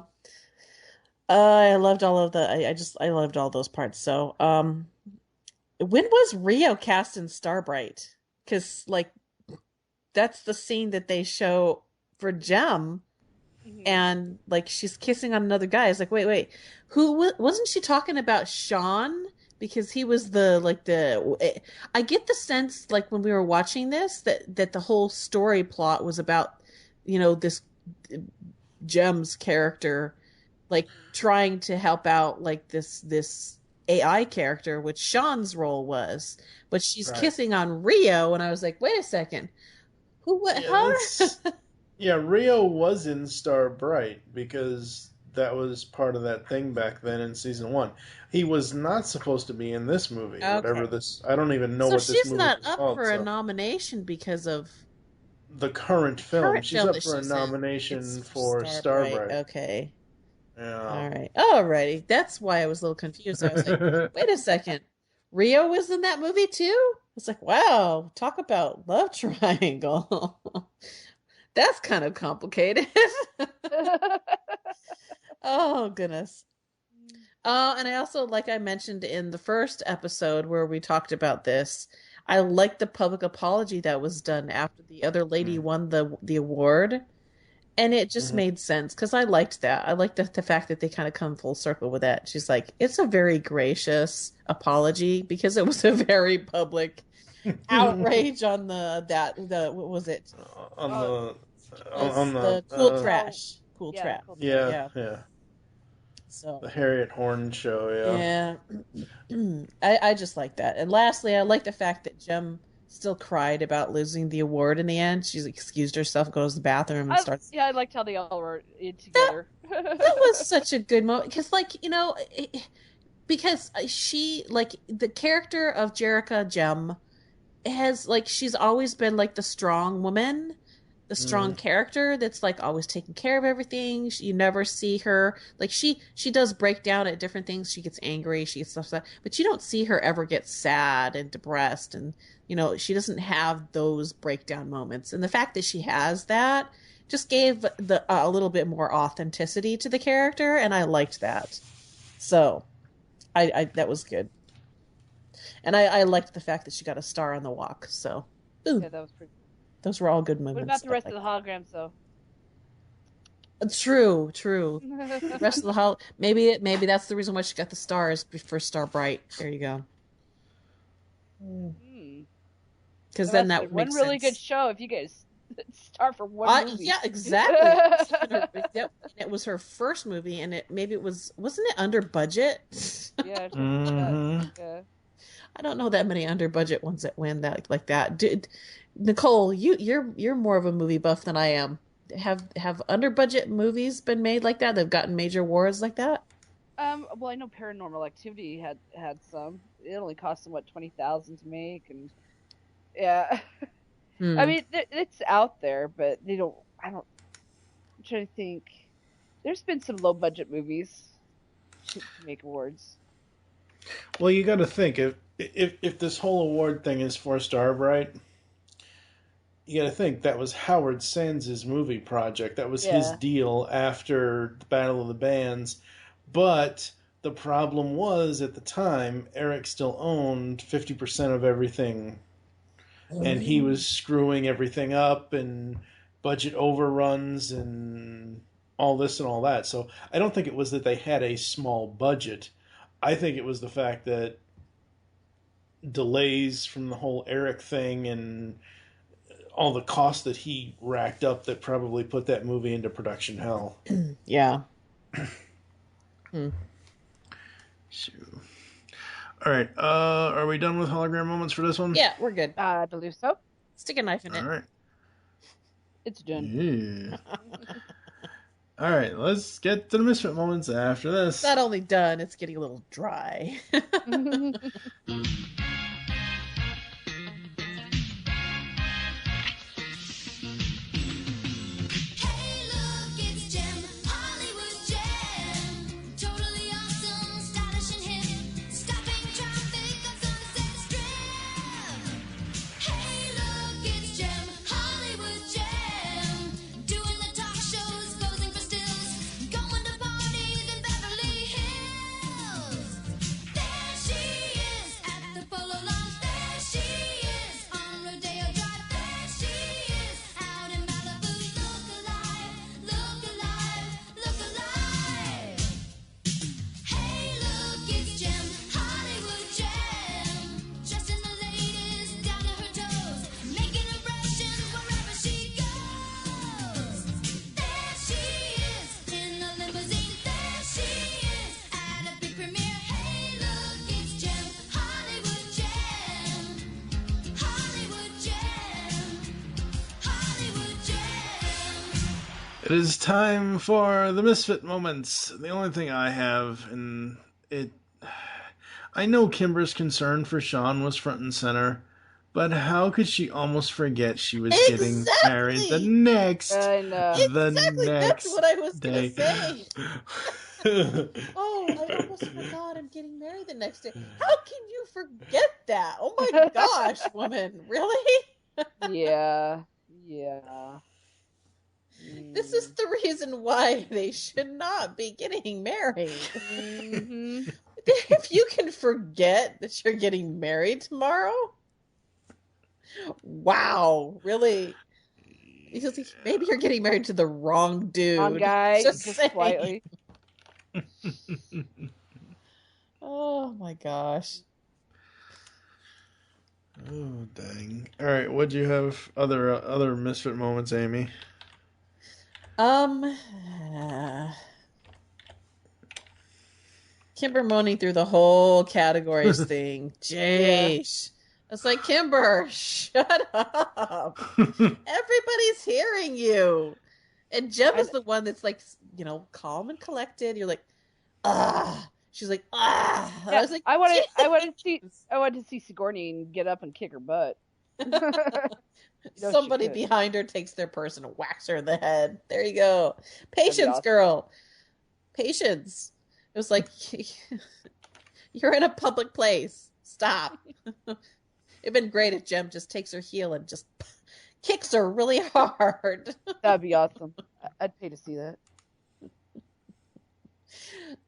loved all of I loved all those parts. So, when was Rio cast in Starbright? Because that's the scene that they show for Jem, and she's kissing on another guy. It's like, wait, who wasn't she talking about? Sean? Because he was I get the sense when we were watching this that the whole story plot was about this Jem's character trying to help out this AI character, which Sean's role was, but she's kissing on Rio, and I was like, wait a second, Rio was in Star Bright because that was part of that thing back then in season 1. He was not supposed to be in this movie. Okay. Whatever this, I don't even know what this movie is called. So she's not up for a nomination because of the current film. She's up for a nomination for Star Bright. Okay. Yeah. All righty. That's why I was a little confused. I was like, wait a second. Rio was in that movie too? It's like, wow, talk about love triangle. That's kind of complicated. Oh, goodness. And I also, like I mentioned in the first episode where we talked about this, I liked the public apology that was done after the other lady won the award. And it just made sense because I liked that. I liked the fact that they kind of come full circle with that. She's like, it's a very gracious apology because it was a very public outrage on what was it? On the cool trash. Cool trash. Yeah. So the Harriet Horn show, yeah. I just like that. And lastly, I like the fact that Jem still cried about losing the award in the end. She's excused herself, goes to the bathroom, and starts. Yeah, I liked how they all were in together. That was such a good moment because, because she the character of Jerrica Jem has she's always been the strong woman. The strong character that's always taking care of everything. You never see her she does break down at different things. She gets angry, she gets stuff like that, but you don't see her ever get sad and depressed, and she doesn't have those breakdown moments. And the fact that she has that just gave a little bit more authenticity to the character, and I liked that. So I that was good. And I liked the fact that she got a star on the walk. So yeah, that was pretty. Those were all good moments. What about the rest of the holograms, though? True. The rest of the maybe that's the reason why she got the stars for Star Bright. There you go. Because then that would make sense. One really good show if you guys star for one movie. Yeah, exactly. It was her first movie, and wasn't it under budget? Yeah. Yeah. I don't know that many under budget ones that win that like that. Dude, Nicole, you're more of a movie buff than I am. Have under budget movies been made like that? They've gotten major awards like that? Well, I know Paranormal Activity had some. It only cost them $20,000 to make, and yeah. I mean, it's out there, but they don't. I'm trying to think. There's been some low budget movies to make awards. Well, you got to think if this whole award thing is for Starbright, you got to think that was Howard Sands' movie project. That was his deal after the Battle of the Bands. But the problem was, at the time, Eric still owned 50% of everything. And he was screwing everything up and budget overruns and all this and all that. So I don't think it was that they had a small budget. I think it was the fact that delays from the whole Eric thing and all the costs that he racked up that probably put that movie into production hell. Yeah. Shoot. All right. Are we done with hologram moments for this one? Yeah, we're good. I believe so. Stick a knife in it. All right. It's done. Yeah. All right. Let's get to the misfit moments after this. It's not only done, it's getting a little dry. Hey, look, it's Jem, Hollywood Jem. Totally awesome, stylish and hip. Stopping traffic on Sunset Strip. Hey, look, it's Jem, Hollywood Jem. Doing the talk shows, posing for stills. Going to parties in Beverly Hills. There she is at the Polo Lounge. There she is on Rodeo Drive. There she is out in Malibu. Look alive, look alive, look alive. Hey, look, it's Jem, Hollywood Jem. Dressed in the latest, down to her toes, making impressions wherever she goes. There she is in the limousine. There she is at a big premiere. Hey, look, it's Jem, Hollywood Jem. Hollywood Jem. Hollywood Jem. It is time for the misfit moments. The only thing I have, and I know Kimber's concern for Sean was front and center, but how could she almost forget she was getting married the next I know. Exactly, that's what I was day. going to say. Oh, I almost forgot I'm getting married the next day. How can you forget that? Oh my gosh, woman. Really? Yeah. This is the reason why they should not be getting married. Mm-hmm. If you can forget that you're getting married tomorrow, wow, really? Maybe you're getting married to the wrong dude. Wrong guy, Just just saying. slightly. Oh my gosh. Oh, dang. All right, what do you have other misfit moments, Aimee? Kimber moaning through the whole categories thing. Jeez. It's like, Kimber, shut up. Everybody's hearing you. And Jem is the one that's like, calm and collected. You're like, ah. She's like, ah. Yeah, I was like, I wanted to see Sigourney get up and kick her butt. Somebody behind her takes their purse and whacks her in the head. There you go. Patience, awesome. girl. Patience. It was like, you're in a public place. Stop. It'd been great if Jem just takes her heel and just kicks her really hard. That'd be awesome. I'd pay to see that.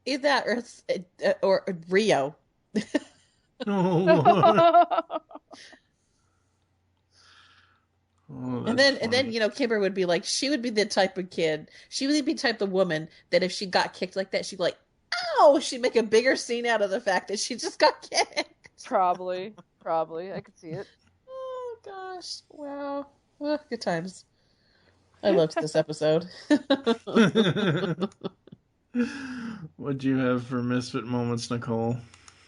Either that or Rio. And then Kimber would be like, she would be the type of kid, she would be the type of woman that if she got kicked like that, she'd be like, ow, she'd make a bigger scene out of the fact that she just got kicked. Probably, I could see it. Oh gosh, wow. Oh, good times. I loved this episode. What do you have for misfit moments, Nicole?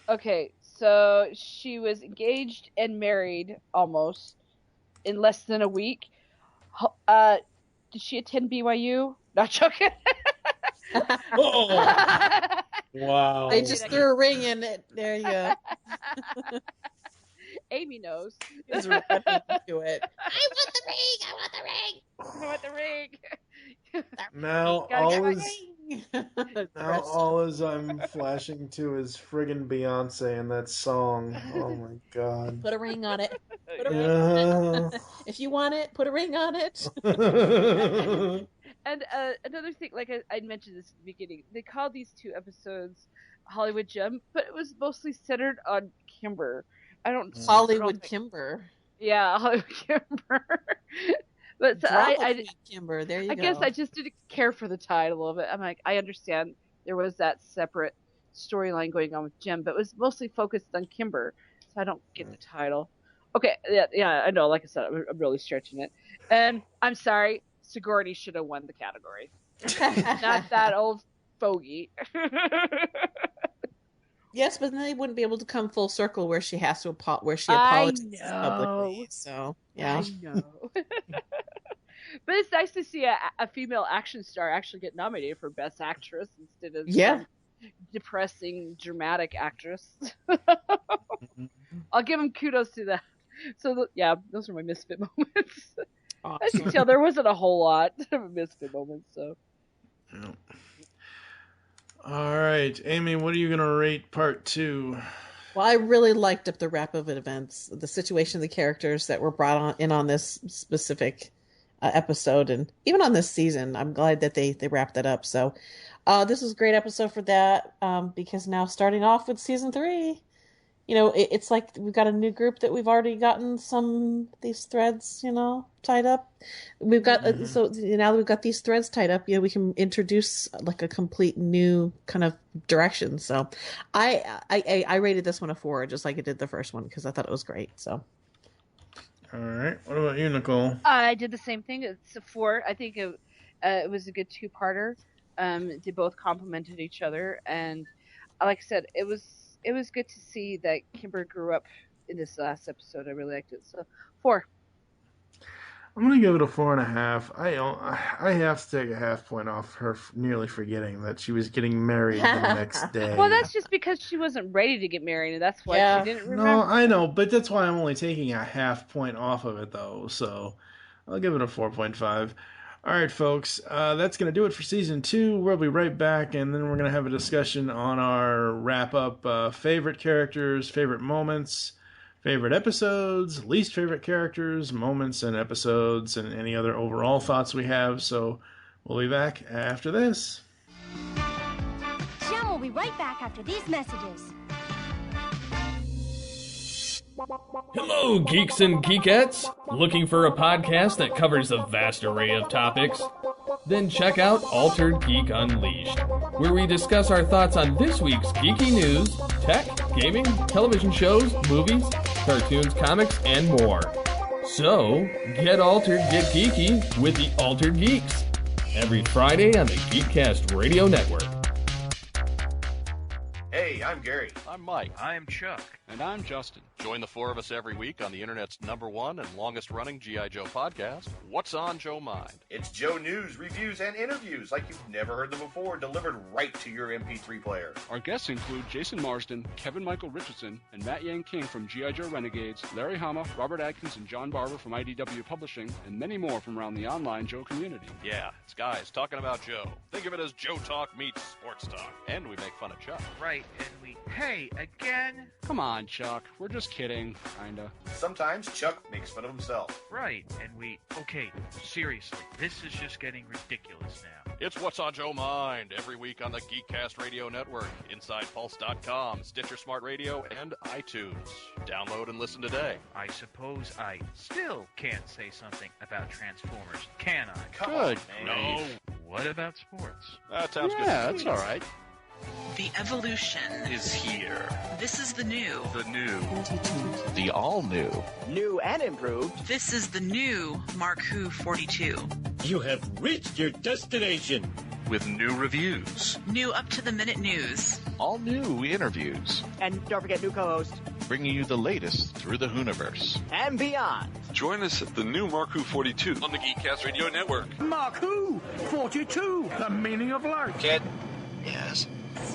Okay, so she was engaged and married almost in less than a week. Did she attend BYU? Not joking. Wow. They just threw a ring in it. There you go. Aimee knows. He's running into it. I want the ring! I want the ring! I want the ring! Now all as I'm flashing to is friggin' Beyonce and that song. Oh my god. Put a ring on it. Put a ring on it. If you want it, put a ring on it. And another thing, like I mentioned this at the beginning, they called these 2 episodes Hollywood Jem, but it was mostly centered on Kimber. Hollywood Kimber. Yeah, Hollywood Kimber. But so I Kimber, there you go. I guess I just didn't care for the title of it. I'm like, I understand there was that separate storyline going on with Jem, but it was mostly focused on Kimber, so I don't get the title. Okay, yeah, I know. Like I said, I'm really stretching it, and I'm sorry. Sigourney should have won the category, not that old fogey. Yes, but then they wouldn't be able to come full circle where she has to apologize publicly. So yeah, I know. But it's nice to see a female action star actually get nominated for Best Actress instead of some depressing dramatic actress. I'll give them kudos to that. So those are my misfit moments. Awesome. As you can tell, there wasn't a whole lot of misfit moments. So. Yeah. All right, Aimee, what are you going to rate part 2? Well, I really liked up the wrap of events, the situation of the characters that were brought on this specific episode, and even on this season. I'm glad that they wrapped that up. So this was a great episode for that, because now starting off with season 3, it's like we've got a new group that we've already gotten some of these threads, tied up. We've got so now that we've got these threads tied up, we can introduce like a complete new kind of direction. So I rated this one a 4, just like I did the first one, because I thought it was great. So. All right. What about you, Nicole? I did the same thing. It's a 4. I think it was a good 2-parter. They both complemented each other, and like I said, it was good to see that Kimber grew up in this last episode. I really liked it. So 4. I'm going to give it a 4.5. I have to take a half point off her nearly forgetting that she was getting married the next day. Well, that's just because she wasn't ready to get married, and that's why she didn't remember. No, I know, but that's why I'm only taking a half point off of it, though. So I'll give it a 4.5. All right, folks, that's going to do it for Season 2. We'll be right back, and then we're going to have a discussion on our wrap-up favorite characters, favorite moments, favorite episodes, least favorite characters, moments, and episodes, and any other overall thoughts we have. So we'll be back after this. Jem will be right back after these messages. Hello, geeks and geekettes! Looking for a podcast that covers a vast array of topics? Then check out Altered Geek Unleashed, where we discuss our thoughts on this week's geeky news, tech, gaming, television shows, movies, cartoons, comics, and more. So, get altered, get geeky with the Altered Geeks, every Friday on the GeekCast Radio Network. Hey, I'm Gary. I'm Mike. I'm Chuck. And I'm Justin. Join the 4 of us every week on the internet's #1 and longest-running G.I. Joe podcast, What's on Joe Mind? It's Joe news, reviews, and interviews like you've never heard them before, delivered right to your MP3 player. Our guests include Jason Marsden, Kevin Michael Richardson, and Matt Yang King from G.I. Joe Renegades, Larry Hama, Robert Adkins, and John Barber from IDW Publishing, and many more from around the online Joe community. Yeah, it's guys talking about Joe. Think of it as Joe Talk meets sports talk. And we make fun of Chuck. Right, and we... Hey, again? Come on, Chuck. We're just kidding, kinda. Sometimes Chuck makes fun of himself. Right, and we... Okay, seriously, this is just getting ridiculous now. It's What's on Joe Mind, every week on the GeekCast Radio Network, InsidePulse.com, Stitcher Smart Radio, and iTunes. Download and listen today. I suppose I still can't say something about Transformers, can I? Come on, No. What about sports? That sounds good. Yeah, that's all right. The evolution is here. This is the new. The new. The all new. New and improved. This is the new Mark Who 42. You have reached your destination. With new reviews. New up-to-the-minute news. All new interviews. And don't forget new co-host. Bringing you the latest through the Hooniverse. And beyond. Join us at the new Mark Who 42 on the GeekCast Radio Network. Mark Who 42. The meaning of life. Kid. Yes.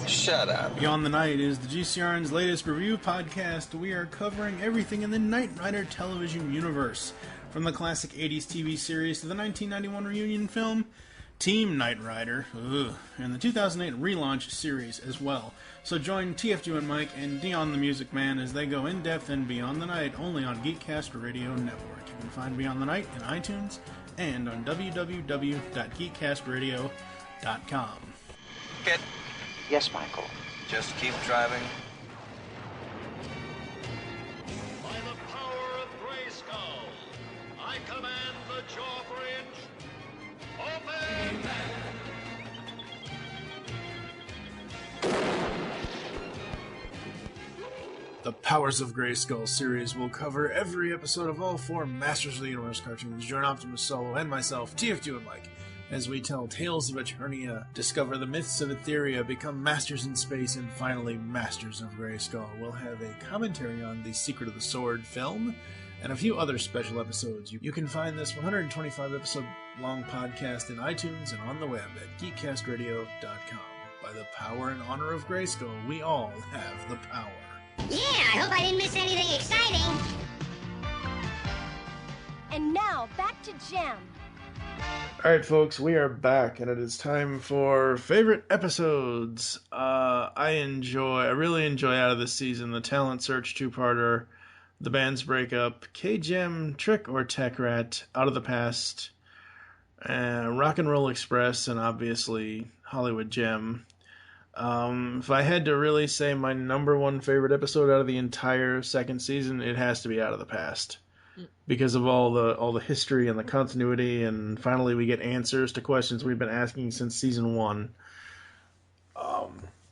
Shut up. Beyond the Night is the GCRN's latest review podcast. We are covering everything in the Knight Rider television universe, from the classic 80s TV series to the 1991 reunion film Team Knight Rider, and the 2008 relaunch series as well. So join TFG1Mike and Dion the Music Man as they go in depth and Beyond the Night only on GeekCast Radio Network. You can find Beyond the Night in iTunes and on www.geekcastradio.com. Kid. Yes, Michael. Just keep driving. By the power of Grayskull, I command the jaw bridge. Open! The Powers of Grayskull series will cover every episode of all 4 Masters of the Universe cartoons. Join Optimus Solo and myself, TFG1Mike, as we tell tales of Eternia, discover the myths of Etheria, become masters in space, and finally Masters of Grayskull. We'll have a commentary on the Secret of the Sword film, and a few other special episodes. You can find this 125-episode-long podcast in iTunes and on the web at geekcastradio.com. By the power and honor of Grayskull, we all have the power. Yeah, I hope I didn't miss anything exciting. And now, back to Jem. Alright folks, we are back, and it is time for favorite episodes. I really enjoy out of this season the Talent Search 2-parter, the band's breakup, K-Gem, Trick or Tech Rat, Out of the Past, Rock and Roll Express, and obviously Hollywood Jem. If I had to really say my number one favorite episode out of the entire second season, it has to be Out of the Past. Because of all the history and the continuity, and finally we get answers to questions we've been asking since season 1.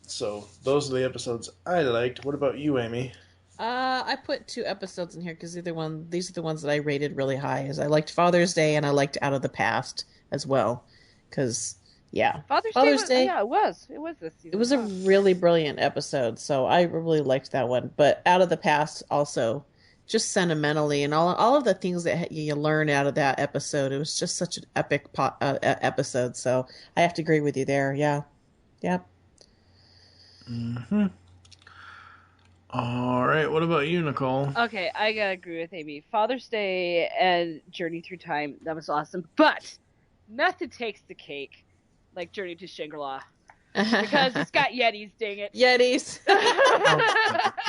So those are the episodes I liked. What about you, Aimee? I put 2 episodes in here because these are the ones that I rated really high. As I liked Father's Day and I liked Out of the Past as well. Because yeah, Father's Day. Yeah, it was this season. It was a really brilliant episode, so I really liked that one. But Out of the Past also, just sentimentally, and all of the things that you learn out of that episode. It was just such an epic episode. So I have to agree with you there. Yeah, yep. Mm-hmm. All right. What about you, Nicole? Okay, I gotta agree with Aimee. Father's Day and Journey Through Time, that was awesome. But nothing takes the cake like Journey to Shangri-La. Because it's got Yetis, dang it. Yetis.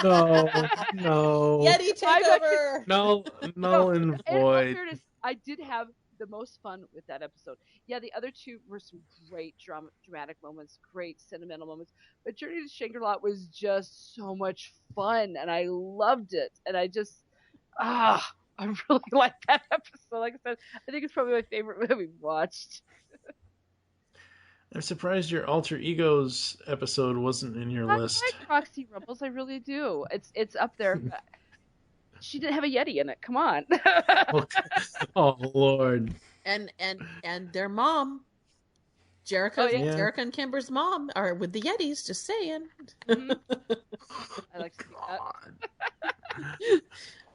No. Yeti takeover. Null and void. In fairness, I did have the most fun with that episode. Yeah, the other 2 were some great dramatic moments, great sentimental moments. But Journey to Shangri-La was just so much fun, and I loved it. And I just, I really like that episode. Like I said, I think it's probably my favorite that we've watched. I'm surprised your Alter Egos episode wasn't in your list. I like Roxy Rumbles, I really do. It's up there. She didn't have a Yeti in it. Come on. Oh Lord. And their mom, Jerica and Kimber's mom are with the Yetis. Just saying. Mm-hmm. I like to see that.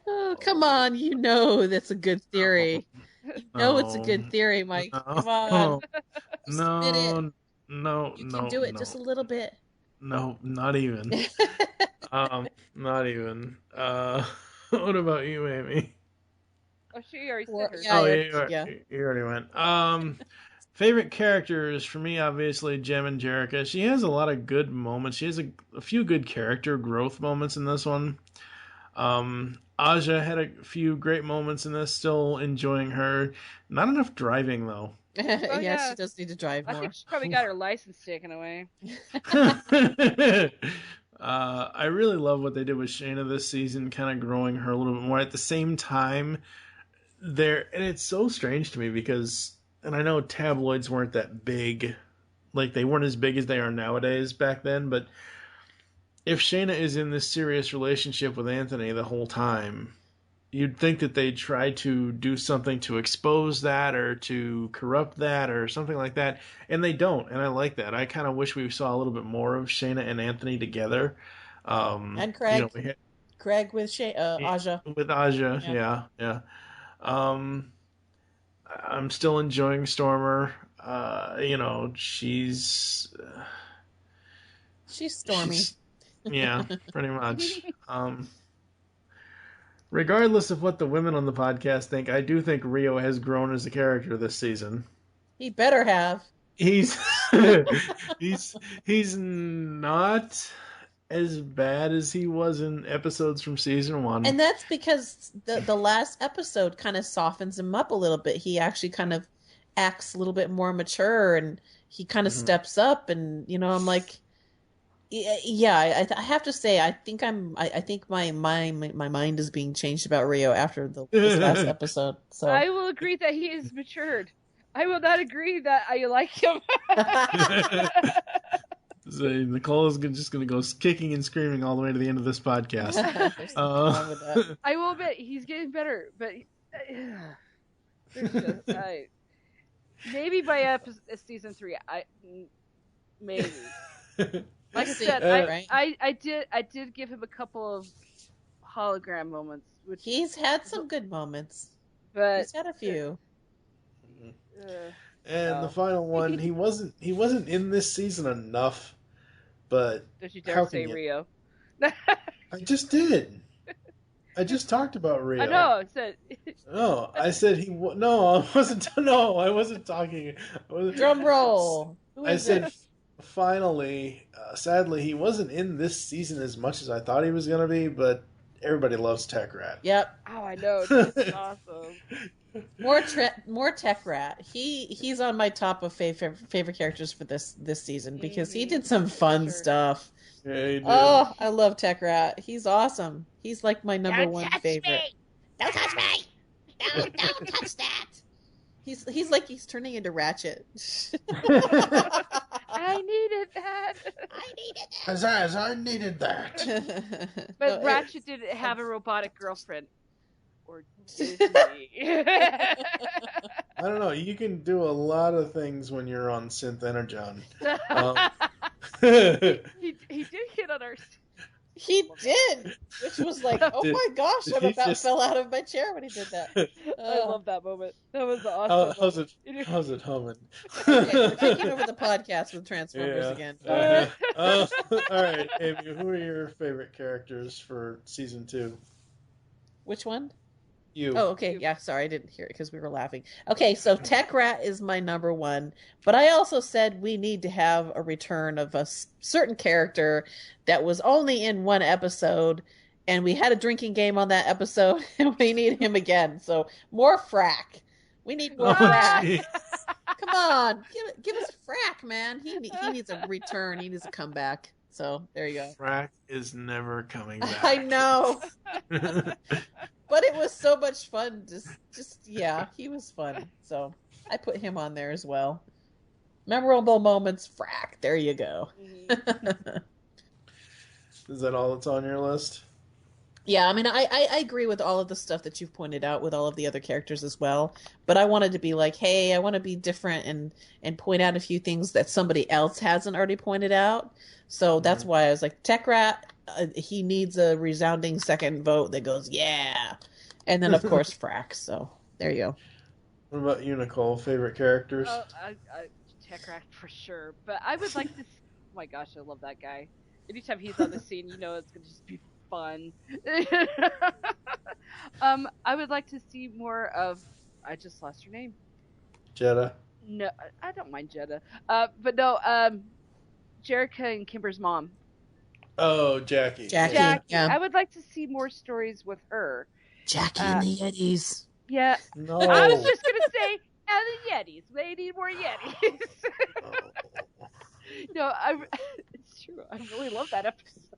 Oh, come on! You know that's a good theory. You know it's a good theory, Mike. Come on. No. You can do it just a little bit. No, not even. Not even. What about you, Aimee? Oh, she already said hers. You already went. Favorite characters for me, obviously, Jem and Jerica. She has a lot of good moments. She has a few good character growth moments in this one. Aja had a few great moments in this. Still enjoying her. Not enough driving though. Yeah, she does need to drive more. I think she probably got her license taken away. I really love what they did with Shayna this season, kind of growing her a little bit more. At the same time, and it's so strange to me because, and I know tabloids weren't that big, like they weren't as big as they are nowadays back then, but if Shayna is in this serious relationship with Anthony the whole time, you'd think that they'd try to do something to expose that or to corrupt that or something like that, and they don't, and I like that. I kind of wish we saw a little bit more of Shayna and Anthony together. And Craig. Craig with Aja. With Aja, yeah. I'm still enjoying Stormer. She's... She's Stormy. Yeah, pretty much. Regardless of what the women on the podcast think, I do think Rio has grown as a character this season. He better have. He's he's not as bad as he was in episodes from season 1. And that's because the last episode kind of softens him up a little bit. He actually kind of acts a little bit more mature, and he kind of steps up. And I'm like, yeah, I have to say, I think my mind is being changed about Rio after this last episode. So I will agree that he is matured. I will not agree that I like him. So Nicole is just going to go kicking and screaming all the way to the end of this podcast. I will admit he's getting better, but maybe by season 3, maybe. Like I said, I did give him a couple of hologram moments. Which he's had some good moments, but he's had a few. And the final one, he wasn't in this season enough. But don't you dare say Rio? I just did. I just talked about Rio. I know. I said. No, I said No, I wasn't. No, I wasn't talking. Drum roll. I said. Finally, sadly, he wasn't in this season as much as I thought he was going to be, but everybody loves Tech Rat. Yep. Oh, I know. It's awesome. More Tech Rat. He's on my top of favorite characters for this season because he did some fun stuff. Yeah, he did. Oh, I love Tech Rat. He's awesome. He's like my number one favorite. Me. Don't touch me! Don't touch that! He's like he's turning into Ratchet. I needed that. I needed that. But Ratchet didn't have a robotic girlfriend. Or did he? I don't know. You can do a lot of things when you're on Synth Energon. He did hit on our... He did, which was like, oh my gosh, I about fell out of my chair when he did that. I love that moment. That was awesome. How's it humming? Okay, we're taking over the podcast with Transformers again. All right, Aimee, who are your favorite characters for season 2? Which one? You. Oh, okay. Yeah, sorry, I didn't hear it because we were laughing. Okay, so Tech Rat is my number 1, but I also said we need to have a return of a certain character that was only in one episode, and we had a drinking game on that episode, and we need him again. So more Frack. We need more Frack. Come on, give us Frack, man. He needs a return. He needs a comeback. So there you go. Frack is never coming back. I know. But it was so much fun. Yeah, he was fun. So I put him on there as well. Memorable moments, Frack. There you go. Is that all that's on your list? Yeah, I mean, I agree with all of the stuff that you've pointed out with all of the other characters as well. But I wanted to be like, hey, I want to be different and point out a few things that somebody else hasn't already pointed out. So that's why I was like, Tech Rat, he needs a resounding second vote that goes, yeah. And then, of course, Frack. So there you go. What about you, Nicole? Favorite characters? Tech Rat for sure. But I would like to... Oh my gosh, I love that guy. Anytime he's on the scene, it's going to just be fun. I would like to see more of... I just lost her name. Jeddah? No, I don't mind Jeddah. But no, Jerica and Kimber's mom. Oh, Jackie. Yeah. I would like to see more stories with her. Jackie and the Yetis. Yeah. No. I was just going to say, and the Yetis. They need more Yetis. No, it's true. I really love that episode.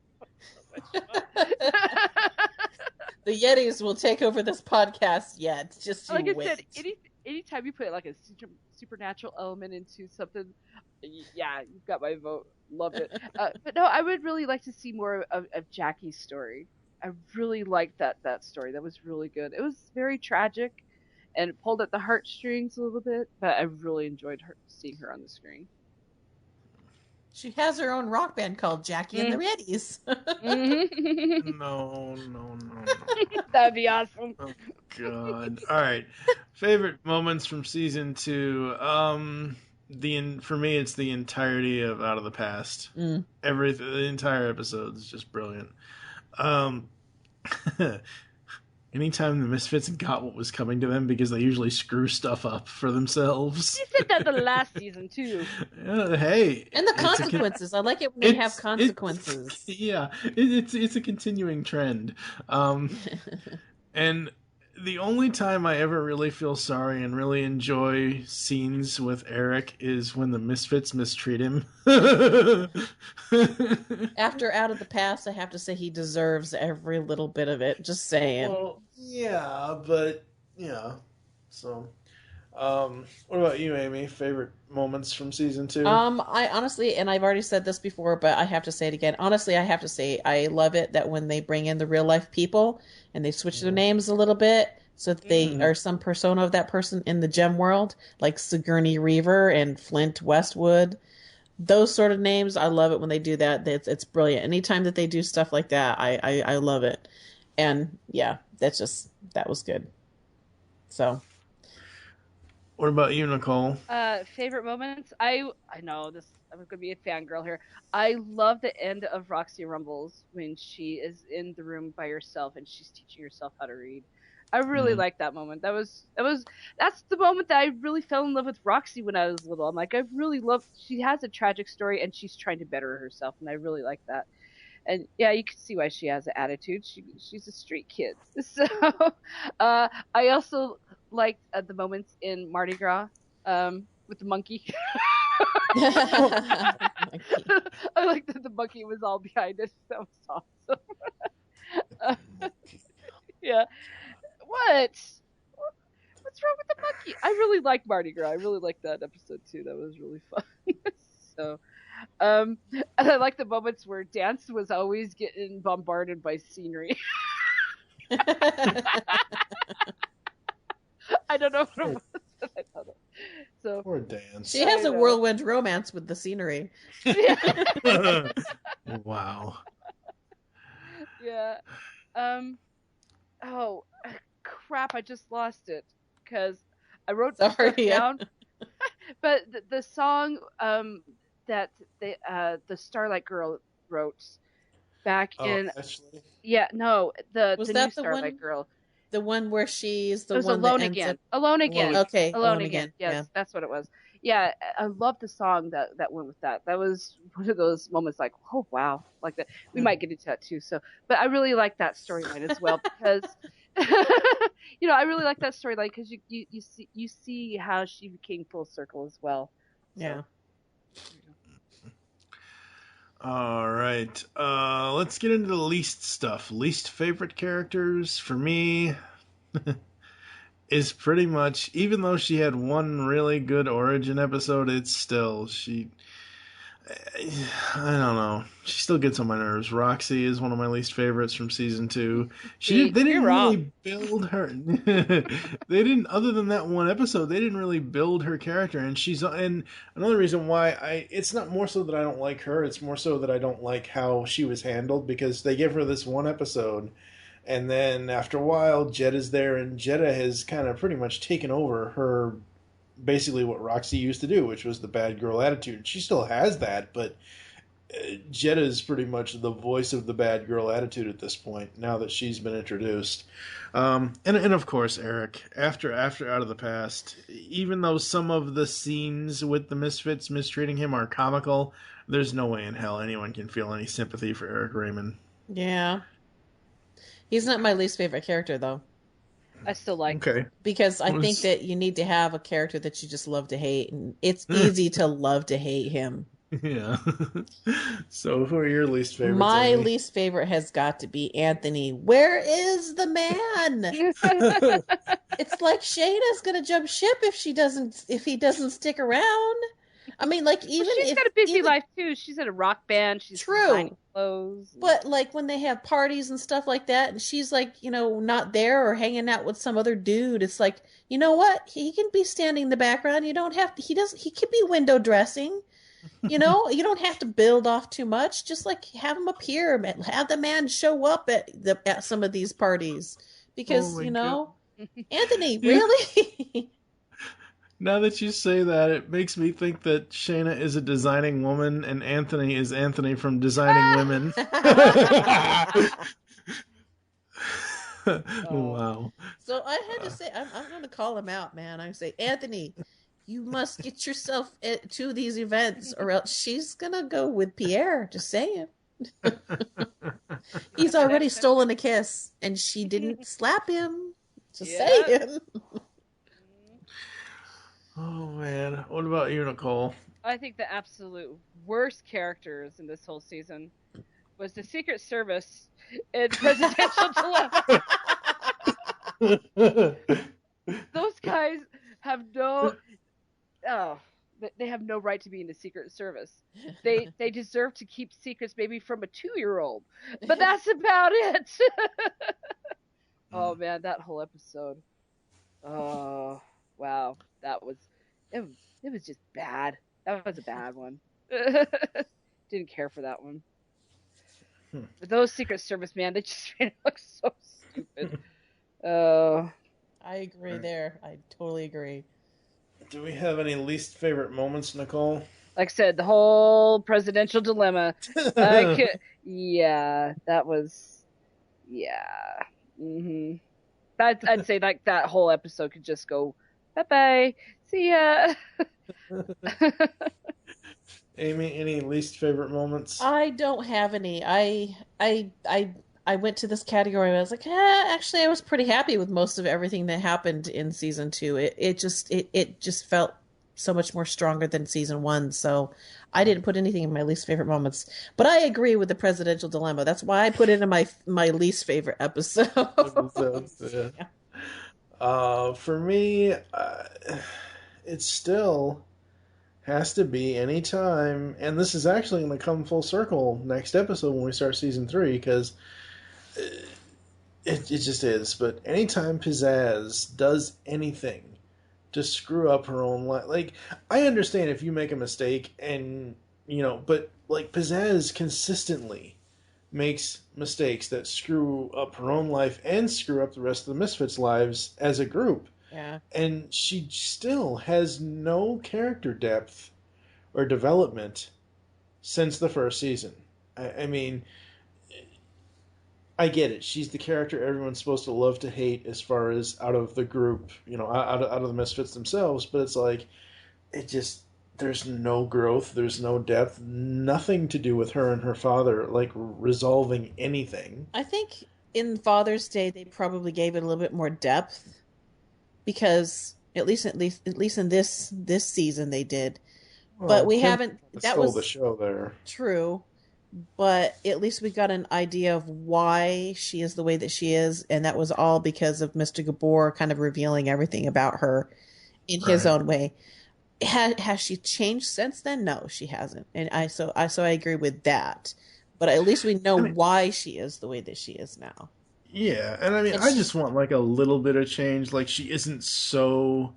The Yetis will take over this podcast yet. Just like wait. I said, anytime you put like a supernatural element into something, yeah, you've got my vote. Loved it. But no, I would really like to see more of Jackie's story. I really liked that story. That was really good. It was very tragic and it pulled at the heartstrings a little bit, but I really enjoyed seeing her on the screen. She has her own rock band called Jackie and the Yetis. No. That'd be awesome. Oh, God. All right. Favorite moments from season 2. for me, it's the entirety of Out of the Past. The entire episode is just brilliant. Anytime the Misfits got what was coming to them, because they usually screw stuff up for themselves. You said that the last season too. Hey, and the consequences. I like it when they have consequences. It's a continuing trend. And the only time I ever really feel sorry and really enjoy scenes with Eric is when the Misfits mistreat him. After Out of the Past, I have to say he deserves every little bit of it. Just saying. Well, yeah, but yeah. So, what about you, Aimee? Favorite moments from season 2? I honestly, and I've already said this before, but I have to say it again. Honestly, I have to say I love it that when they bring in the real life people and they switch their names a little bit so that they are some persona of that person in the Jem world, like Sigourney Weaver and Flint Westwood. Those sort of names, I love it when they do that. It's brilliant. Anytime that they do stuff like that, I love it. And yeah, that was good. So. What about you, Nicole? Favorite moments? I know this. I'm going to be a fangirl here. I love the end of Roxy Rumbles when she is in the room by herself and she's teaching herself how to read. I really like that moment. That's the moment that I really fell in love with Roxy when I was little. I'm like, I really love. She has a tragic story and she's trying to better herself, and I really like that. And yeah, you can see why she has an attitude. She's a street kid. So I also liked the moments in Mardi Gras with the monkey. I like that the monkey was all behind us. That was awesome. Yeah. What's wrong with the monkey? I really like Mardi Gras. I really like that episode too. That was really fun. So, and I like the moments where Dance was always getting bombarded by scenery. I don't know what it was, but I thought it. So poor Dance. She has a whirlwind romance with the scenery. Wow. Yeah. Oh crap! I just lost it because I wrote stuff down. But the song that the Starlight Girl wrote back in Ashley? the Was new that the Starlight one? Girl. The one where she's the It was one Alone that ends Again. up... Alone Again. Okay. Alone Again. Yes, Yeah. that's what it was. Yeah, I love the song that went with that. That was one of those moments like, oh wow, like that. We might get into that too. So, but I really like that storyline as well because, I really like that storyline because you see how she became full circle as well. So. Yeah. All right. Let's get into the least stuff. Least favorite characters for me is pretty much, even though she had one really good origin episode, it's still, I don't know. She still gets on my nerves. Roxy is one of my least favorites from season 2. They didn't really build her. They didn't, other than that one episode, they didn't really build her character. And another reason why it's not more so that I don't like her, it's more so that I don't like how she was handled, because they give her this one episode, and then after a while, Jetta's there, and Jetta has kind of pretty much taken over her, basically what Roxy used to do, which was the bad girl attitude. She still has that, but Jetta is pretty much the voice of the bad girl attitude at this point, now that she's been introduced. And of course, Eric, after Out of the Past, even though some of the scenes with the Misfits mistreating him are comical, there's no way in hell anyone can feel any sympathy for Eric Raymond. Yeah. He's not my least favorite character, though. I still like him. Because I think that you need to have a character that you just love to hate, and it's easy to love to hate him. Yeah. So who are your least favorites? My Aimee? least favorite has got to be Anthony. Where is the man? It's like Shayna's gonna jump ship if he doesn't stick around. I mean, like, even she's got a busy life too. She's in a rock band. She's designing clothes. But like when they have parties and stuff like that, and she's like, not there or hanging out with some other dude, it's like, you know what? He can be standing in the background. You don't have to. He could be window dressing. You don't have to build off too much. Just like have him appear, have the man show up at some of these parties, because Anthony, really. Now that you say that, it makes me think that Shayna is a designing woman and Anthony is Anthony from Designing Women. Wow. So I had to say, I'm going to call him out, man. I say, Anthony, you must get yourself to these events, or else she's going to go with Pierre. Just saying. He's already stolen a kiss, and she didn't slap him. Just saying. Oh, man. What about you, Nicole? I think the absolute worst characters in this whole season was the Secret Service in Presidential Dilemma. Those guys have they have no right to be in the Secret Service. They deserve to keep secrets maybe from a 2-year-old. But that's about it. Oh, man, that whole episode. Oh, wow. That was it was just bad. That was a bad one. Didn't care for that one. But those Secret Service, man, they just made it look so stupid. I agree there. I totally agree. Do we have any least favorite moments, Nicole? Like I said, the whole Presidential Dilemma. Yeah, that was... Yeah. Mm-hmm. I'd say like that whole episode could just go, bye-bye, see ya. Aimee, any least favorite moments? I don't have any. I went to this category and I was like, actually, I was pretty happy with most of everything that happened in season 2. It just felt so much more stronger than season 1. So I didn't put anything in my least favorite moments. But I agree with the Presidential Dilemma. That's why I put it in my least favorite episode. For me, it still has to be any time, and this is actually going to come full circle next episode when we start season 3, because it just is. But anytime Pizzazz does anything to screw up her own life, like, I understand if you make a mistake and, but like Pizzazz consistently makes mistakes that screw up her own life and screw up the rest of the Misfits' lives as a group. Yeah. And she still has no character depth or development since the first season. I mean, I get it. She's the character everyone's supposed to love to hate as far as out of the group, out of the Misfits themselves. But it's like, there's no growth, there's no depth, nothing to do with her and her father, like, resolving anything. I think in Father's Day they probably gave it a little bit more depth, because at least in this season they did. Well, but we Kim haven't. That stole was the show there. True, but at least we got an idea of why she is the way that she is, and that was all because of Mr. Gabor kind of revealing everything about her in his own way. Has she changed since then? No, she hasn't. And so I agree with that. But at least we know why she is the way that she is now. Yeah, and I mean, I just want like a little bit of change. Like, she isn't so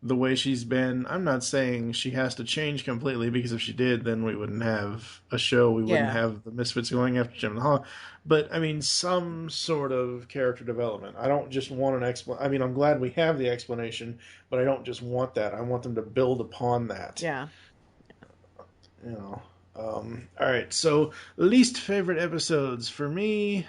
the way she's been. I'm not saying she has to change completely, because if she did, then we wouldn't have a show. We wouldn't have the Misfits going after Jim and the Hall. But I mean, some sort of character development. I don't just want an explanation. I mean, I'm glad we have the explanation, but I don't just want that. I want them to build upon that. Yeah. All right, so least favorite episodes for me.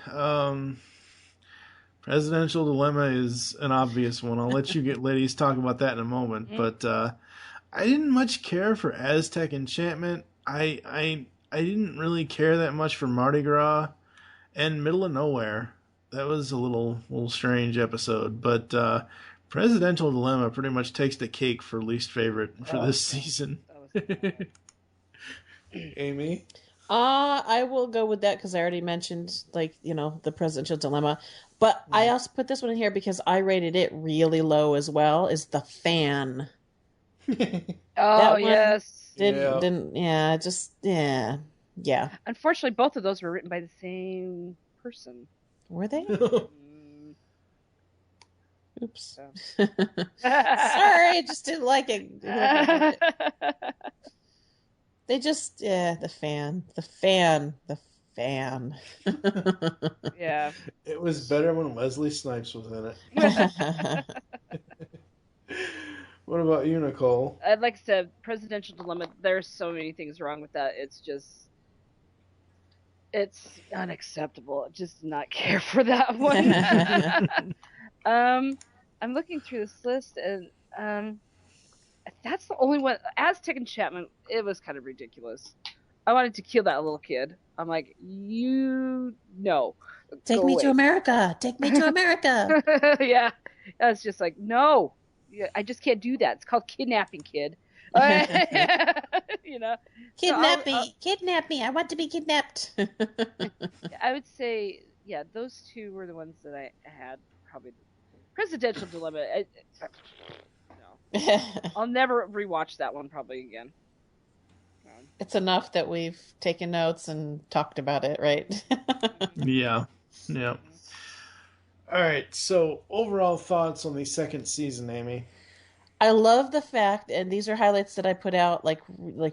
Presidential Dilemma is an obvious one. I'll let you ladies talk about that in a moment. But I didn't much care for Aztec Enchantment. I didn't really care that much for Mardi Gras and Middle of Nowhere. That was a little strange episode. But Presidential Dilemma pretty much takes the cake for least favorite for this season. Aimee? I will go with that because I already mentioned, the Presidential Dilemma. But I also put this one in here because I rated it really low as well, is The Fan. Yes. Yeah. Unfortunately, both of those were written by the same person. Were they? Oops. Sorry, I just didn't like it. They just, the fan. Yeah. It was better when Wesley Snipes was in it. What about you, Nicole? Like I said, Presidential Dilemma, there's so many things wrong with that. It's unacceptable. I just do not care for that one. I'm looking through this list, and that's the only one. Aztec Enchantment, it was kind of ridiculous. I wanted to kill that little kid. I'm like, no. Take me to America. Take me to America. Yeah. I was just like, no. I just can't do that. It's called kidnapping, kid. You know? Kidnap me. Kidnap me. I want to be kidnapped. I would say, yeah, those two were the ones that I had. Probably Presidential Dilemma. No. I'll never rewatch that one probably again. It's enough that we've taken notes and talked about it, right? Yeah. All right, so overall thoughts on the second season, Aimee? I love the fact, and these are highlights that I put out like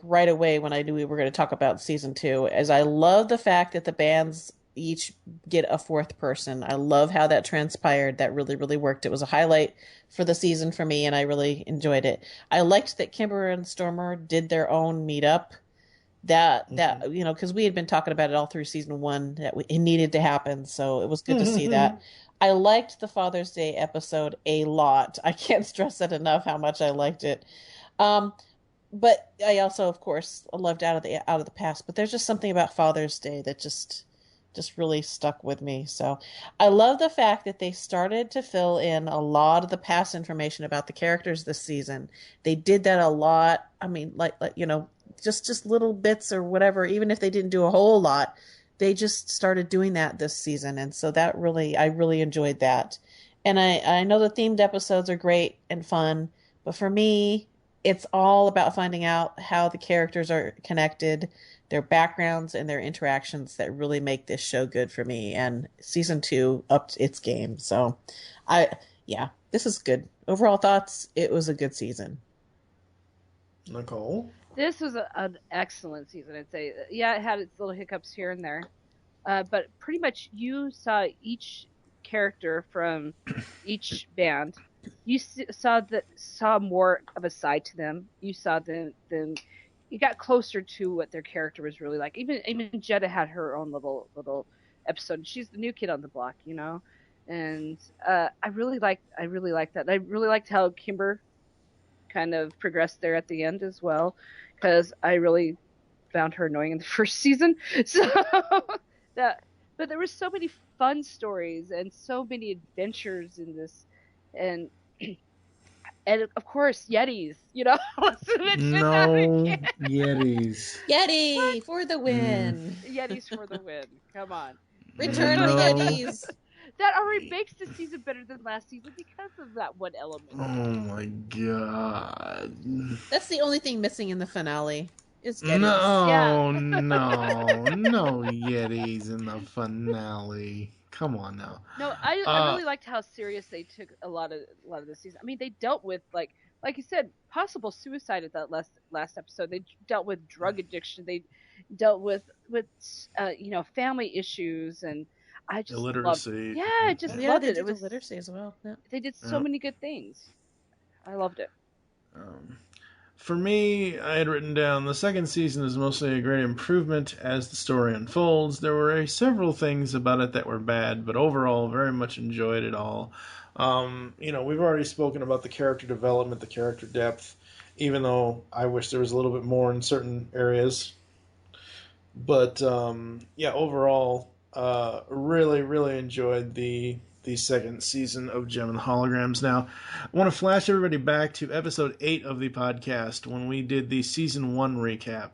right away when I knew we were going to talk about season 2, is I love the fact that the bands each get a fourth person. I love how that transpired. That really, really worked. It was a highlight for the season for me, and I really enjoyed it. I liked that Kimber and Stormer did their own meetup. That you know, because we had been talking about it all through season 1, that it needed to happen, so it was good to see that. I liked the Father's Day episode a lot. I can't stress that enough how much I liked it. But I also, of course, loved Out of the Past. But there's just something about Father's Day that just really stuck with me. So I love the fact that they started to fill in a lot of the past information about the characters this season. They did that a lot. I mean, like you know, just little bits or whatever. Even if they didn't do a whole lot, they just started doing that this season. And so I really enjoyed that. And I know the themed episodes are great and fun, but for me, it's all about finding out how the characters are connected, their backgrounds and their interactions that really make this show good for me. And season 2 upped its game. So this is good. Overall thoughts, it was a good season. Nicole? This was an excellent season, I'd say. Yeah, it had its little hiccups here and there. But pretty much you saw each character from each band. You saw more of a side to them. You saw them. You got closer to what their character was really like. Even Jetta had her own little episode. She's the new kid on the block, you know. And I really liked that. I really liked how Kimber kind of progressed there at the end as well, because I really found her annoying in the first season. But there were so many fun stories and so many adventures in this, and of course Yetis, you know. Yetis. Yeti for the win. Yetis for the win. Come on. Return the Yetis. That already makes the season better than last season because of that one element. Oh my god. That's the only thing missing in the finale. Is Yetis. No Yetis in the finale. Come on now. No, I really liked how serious they took a lot of the season. I mean, they dealt with like you said, possible suicide at that last episode. They dealt with drug addiction. They dealt with family issues, and I just illiteracy. Loved it. It was literacy as well. Yeah. They did so many good things. I loved it. For me, I had written down the second season is mostly a great improvement as the story unfolds. There were several things about it that were bad, but overall, very much enjoyed it all. We've already spoken about the character development, the character depth, even though I wish there was a little bit more in certain areas. But, overall, really, really enjoyed the second season of Jem and Holograms. Now, I want to flash everybody back to episode 8 of the podcast when we did the season 1 recap.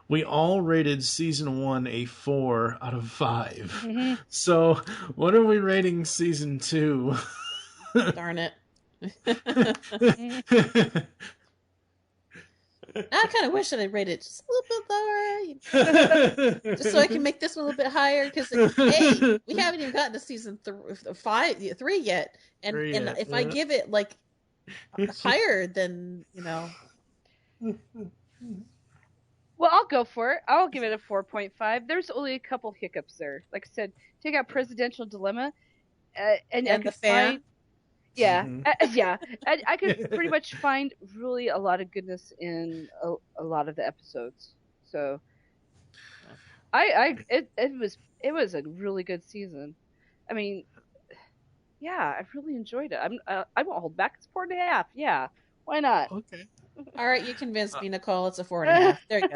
We all rated season 1 a 4 out of 5. Mm-hmm. So, what are we rating season 2? Darn it. I kind of wish that I rated it just a little bit lower, just so I can make this one a little bit higher. Because hey, we haven't even gotten to season 3 yet, and if I give it like higher than Well, I'll go for it. I'll give it a 4.5. There's only a couple hiccups there. Like I said, take out Presidential Dilemma, and the fan. Yeah, yeah. I could pretty much find really a lot of goodness in a lot of the episodes. So, it was a really good season. I mean, yeah, I really enjoyed it. I won't hold back. It's 4.5. Yeah, why not? Okay. All right, you convinced me, Nicole. It's a 4.5. There you go.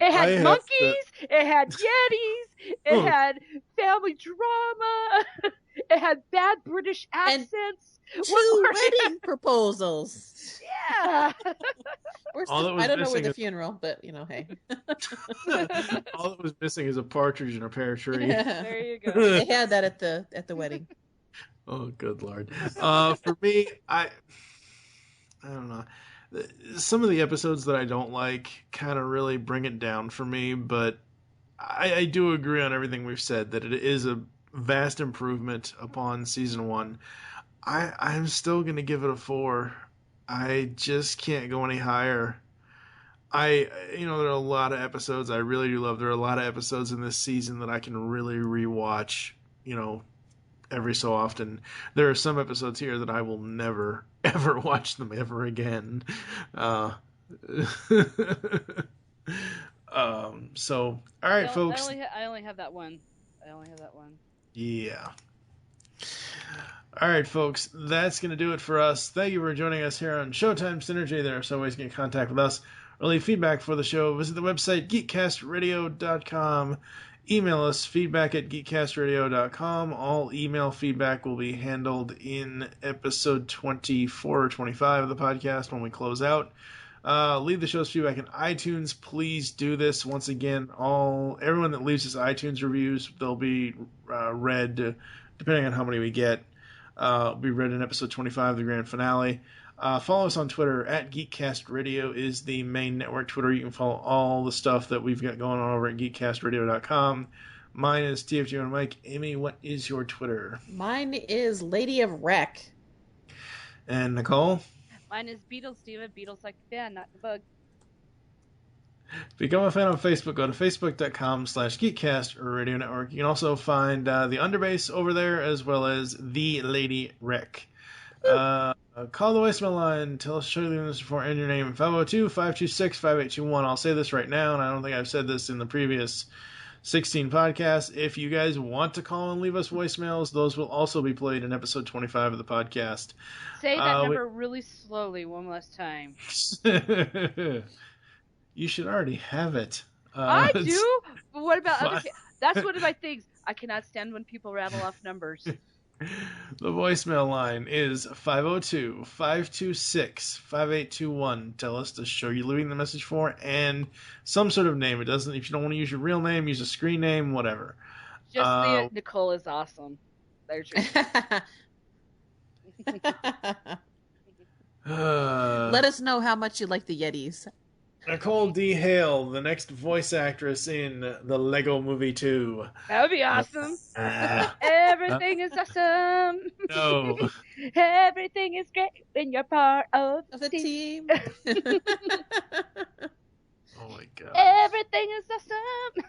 It had monkeys. It had yetis. It had family drama. It had bad British accents. And 2 wedding proposals. Yeah. I don't know where the funeral, but hey. All that was missing is a partridge in a pear tree. Yeah. There you go. They had that at the wedding. Oh, good Lord. For me, I don't know. Some of the episodes that I don't like kind of really bring it down for me, but I do agree on everything we've said, that it is a vast improvement upon season 1. I'm still going to give it a 4. I just can't go any higher. There are a lot of episodes I really do love. There are a lot of episodes in this season that I can really rewatch, every so often. There are some episodes here that I will never, ever watch them ever again. So, all right, folks. I only have that one. Yeah. All right, folks, that's going to do it for us. Thank you for joining us here on ShowTime Synergy. There are so ways to get in contact with us or leave feedback for the show. Visit the website, geekcastradio.com. Email us, feedback@geekcastradio.com. All email feedback will be handled in episode 24 or 25 of the podcast when we close out. Leave the show's feedback in iTunes. Please do this. Once again, everyone that leaves us iTunes reviews, they'll be read, depending on how many we get. Be read in episode 25, the grand finale. Follow us on Twitter at GeekCast Radio is the main network Twitter. You can follow all the stuff that we've got going on over at geekcastradio.com. Mine is TFG1Mike. Aimee, what is your Twitter? Mine is LadyWreck. And Nicole? Mine is BeatlesDiva. Beatles like the band, not the bug. Become a fan on Facebook. Go to facebook.com/Geekcast Radio Network. You can also find the Underbase over there, as well as the LadyWreck. Call the voicemail line. Tell us show you this before and your name. 502-526-5821. I'll say this right now, and I don't think I've said this in the previous 16 podcasts. If you guys want to call and leave us voicemails, those will also be played in episode 25 of the podcast. Say that number really slowly one last time. You should already have it. I do? But what about other people? That's one of my things. I cannot stand when people rattle off numbers. The voicemail line is 502-526-5821. Tell us the show you're leaving the message for and some sort of name. It doesn't. If you don't want to use your real name, use a screen name, whatever. Just Nicole is awesome. There's your Let us know how much you like the Yetis. Nicole D. Hale, the next voice actress in the Lego Movie 2. That would be awesome. Everything is awesome. No. Everything is great when you're part of the team. Oh my God. Everything is awesome.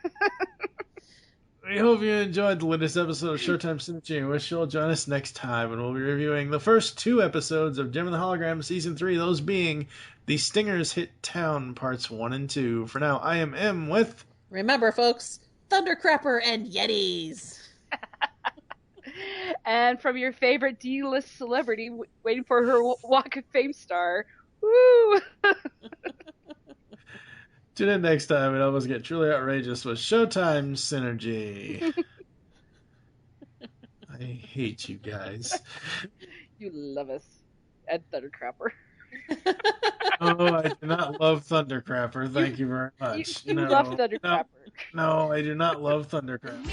We hope you enjoyed the latest episode of ShowTime Synergy and wish you'll join us next time when we'll be reviewing the first 2 episodes of Jem and the Holograms Season 3, those being The Stingers Hit Town Parts 1 and 2. For now, I am M with... Remember, folks, Thundercrapper and Yetis. And from your favorite D-list celebrity waiting for her Walk of Fame star. Woo! Tune in next time and almost get truly outrageous with ShowTime Synergy. I hate you guys. You love us. And Thundercrapper. Oh, I do not love Thundercrapper. Thank you very much. You love Thundercrapper. No, I do not love Thundercrapper.